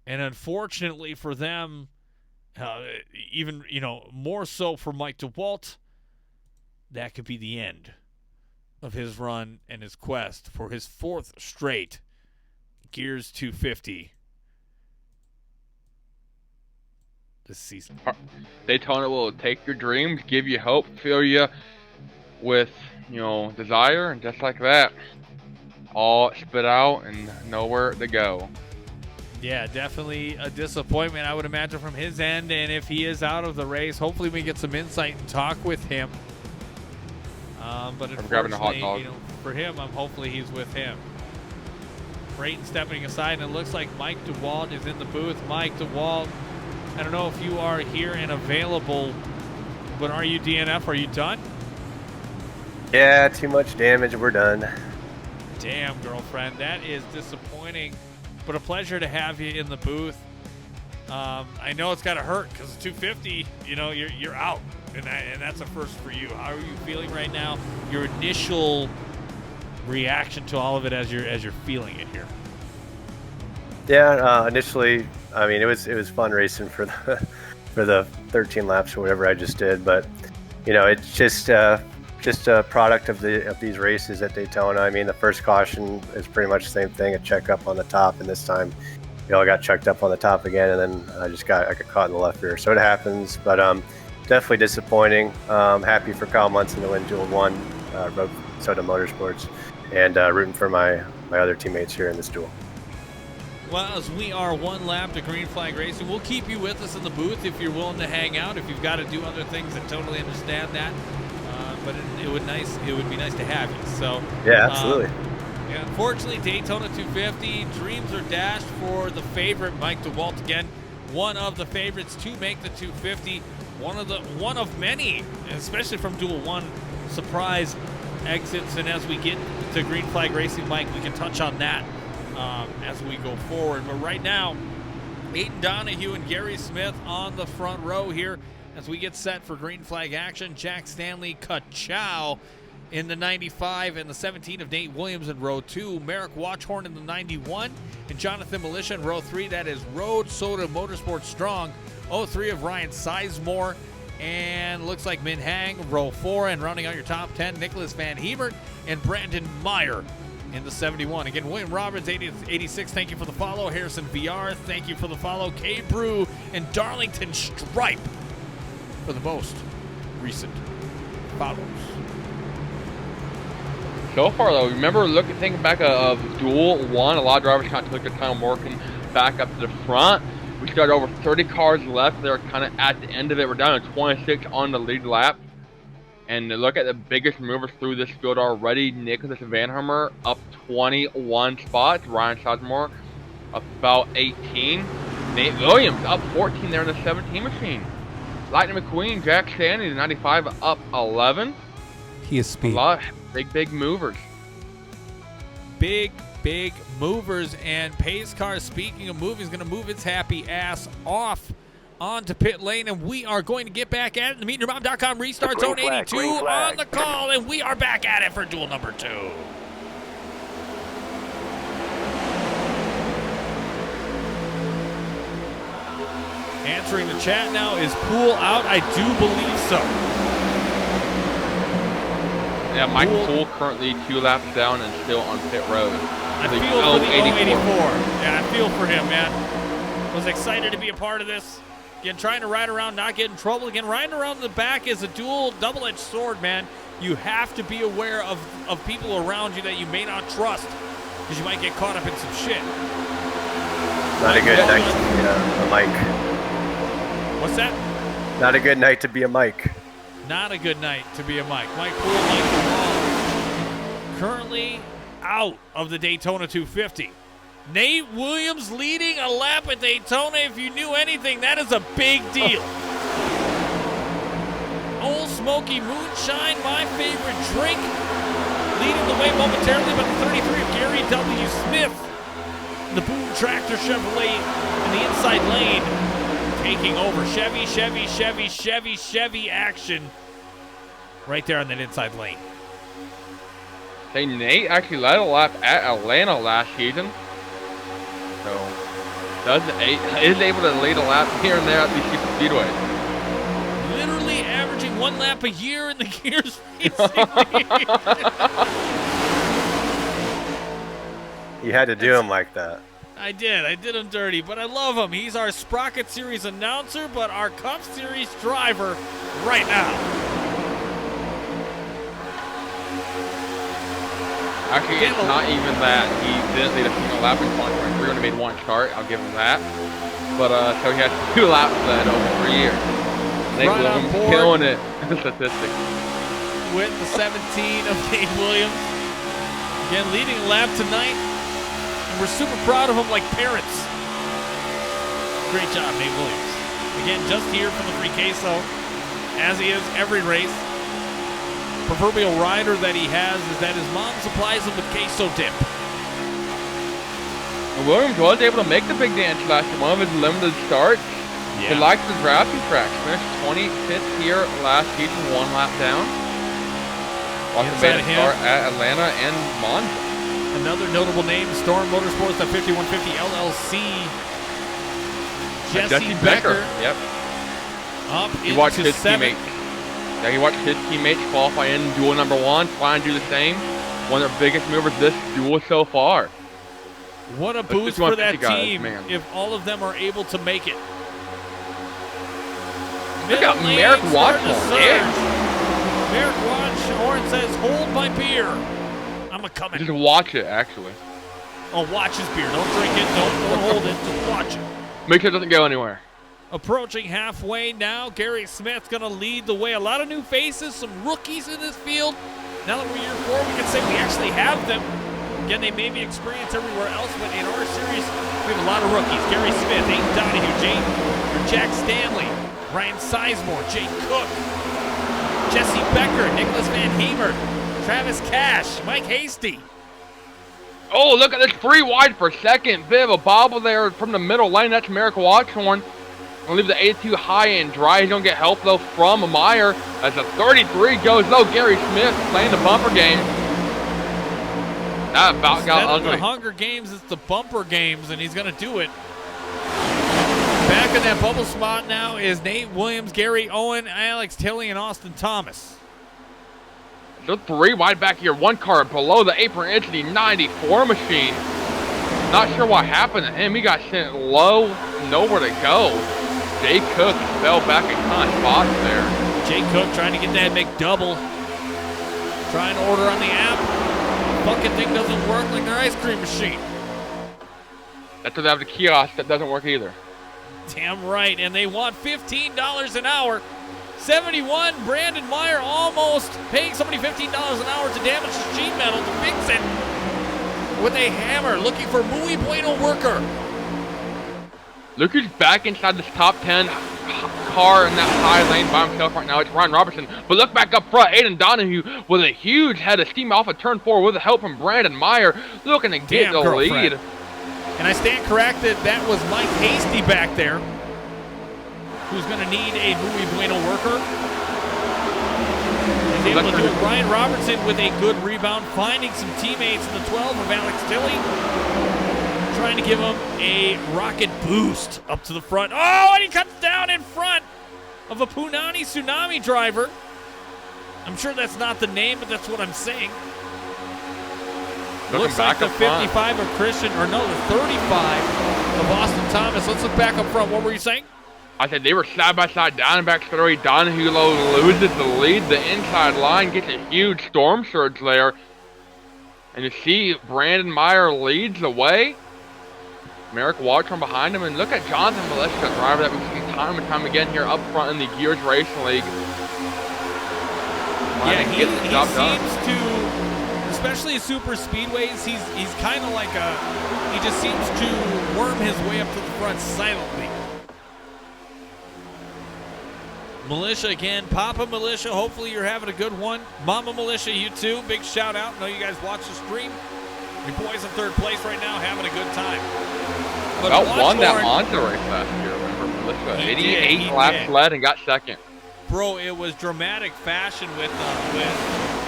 And unfortunately for them, even, more so for Mike DeWalt, that could be the end of his run and his quest for his 4th straight Gears 250 this season. Daytona will take your dreams, give you hope, fill you with, desire, and just like that, all spit out and nowhere to go. Yeah, definitely a disappointment, I would imagine, from his end. And if he is out of the race, hopefully we get some insight and talk with him. But I'm grabbing a hot dog. For him, hopefully he's with him. Brayton stepping aside, and it looks like Mike DeWalt is in the booth. Mike DeWalt, I don't know if you are here and available, but are you DNF? Are you done? Yeah, too much damage. We're done. Damn, girlfriend. That is disappointing, but a pleasure to have you in the booth. I know it's got to hurt because 250, you know, you're out, and that's a first for you. How are you feeling right now? Your initial reaction to all of it as you're feeling it here. Yeah, initially, I mean, it was fun racing for the 13 laps or whatever I just did, but you know, it's just a product of these races at Daytona. I mean, the first caution is pretty much the same thing, a check up on the top, and this time, you know, I got checked up on the top again, and then I got caught in the left rear. So it happens, but definitely disappointing. Happy for Kyle Munson to win Duel 1, Road Soda Motorsports, and rooting for my other teammates here in this duel. Well, as we are one lap to green flag racing, we'll keep you with us in the booth if you're willing to hang out. If you've got to do other things, I totally understand that. But it would be nice to have you. So yeah, absolutely. Yeah, unfortunately, Daytona 250 dreams are dashed for the favorite Mike DeWalt again. One of the favorites to make the 250. One of many, especially from Duel 1, surprise exits. And as we get to green flag racing, Mike, we can touch on that as we go forward. But right now, Aiden Donahue and Gary Smith on the front row here as we get set for green flag action. Jack Stanley Kachow in the 95 and the 17 of Nate Williams in row 2. Merrick Watchhorn in the 91 and Jonathan Militia in row 3. That is Road Soda Motorsports Strong. 03 of Ryan Sizemore. And looks like Min Hang, row 4. And rounding out your top 10, Nicholas Van Hebert and Brandon Meyer in the 71. Again, William Roberts, 86, thank you for the follow. Harrison VR, thank you for the follow. K Brew and Darlington Stripe for the most recent follows. So far, though, remember thinking back of Duel 1, a lot of drivers kind of took their time working back up to the front. We started over 30 cars left. They were kind of at the end of it. We're down to 26 on the lead lap. And look at the biggest movers through this field already. Nicholas Vanhammer up 21 spots. Ryan Sizemore up about 18. Nate Williams up 14 there in the 17 machine. Lightning McQueen, Jack Stanley, the 95 up 11. He is speed. A lot of big movers. Big movers. And Pace Car, speaking of moving, is going to move its happy ass off onto pit lane, and we are going to get back at it. The MeetYourMom.com restart zone 82 on the call, and we are back at it for duel number 2. Answering the chat now, is Poole out? I do believe so. Yeah, Mike Poole currently 2 laps down and still on pit road. I feel for the 084. Yeah, I feel for him, man. Was excited to be a part of this. Again, trying to ride around, not get in trouble. Again, riding around the back is a dual double-edged sword, man. You have to be aware of people around you that you may not trust because you might get caught up in some shit. Not a good night to be a Mike. What's that? Not a good night to be a Mike. Not a good night to be a Mike. Mike Poole, Mike DeWalt, currently out of the Daytona 250. Nate Williams leading a lap at Daytona. If you knew anything, that is a big deal. Old Smoky Moonshine, my favorite drink, leading the way momentarily, but the 33 of Gary W. Smith, the Boom Tractor Chevrolet in the inside lane, taking over. Chevy action right there on that inside lane. Hey, Nate actually led a lap at Atlanta last season. So, is able to lead a lap here and there at these super speedways. Literally averaging 1 lap a year in the Gears You had to do him like that. I did him dirty, but I love him. He's our Sprocket Series announcer, but our Cup Series driver right now. Actually, it's not even that. He didn't lead a single lap in 2023 when he made 1 start. I'll give him that. But, so he has 2 laps then over 3 years. Nate Williams killing it in the statistics. With the 17 of Nate Williams. Again, leading a lap tonight. And we're super proud of him like parents. Great job, Nate Williams. Again, just here for the free queso, as he is every race. Proverbial rider that he has is that his mom supplies him with queso dip. And Williams was able to make the big dance last year, one of his limited starts. He likes the drafting tracks. Finished 25th here last season, 1 lap down. Also made a start at Atlanta and Monza. Another notable name, Storm Motorsports, the 5150 LLC. Jesse Becker. Yep. Up he watched into his teammates. Yeah, he watched his teammates qualify in duel number 1, try and do the same. One of the biggest movers this duel so far. What a boost for that team if all of them are able to make it. Look at Merrick Watchorn. Merrick Watchorn says, hold my beer. I'm a-coming. Just watch it, actually. Oh, watch his beer. Don't drink it. Don't hold it. Just watch it. Make sure it doesn't go anywhere. Approaching halfway now. Gary Smith's going to lead the way. A lot of new faces, some rookies in this field. Now that we're year 4, we can say we actually have them. Again, they may be experienced everywhere else, but in our series, we have a lot of rookies. Gary Smith, Aiden Donahue, Jack Stanley, Ryan Sizemore, Jake Cook, Jesse Becker, Nicholas Van Heemert, Travis Cash, Mike Hasty. Oh, look at this 3 wide for second. Bit of a bobble there from the middle lane. That's Merrick Watchorn. Gonna leave the 82 high and dry. He's gonna get help though from Meyer as the 33 goes low. Gary Smith playing the bumper game. That about got ugly. The Hunger Games, it's the bumper games, and he's gonna do it. Back in that bubble spot now is Nate Williams, Gary Owen, Alex Tilley, and Austin Thomas. So 3 wide back here. 1 car below the apron. It's the 94 machine. Not sure what happened to him. He got sent low, nowhere to go. Jay Cook fell back in kind of spots there. Jay Cook trying to get that McDouble. Trying to order on the app. Fucking thing doesn't work like their ice cream machine. That's what they have the kiosk that doesn't work either. Damn right, and they want $15 an hour. 71, Brandon Meyer almost paying somebody $15 an hour to damage the sheet metal to fix it with a hammer, looking for Muy Bueno worker. Look who's back inside this top 10 car in that high lane by himself right now. It's Ryan Robertson. But look back up front. Aiden Donahue with a huge head of steam off of turn 4 with the help from Brandon Meyer looking to get the lead. And I stand corrected. That was Mike Hasty back there, who's going to need a Muy Bueno worker. He's able to do it. Ryan Robertson with a good rebound, finding some teammates in the 12 of Alex Tilley. Trying to give him a rocket boost up to the front. Oh, and he cuts down in front of a Punani Tsunami driver. I'm sure that's not the name, but that's what I'm saying. Looks like the 55 of Christian, or no, the 35 of Austin Thomas. Let's look back up front. What were you saying? I said they were side by side, Diamondbacks 3. Donahue loses the lead. The inside line gets a huge storm surge there. And you see Brandon Meyer leads the way. Merrick Watchorn behind him, and look at Jonathan Militia, driver that we've seen time and time again here up front in the Gears Racing League. Yeah, he seems to, especially super speedways, he's kind of like he just seems to worm his way up to the front silently. Militia again, Papa Militia, hopefully you're having a good one. Mama Militia, you too, big shout out. Know you guys watch the stream. Your boys in 3rd place right now, having a good time. But About won that Monza race last year, remember? Militia, 88 laps led and got 2nd. Bro, it was dramatic fashion with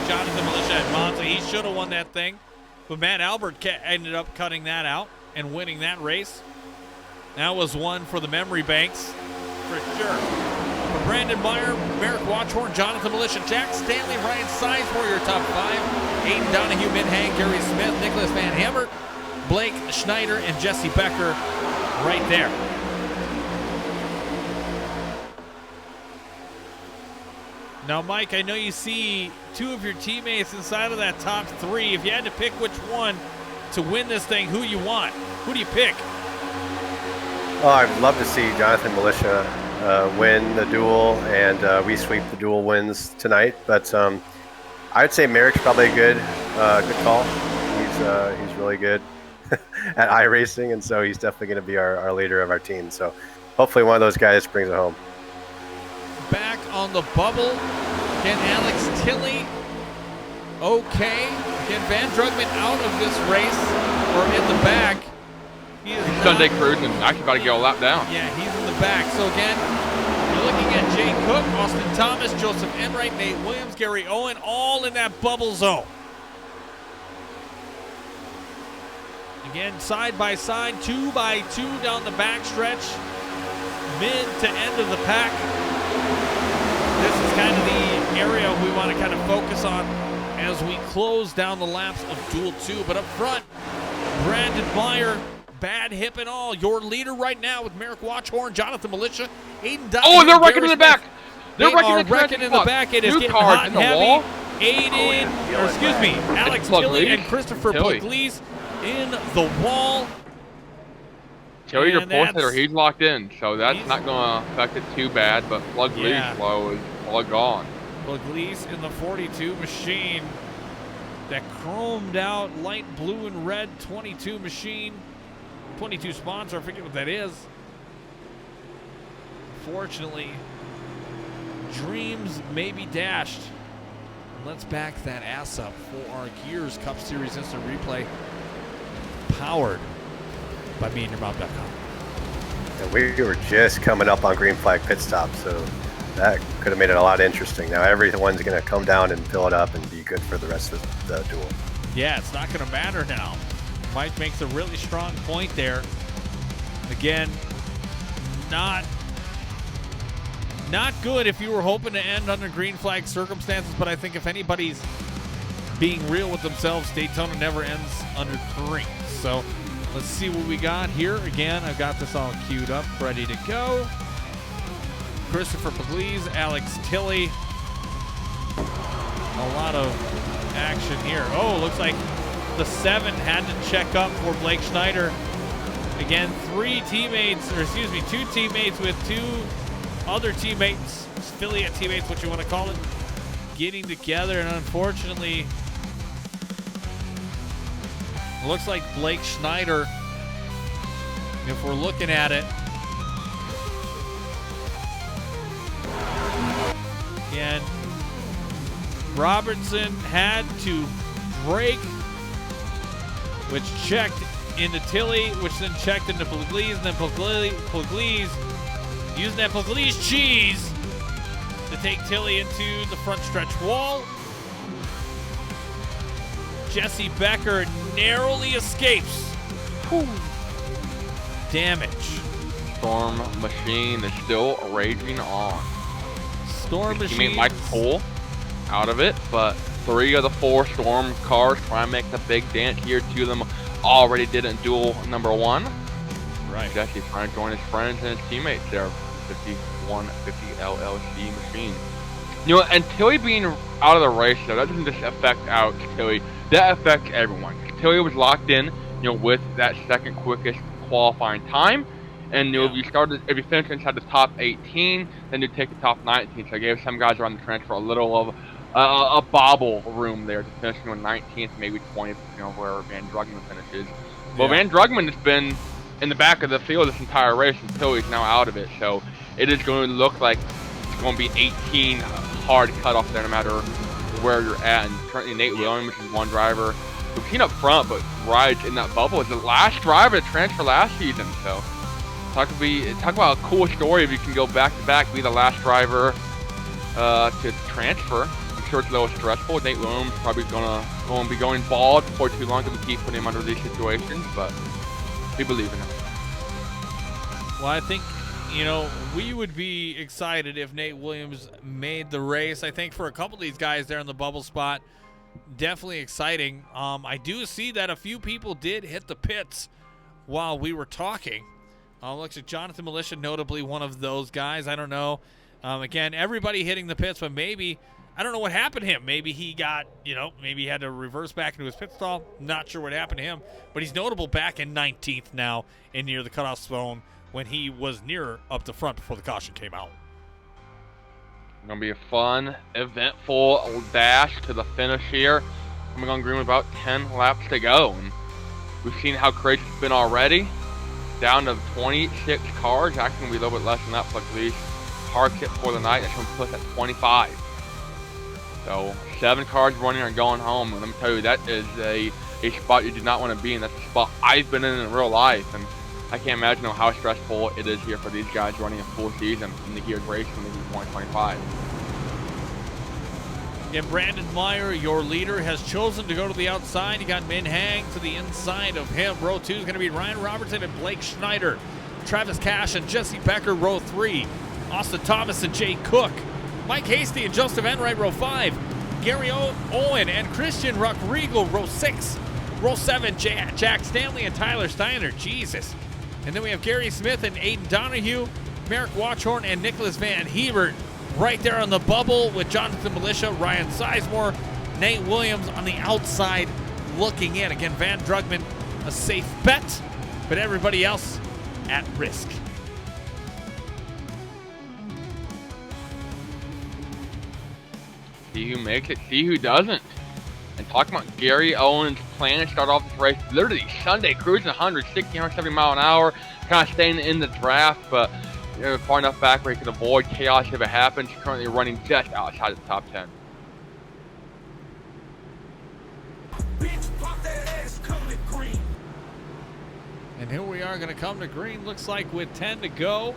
Jonathan Militia at Monza. He should have won that thing, but Matt Albert ended up cutting that out and winning that race. That was one for the memory banks, for sure. For Brandon Meyer, Merrick Watchorn, Jonathan Militia, Jack Stanley, Ryan Sizemore, your top 5. Aiden Donahue, Minhang, Gary Smith, Nicholas Van Heemert, Blake Schneider, and Jesse Becker right there. Now, Mike, I know you see 2 of your teammates inside of that top 3. If you had to pick which one to win this thing, who you want? Who do you pick? Oh, I'd love to see Jonathan Militia win the duel, and we sweep the duel wins tonight. But I'd say Merrick's probably a good call. He's really good at iRacing, and so he's definitely going to be our leader of our team. So hopefully one of those guys brings it home. Back on the bubble, again, Alex Tilley. Okay, again, Van Drugman out of this race, or in the back. Sunday cruising. Actually about to get a lap down. Yeah, he's in the back. So again, you're looking at Jay Cook, Austin Thomas, Joseph Enright, Nate Williams, Gary Owen, all in that bubble zone. Again, side by side, 2 by 2 down the back stretch, mid to end of the pack. This is kind of the area we want to kind of focus on as we close down the laps of Duel 2. But up front, Brandon Meyer, bad hip and all, your leader right now with Merrick Watchhorn, Jonathan Militia, Aiden Dutton. Oh, they're wrecking in the back. They're wrecking in the back. It is getting hot and heavy. Wall. Aiden, or excuse me, Alex Tilley and Christopher Pugliese in the wall. Tilley, your fourth hitter, he's locked in, so that's not going to affect it too bad, but Pugliese low is all gone. Pugliese in the 42 machine. That chromed out light blue and red 22 machine. 22 sponsor, I forget what that is. Fortunately, dreams may be dashed. Let's back that ass up for our Gears Cup Series Instant Replay, powered by meandyourmom.com. And we were just coming up on green flag pit stop, so that could have made it a lot interesting. Now everyone's going to come down and fill it up and be good for the rest of the duel. Yeah, it's not going to matter now. Mike makes a really strong point there. Again, not good if you were hoping to end under green flag circumstances, but I think if anybody's being real with themselves, Daytona never ends under green. So let's see what we got here. Again, I've got this all queued up, ready to go. Christopher Pugliese, Alex Tilley. A lot of action here. Oh, looks like the 7 had to check up for Blake Schneider. Again, 2 teammates with 2 other teammates, affiliate teammates, what you want to call it, getting together, and unfortunately, it looks like Blake Schneider, if we're looking at it, and Robertson had to brake, which checked into Tilley, which then checked into Pugliese, and then Pugliese using that Pugliese cheese to take Tilley into the front stretch wall. Jesse Becker narrowly escapes. Whew. Damage. Storm Machine is still raging on. Storm Machine. Teammate Mike Cole out of it, but 3 of the 4 Storm cars trying to make the big dance here. 2 of them already did it in Duel number 1. Right. Jesse trying to join his friends and his teammates there. 5150 LLC machine. You know, and Tilley being out of the race, though, that doesn't just affect Alex Tilley. That affects everyone. Tilley was locked in, with that second quickest qualifying time. And if you finish inside the top 18, then you take the top 19. So I gave some guys around the transfer a little of a bobble room there to finish in 19th, maybe 20th, where Van Drugman finishes. Well, Van Drugman has been in the back of the field this entire race until he's now out of it. So it is going to look like it's going to be 18 hard cutoff there no matter where you're at. And currently Nate Williams is one driver we've seen up front, but rides in that bubble. Is the last driver to transfer last season. So talk about a cool story if you can go back to back, be the last driver to transfer. I'm sure it's a little stressful. Nate Williams probably going to be going bald before too long if we keep putting him under these situations, but we believe in him. Well, I think, we would be excited if Nate Williams made the race. I think for a couple of these guys there in the bubble spot, definitely exciting. I do see that a few people did hit the pits while we were talking. Looks like Jonathan Militia, notably one of those guys. I don't know. Again, everybody hitting the pits, but maybe, I don't know what happened to him. Maybe he got, maybe he had to reverse back into his pit stall. Not sure what happened to him, but he's notable back in 19th now and near the cutoff zone when he was near up the front before the caution came out. Going to be a fun, eventful dash to the finish here. Coming on green with about 10 laps to go. And we've seen how crazy it's been already. Down to 26 cars. Actually, going to be a little bit less than that. Pugliese hard hit for the night. That's going to put us at 25. So 7 cars running and going home. And let me tell you, that is a a spot you do not want to be in. That's a spot I've been in real life, and I can't imagine how stressful it is here for these guys running a full season in the geared race in the 2025. And Brandon Meyer, your leader, has chosen to go to the outside. You got Min Hang to the inside of him. Row 2 is going to be Ryan Robertson and Blake Schneider. Travis Cash and Jesse Becker, row 3. Austin Thomas and Jay Cook. Mike Hasty and Joseph Enright, row 5. Gary Owen and Christian Ruckriegel, row 6. Row 7, Jack Stanley and Tyler Steiner. Jesus. And then we have Gary Smith and Aiden Donahue, Merrick Watchhorn and Nicholas Van Hebert. Right there on the bubble with Jonathan Militia, Ryan Sizemore, Nate Williams on the outside looking in. Again, Van Drugman, a safe bet, but everybody else at risk. See who makes it, see who doesn't. And talking about Gary Owens' plan to start off this race, literally Sunday, cruising 160, 170 mile an hour, kind of staying in the draft, but far enough back where he can avoid chaos if it happens. Currently running just outside of the top 10. And here we are going to come to green, looks like with 10 to go.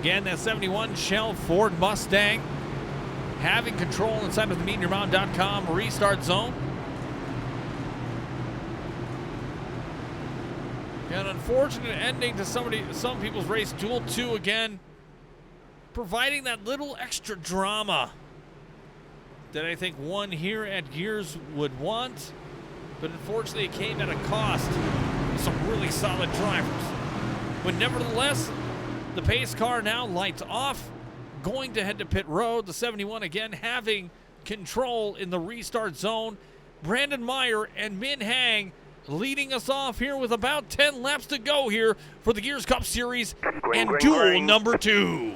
Again, that 71 Shell Ford Mustang having control inside of the meetingyourmom.com restart zone. An unfortunate ending to some people's race. Duel 2 again, providing that little extra drama that I think one here at Gears would want, but unfortunately it came at a cost of some really solid drivers. But nevertheless, the pace car now lights off, going to head to pit road. The 71 again having control in the restart zone. Brandon Meyer and Min Hang leading us off here with about 10 laps to go here for the Gears Cup Series and Duel number 2.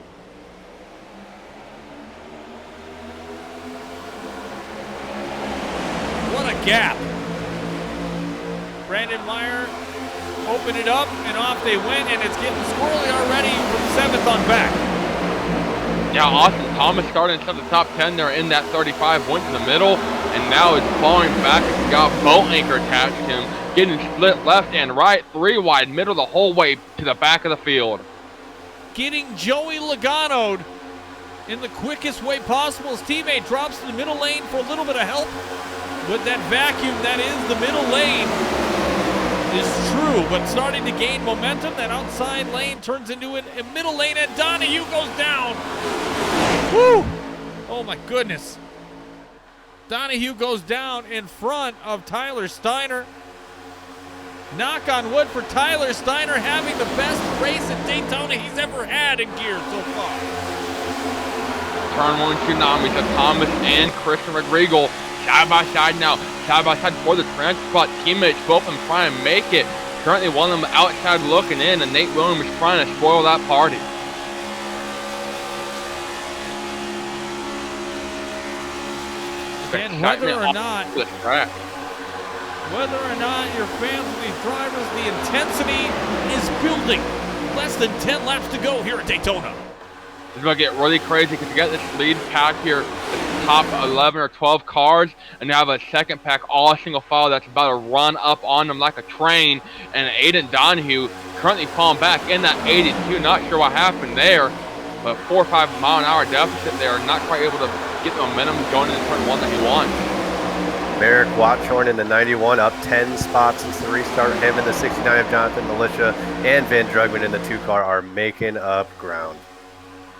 What a gap. Brandon Meyer opened it up and off they went, and it's getting squirrely already from 7th on back. Yeah, Austin Thomas started inside the top 10 there in that 35, went in the middle, and now it's falling back. It's got boat anchor attached to him, getting split left and right, 3 wide middle the whole way to the back of the field. Getting Joey Logano'd in the quickest way possible. His teammate drops to the middle lane for a little bit of help, but that vacuum that is the middle lane is true, but starting to gain momentum. That outside lane turns into a middle lane, and Donahue goes down. Woo! Oh my goodness. Donahue goes down in front of Tyler Steiner. Knock on wood for Tyler Steiner, having the best race at Daytona he's ever had in Gears so far. Turn 1 tsunamis of Thomas and Christian Rodrigo side by side now. Side by side for the transfer spot. Teammates both of them trying to make it. Currently one of them outside looking in, and Nate Williams is trying to spoil that party. And whether or not you're fans of these drivers, the intensity is building. Less than 10 laps to go here at Daytona. It's going to get really crazy because you got this lead pack here, the top 11 or 12 cars, and you have a second pack all single file that's about to run up on them like a train. And Aiden Donahue currently falling back in that 82. Not sure what happened there, but 4 or 5 mile an hour deficit there. Not quite able to get the momentum going into turn 1 that he wants. Merrick Watchhorn in the 91, up 10 spots since the restart. Him in the 69 of Jonathan Militia and Van Drugman in the 2 car are making up ground.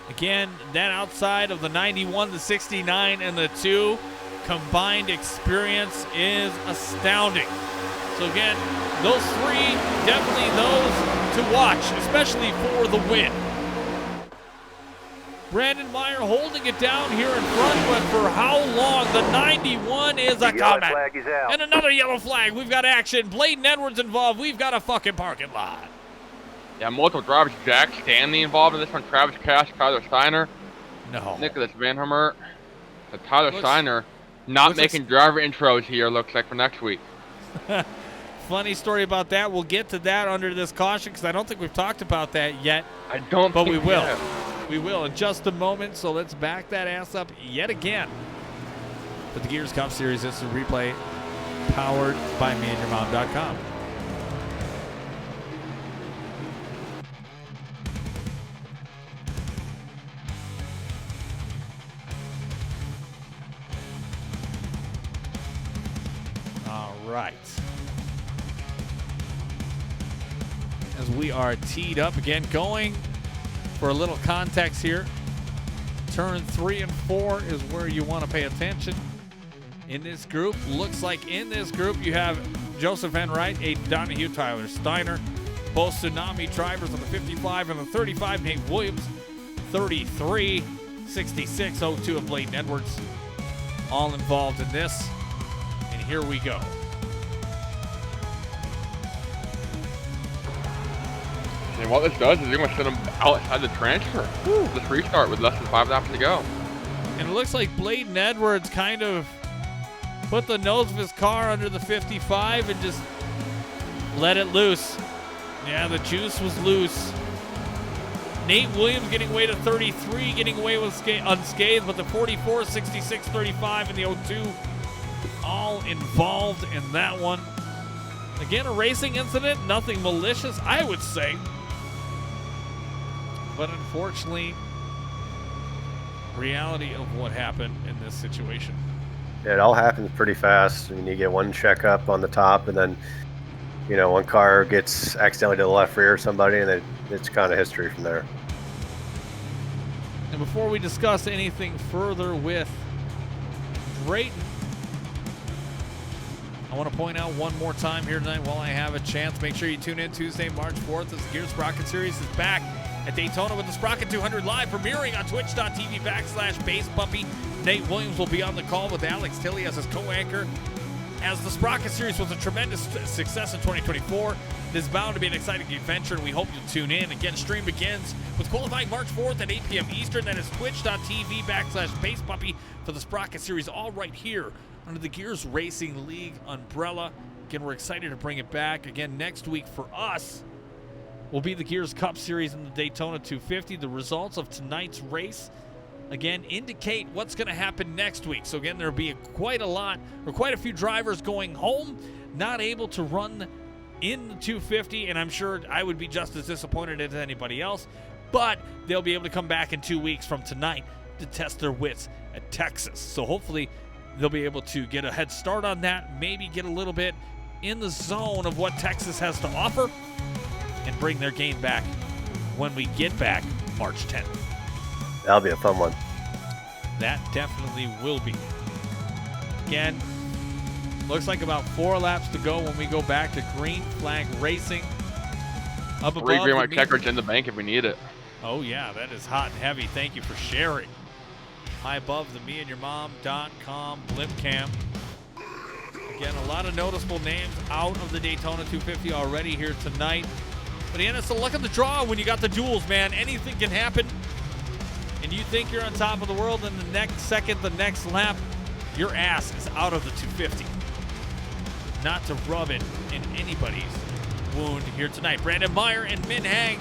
Again, that outside of the 91, the 69, and the 2, combined experience is astounding. So again, those 3, definitely those to watch, especially for the win. Brandon Meyer holding it down here in front, but for how long? The 91 is a comment. And another yellow flag. We've got action. Bladen Edwards involved. We've got a fucking parking lot. Yeah, multiple drivers. Jack Stanley involved in this one. Travis Cash, Tyler Steiner. No. Nicholas Van Hummer. So Tyler Steiner not making driver intros here, looks like, for next week. Funny story about that. We'll get to that under this caution because I don't think we've talked about that yet. I don't but think we will. have. We will in just a moment, so let's back that ass up yet again. But the Gears Cup Series, this is a replay powered by meandyourmom.com. All right. As we are teed up again, going for a little context here. Turn 3 and 4 is where you want to pay attention. In this group, looks like in this group you have Joseph Enright, Aiden Donahue, Tyler Steiner, both Tsunami drivers on the 55 and the 35, Nate Williams, 33, 66, 02 of Bladen Edwards, all involved in this. And here we go. And what this does is you're going to send them outside the transfer. Let's restart with less than 5 laps to go. And it looks like Bladen Edwards kind of put the nose of his car under the 55 and just let it loose. Yeah, the juice was loose. Nate Williams getting away to 33, getting away with unscathed, but the 44, 66, 35, and the 02 all involved in that one. Again, a racing incident, nothing malicious, I would say. But unfortunately, reality of what happened in this situation. Yeah, it all happens pretty fast. I mean, you get one check up on the top, and then, you know, one car gets accidentally to the left rear of somebody, and then it's kind of history from there. And before we discuss anything further with Drayton, I want to point out one more time here tonight while I have a chance. Make sure you tune in Tuesday, March 4th as the Gears Sprocket Series is back at Daytona with the Sprocket 200 live, premiering on twitch.tv/basepuppy. Nate Williams will be on the call with Alex Tilley as his co-anchor. As the Sprocket Series was a tremendous success in 2024, it is bound to be an exciting adventure, and we hope you'll tune in. Again, stream begins with qualifying March 4th at 8 p.m. Eastern. That is twitch.tv/basepuppy for the Sprocket Series, all right here under the Gears Racing League umbrella. Again, we're excited to bring it back. Again, next week for us will be the Gears Cup Series in the Daytona 250. The results of tonight's race, again, indicate what's going to happen next week. So again, there'll be quite a few drivers going home, not able to run in the 250, and I'm sure I would be just as disappointed as anybody else, but they'll be able to come back in 2 weeks from tonight to test their wits at Texas. So hopefully they'll be able to get a head start on that, maybe get a little bit in the zone of what Texas has to offer, and bring their game back when we get back March 10th. That'll be a fun one. That definitely will be. Again, looks like about 4 laps to go when we go back to Green Flag Racing. Up above, 3 green light checkers in the bank if we need it. Oh yeah, that is hot and heavy. Thank you for sharing. High above the meandyourmom.com blimp cam. Again, a lot of noticeable names out of the Daytona 250 already here tonight. But again, it's the luck of the draw when you got the duels, man. Anything can happen. And you think you're on top of the world, and the next second, the next lap, your ass is out of the 250. Not to rub it in anybody's wound here tonight. Brandon Meyer and Min Hang,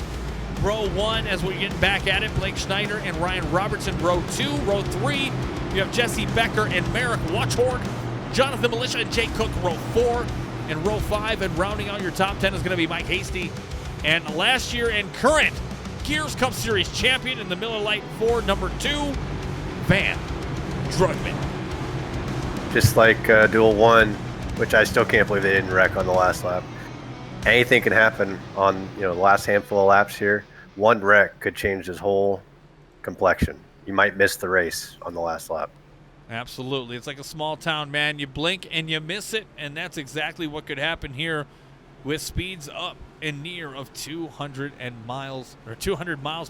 row 1 as we're getting back at it. Blake Schneider and Ryan Robertson, row 2. Row 3, you have Jesse Becker and Merrick Watchhorn. Jonathan Militia and Jake Cook, row 4. And row 5, and rounding out your top 10 is going to be Mike Hasty. And last year and current Gears Cup Series champion in the Miller Lite Ford number 2, Van Drugman. Just like Duel 1, which I still can't believe they didn't wreck on the last lap. Anything can happen on the last handful of laps here. One wreck could change his whole complexion. You might miss the race on the last lap. Absolutely. It's like a small town, man. You blink and you miss it, and that's exactly what could happen here with speeds up and near of 200 miles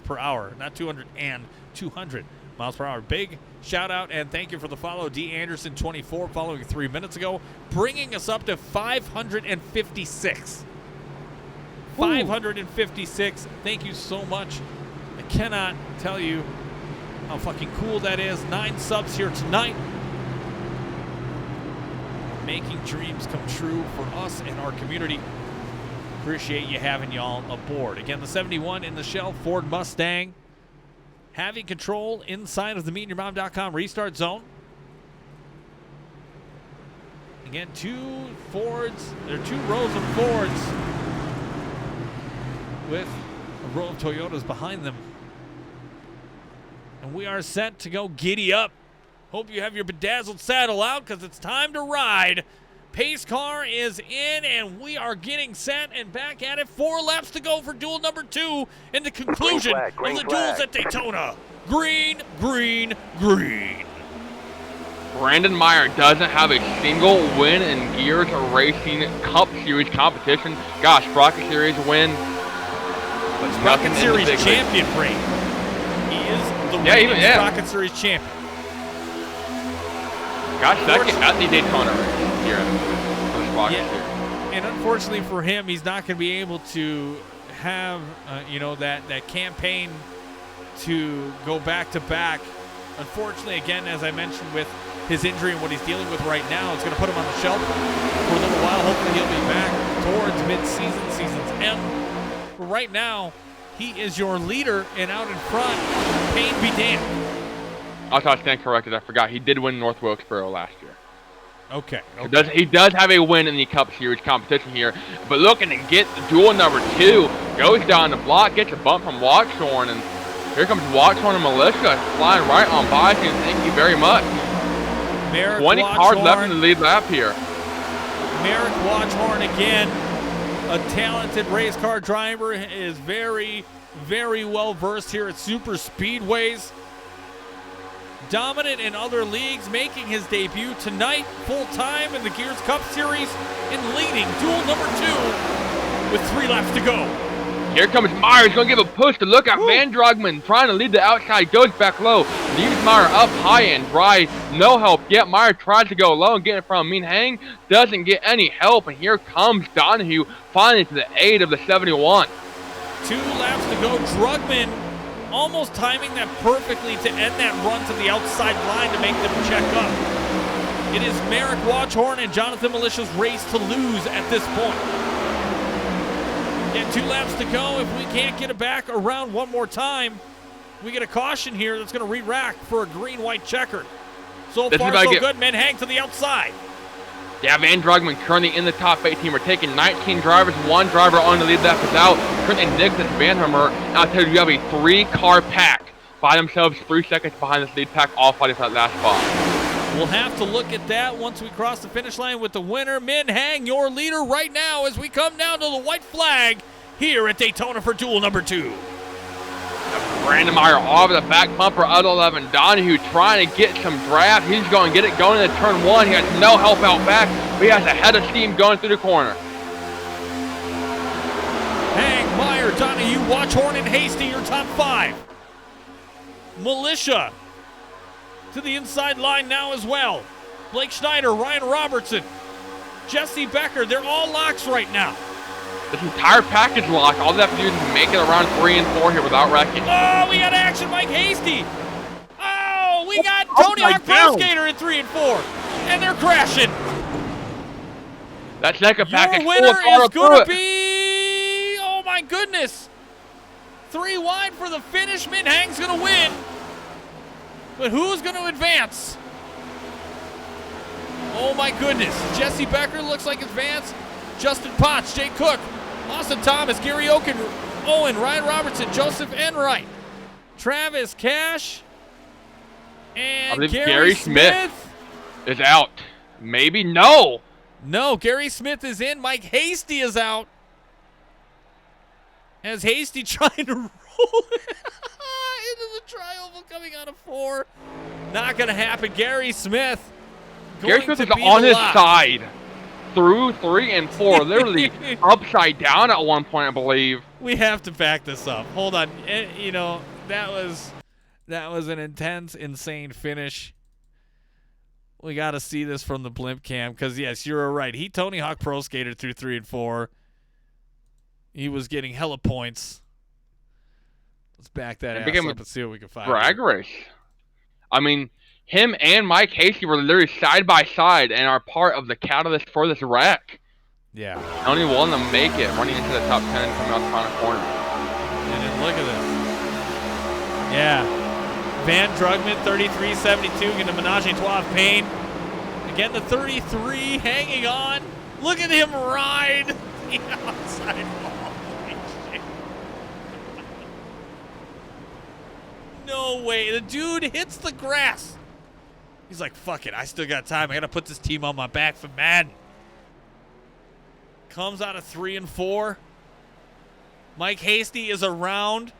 per hour. Not 200 and 200 miles per hour. Big shout out and thank you for the follow, D. Anderson 24, following 3 minutes ago, bringing us up to 556. 556. Thank you so much. I cannot tell you how fucking cool that is. 9 subs here tonight. Making dreams come true for us and our community. Appreciate you having y'all aboard. Again, the 71 in the shell Ford Mustang, having control inside of the meandyourmom.com restart zone. Again, two Fords. There are two rows of Fords with a row of Toyotas behind them. And we are set to go giddy up. Hope you have your bedazzled saddle out because it's time to ride. Pace car is in, and we are getting set and back at it. 4 laps to go for duel number 2 in the conclusion of the duels at Daytona. Green, green, green. Brandon Meyer doesn't have a single win in Gears Racing Cup Series competition. Gosh, Sprocket Series win. But Sprocket Series champion, Ray. He is the reigning Sprocket Series champion. Gosh, second at the Daytona race here for the Sprocket Series. And unfortunately for him, he's not going to be able to have, that campaign to go back to back. Unfortunately, again, as I mentioned with his injury and what he's dealing with right now, it's going to put him on the shelf for a little while. Hopefully he'll be back towards mid-season, season's end. But right now, he is your leader and out in front. Pain be damned. I thought I stand corrected. I forgot. He did win North Wilkesboro last year. Okay. He does have a win in the Cup Series competition here. But looking to get the duel number 2. Goes down the block, gets a bump from Watchorn, and here comes Watchorn and Militia flying right on by. Thank you very much. Merrick 20 cars left in the lead lap here. Merrick Watchorn again, a talented race car driver, is very, very well versed here at super speedways. Dominant in other leagues, making his debut tonight full-time in the Gears Cup Series and leading duel number 2 with 3 laps to go. Here comes Meyer. He's going to give a push to look at Van Drugman trying to lead the outside. Goes back low. Leaves Meyer up high and dry. No help yet. Meyer tries to go low and get in front of Min Hang. Doesn't get any help. And here comes Donahue finally to the aid of the 71. 2 laps to go. Drugman almost timing that perfectly to end that run to the outside line to make them check up. It is Merrick Watchorn and Jonathan Militia's race to lose at this point. Again, 2 laps to go. If we can't get it back around one more time, we get a caution here that's going to re-rack for a green-white checker. So far, so good. Men hang to the outside. Yeah, Van Drugman currently in the top 18. We're taking 19 drivers. 1 driver on the lead lap is out. Currently Nicholas Vanhammer. Now I'll tell you, you have a 3-car pack by themselves, 3 seconds behind this lead pack, all fighting for that last spot. We'll have to look at that once we cross the finish line with the winner. Min Hang, your leader right now as we come down to the white flag here at Daytona for duel number 2. Brandon Meyer off the back bumper out 11. Donahue trying to get some draft. He's going to get it going into turn 1. He has no help out back, but he has a head of steam going through the corner. Hang, Meyer, Donahue, Watchorn, and Hasty, your top 5. Militia to the inside line now as well. Blake Schneider, Ryan Robertson, Jesse Becker, they're all locks right now. This entire package lock. All they have to do is make it around 3 and 4 here without wrecking. Oh, we got action, Mike Hasty. Oh, we got Tony Hawk Pro Skater in 3 and 4. And they're crashing. That second package your winner is going to be, oh my goodness, 3 wide for the finish. Min Hang's going to win. But who's going to advance? Oh my goodness. Jesse Becker looks like advanced. Justin Potts, Jay Cook, Austin Thomas, Gary Owen, Ryan Robertson, Joseph Enright, Travis Cash, and Gary Smith is out. Maybe no. No, Gary Smith is in. Mike Hasty is out. As Hasty trying to roll into the tri-oval coming out of 4. Not going to happen. Gary Smith is on his side through 3 and 4. Literally upside down at one point, I believe. We have to back this up. Hold on. You know, that was an intense, insane finish. We got to see this from the blimp cam because, yes, you're right. He Tony Hawk Pro Skated through 3 and 4. He was getting hella points. Let's back that ass up and see what we can find. Drag race. I mean, him and Mike Hasty were literally side by side and are part of the catalyst for this wreck. Yeah. Only one to make it, running into the top 10 and coming out the final corner. And then look at this. Yeah. Van Drugman, 33-72, getting a menage a trois of pain. Again, the 33 hanging on. Look at him ride the outside wall. Holy shit. No way. The dude hits the grass. He's like, fuck it. I still got time. I got to put this team on my back for Madden. Comes out of 3 and 4. Mike Hasty is around.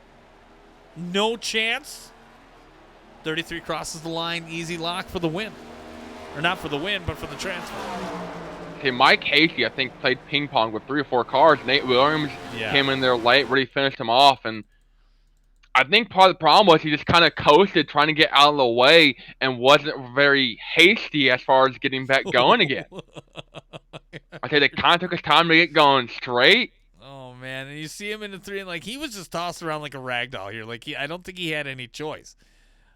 No chance. 33 crosses the line. Easy lock for the win. Or not for the win, but for the transfer. Okay, Mike Hasty, I think, played ping pong with 3 or 4 cars. Nate Williams came in there late, really finished him off, and I think part of the problem was he just kind of coasted, trying to get out of the way, and wasn't very hasty as far as getting back going again. I think it kind of took his time to get going straight. Oh man, and you see him in the 3, and like he was just tossed around like a rag doll here. Like I don't think he had any choice.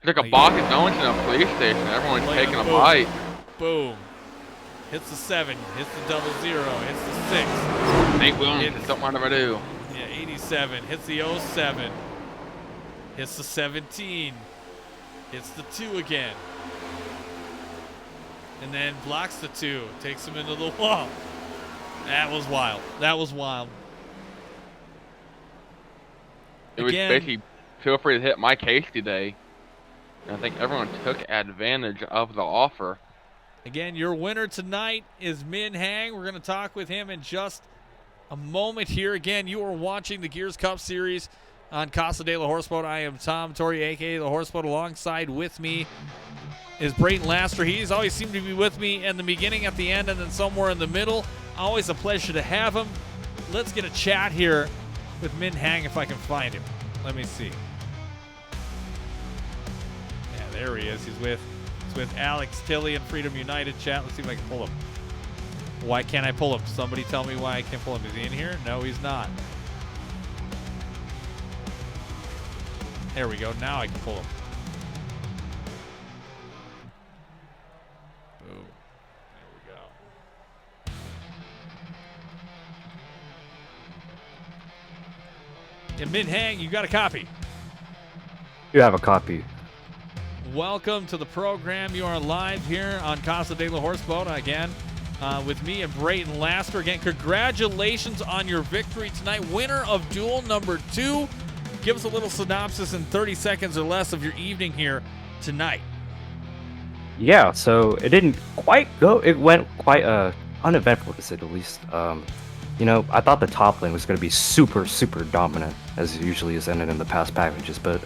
It's like a box of donuts in a police station. Everyone's taking a bite. Boom. Hits the 7, hits the 00, hits the 6. Nate Williams just don't mind if I do. Yeah, 87, hits the 07. Hits the 17. Hits the 2 again. And then blocks the 2. Takes him into the wall. That was wild. That was wild. It was basically feel free to hit Mike Hasty Day. And I think everyone took advantage of the offer. Again, your winner tonight is Min Hang. We're going to talk with him in just a moment here. Again, you are watching the Gears Cup Series on Casa de la Horseboat. I am Tom Torrey, a.k.a. The Horseboat. Alongside with me is Brayton Laster. He's always seemed to be with me in the beginning, at the end, and then somewhere in the middle. Always a pleasure to have him. Let's get a chat here with Min Hang if I can find him. Let me see. Yeah, there he is. He's with Alex Tilley and Freedom United chat. Let's see if I can pull him. Why can't I pull him? Somebody tell me why I can't pull him. Is he in here? No, he's not. There we go. Now I can pull him. Boom. There we go. And Min Hang, you got a copy. You have a copy. Welcome to the program. You are live here on Casa de la Horseboat again with me and Brayton Laster. Again, congratulations on your victory tonight. Winner of Duel number 2. Give us a little synopsis in 30 seconds or less of your evening here tonight. Yeah, so it didn't quite go. It went quite uneventful, to say the least. You know, I thought the top lane was going to be super, super dominant, as it usually is ended in the past packages, but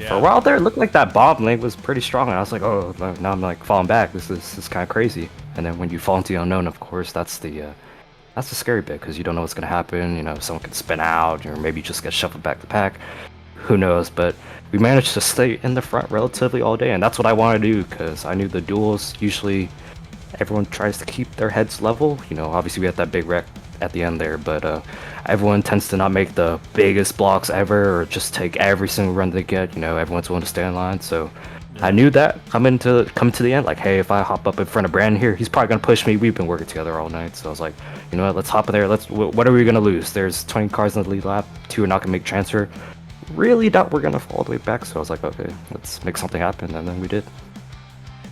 for a while there, it looked like that bottom lane was pretty strong, and I was like, oh, now I'm like falling back. This is kind of crazy. And then when you fall into the unknown, of course, that's the scary bit, because you don't know what's going to happen. You know, someone could spin out, or maybe just get shuffled back to pack. Who knows? But we managed to stay in the front relatively all day, and that's what I wanted to do, because I knew the duels, usually everyone tries to keep their heads level. You know, obviously we had that big wreck at the end there, but everyone tends to not make the biggest blocks ever, or just take every single run they get. You know, everyone's willing to stay in line, so I knew that coming to the end, like, hey, if I hop up in front of Brandon here, he's probably gonna push me. We've been working together all night, so I was like, you know what, let's hop in there. What are we gonna lose? There's 20 cars in the lead lap, 2 are not gonna make transfer. Really doubt we're gonna fall all the way back, so I was like, okay, let's make something happen, and then we did.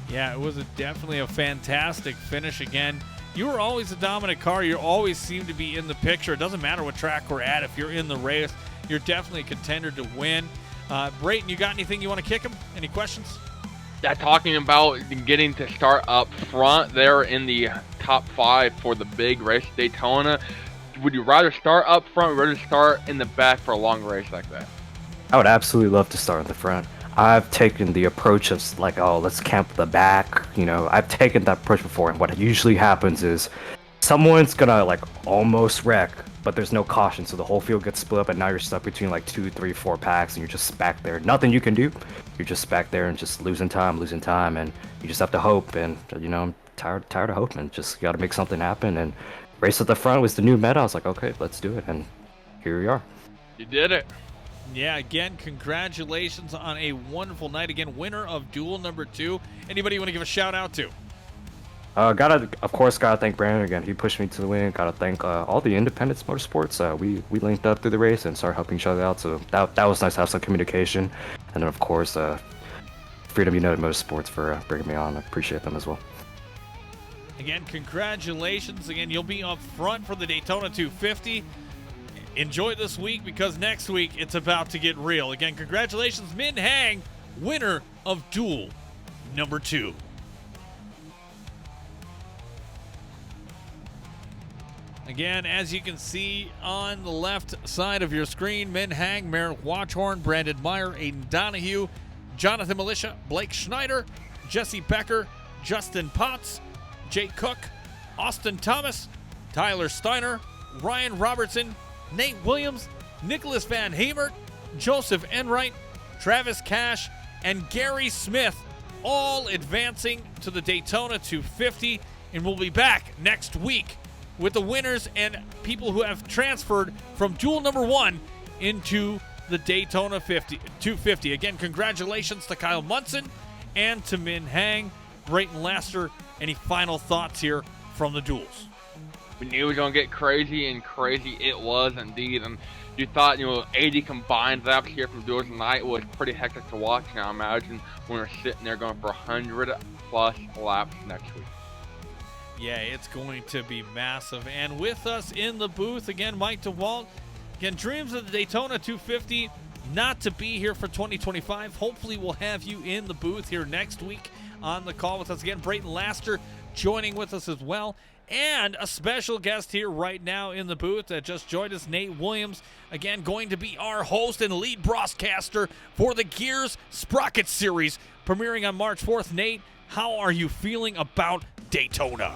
Yeah, it was definitely a fantastic finish. Again, you were always a dominant car. You always seem to be in the picture. It doesn't matter what track we're at. If you're in the race, you're definitely a contender to win. Brayton, you got anything you want to kick him? Any questions? Yeah, talking about getting to start up front there in the top 5 for the big race, Daytona. Would you rather start up front or rather start in the back for a long race like that? I would absolutely love to start in the front. I've taken the approach of like, oh, let's camp the back. You know, I've taken that approach before, and what usually happens is someone's gonna like almost wreck, but there's no caution, so the whole field gets split up, and now you're stuck between like 2, 3, 4 packs, and you're just back there. Nothing you can do. You're just back there and just losing time, and you just have to hope. And you know, I'm tired of hoping. Just got to make something happen. And race at the front was the new meta. I was like, okay, let's do it, and here we are. You did it. Yeah, again, congratulations on a wonderful night. Again, winner of Duel number 2. Anybody you want to give a shout out to? Of course, gotta thank Brandon again. He pushed me to the win. Gotta thank all the Independence Motorsports. We linked up through the race and started helping each other out. So that was nice to have some communication. And then of course, Freedom United Motorsports for bringing me on. I appreciate them as well. Again, congratulations. Again, you'll be up front for the Daytona 250. Enjoy this week because next week it's about to get real. Again, congratulations, Min Hang, winner of Duel number 2. Again, as you can see on the left side of your screen, Min Hang, Merrick Watchhorn, Brandon Meyer, Aiden Donahue, Jonathan Militia, Blake Schneider, Jesse Becker, Justin Potts, Jake Cook, Austin Thomas, Tyler Steiner, Ryan Robertson, Nate Williams, Nicholas Van Hemert, Joseph Enright, Travis Cash, and Gary Smith, all advancing to the Daytona 250. And we'll be back next week with the winners and people who have transferred from Duel number 1 into the Daytona 250. Again, congratulations to Kyle Munson and to Min Hang. Brayton Laster, any final thoughts here from the Duels? We knew it was going to get crazy, and crazy it was indeed. And you thought, 80 combined laps here from Duels tonight was pretty hectic to watch. Now imagine when we're sitting there going for 100-plus laps next week. Yeah, it's going to be massive. And with us in the booth, again, Mike DeWalt. Again, dreams of the Daytona 250 not to be here for 2025. Hopefully we'll have you in the booth here next week on the call with us. Again, Brayton Laster joining with us as well. And a special guest here right now in the booth that just joined us, Nate Williams. Again, going to be our host and lead broadcaster for the Gears Sprocket Series, premiering on March 4th. Nate, how are you feeling about Daytona?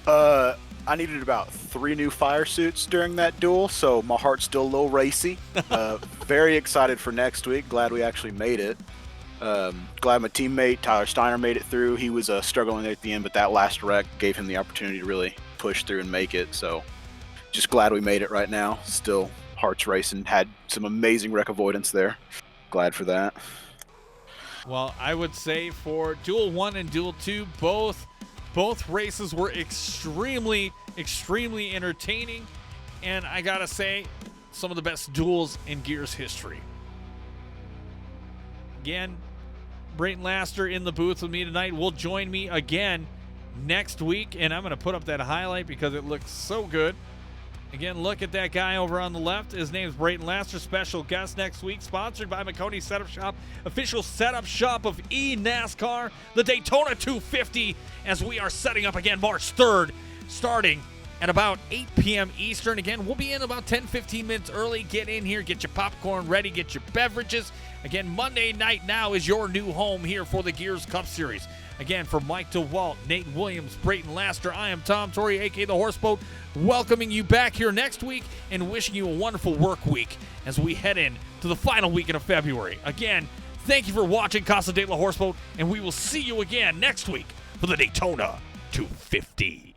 I needed about 3 new fire suits during that duel, so my heart's still a little racy. Very excited for next week. Glad we actually made it. Glad my teammate Tyler Steiner made it through. He was struggling at the end, but that last wreck gave him the opportunity to really push through and make it. So just glad we made it right now. Still hearts racing. Had some amazing wreck avoidance there. Glad for that. Well, I would say for Duel 1 and Duel 2, both races were extremely entertaining, and I gotta say, some of the best duels in Gears history. Again, Brayton Laster in the booth with me tonight will join me again next week, and I'm going to put up that highlight because it looks so good. Again, look at that guy over on the left. His name is Brayton Laster, special guest next week, sponsored by McConey Setup Shop, official setup shop of eNASCAR, the Daytona 250, as we are setting up again March 3rd, starting at about 8 p.m. Eastern. Again, we'll be in about 10-15 minutes early. Get in here, get your popcorn ready, get your beverages. Again, Monday night now is your new home here for the Gears Cup Series. Again, for Mike DeWalt, Nate Williams, Brayton Laster, I am Tom Torrey, a.k.a. The Horseboat, welcoming you back here next week and wishing you a wonderful work week as we head in to the final weekend of February. Again, thank you for watching Casa de la Horseboat, and we will see you again next week for the Daytona 250.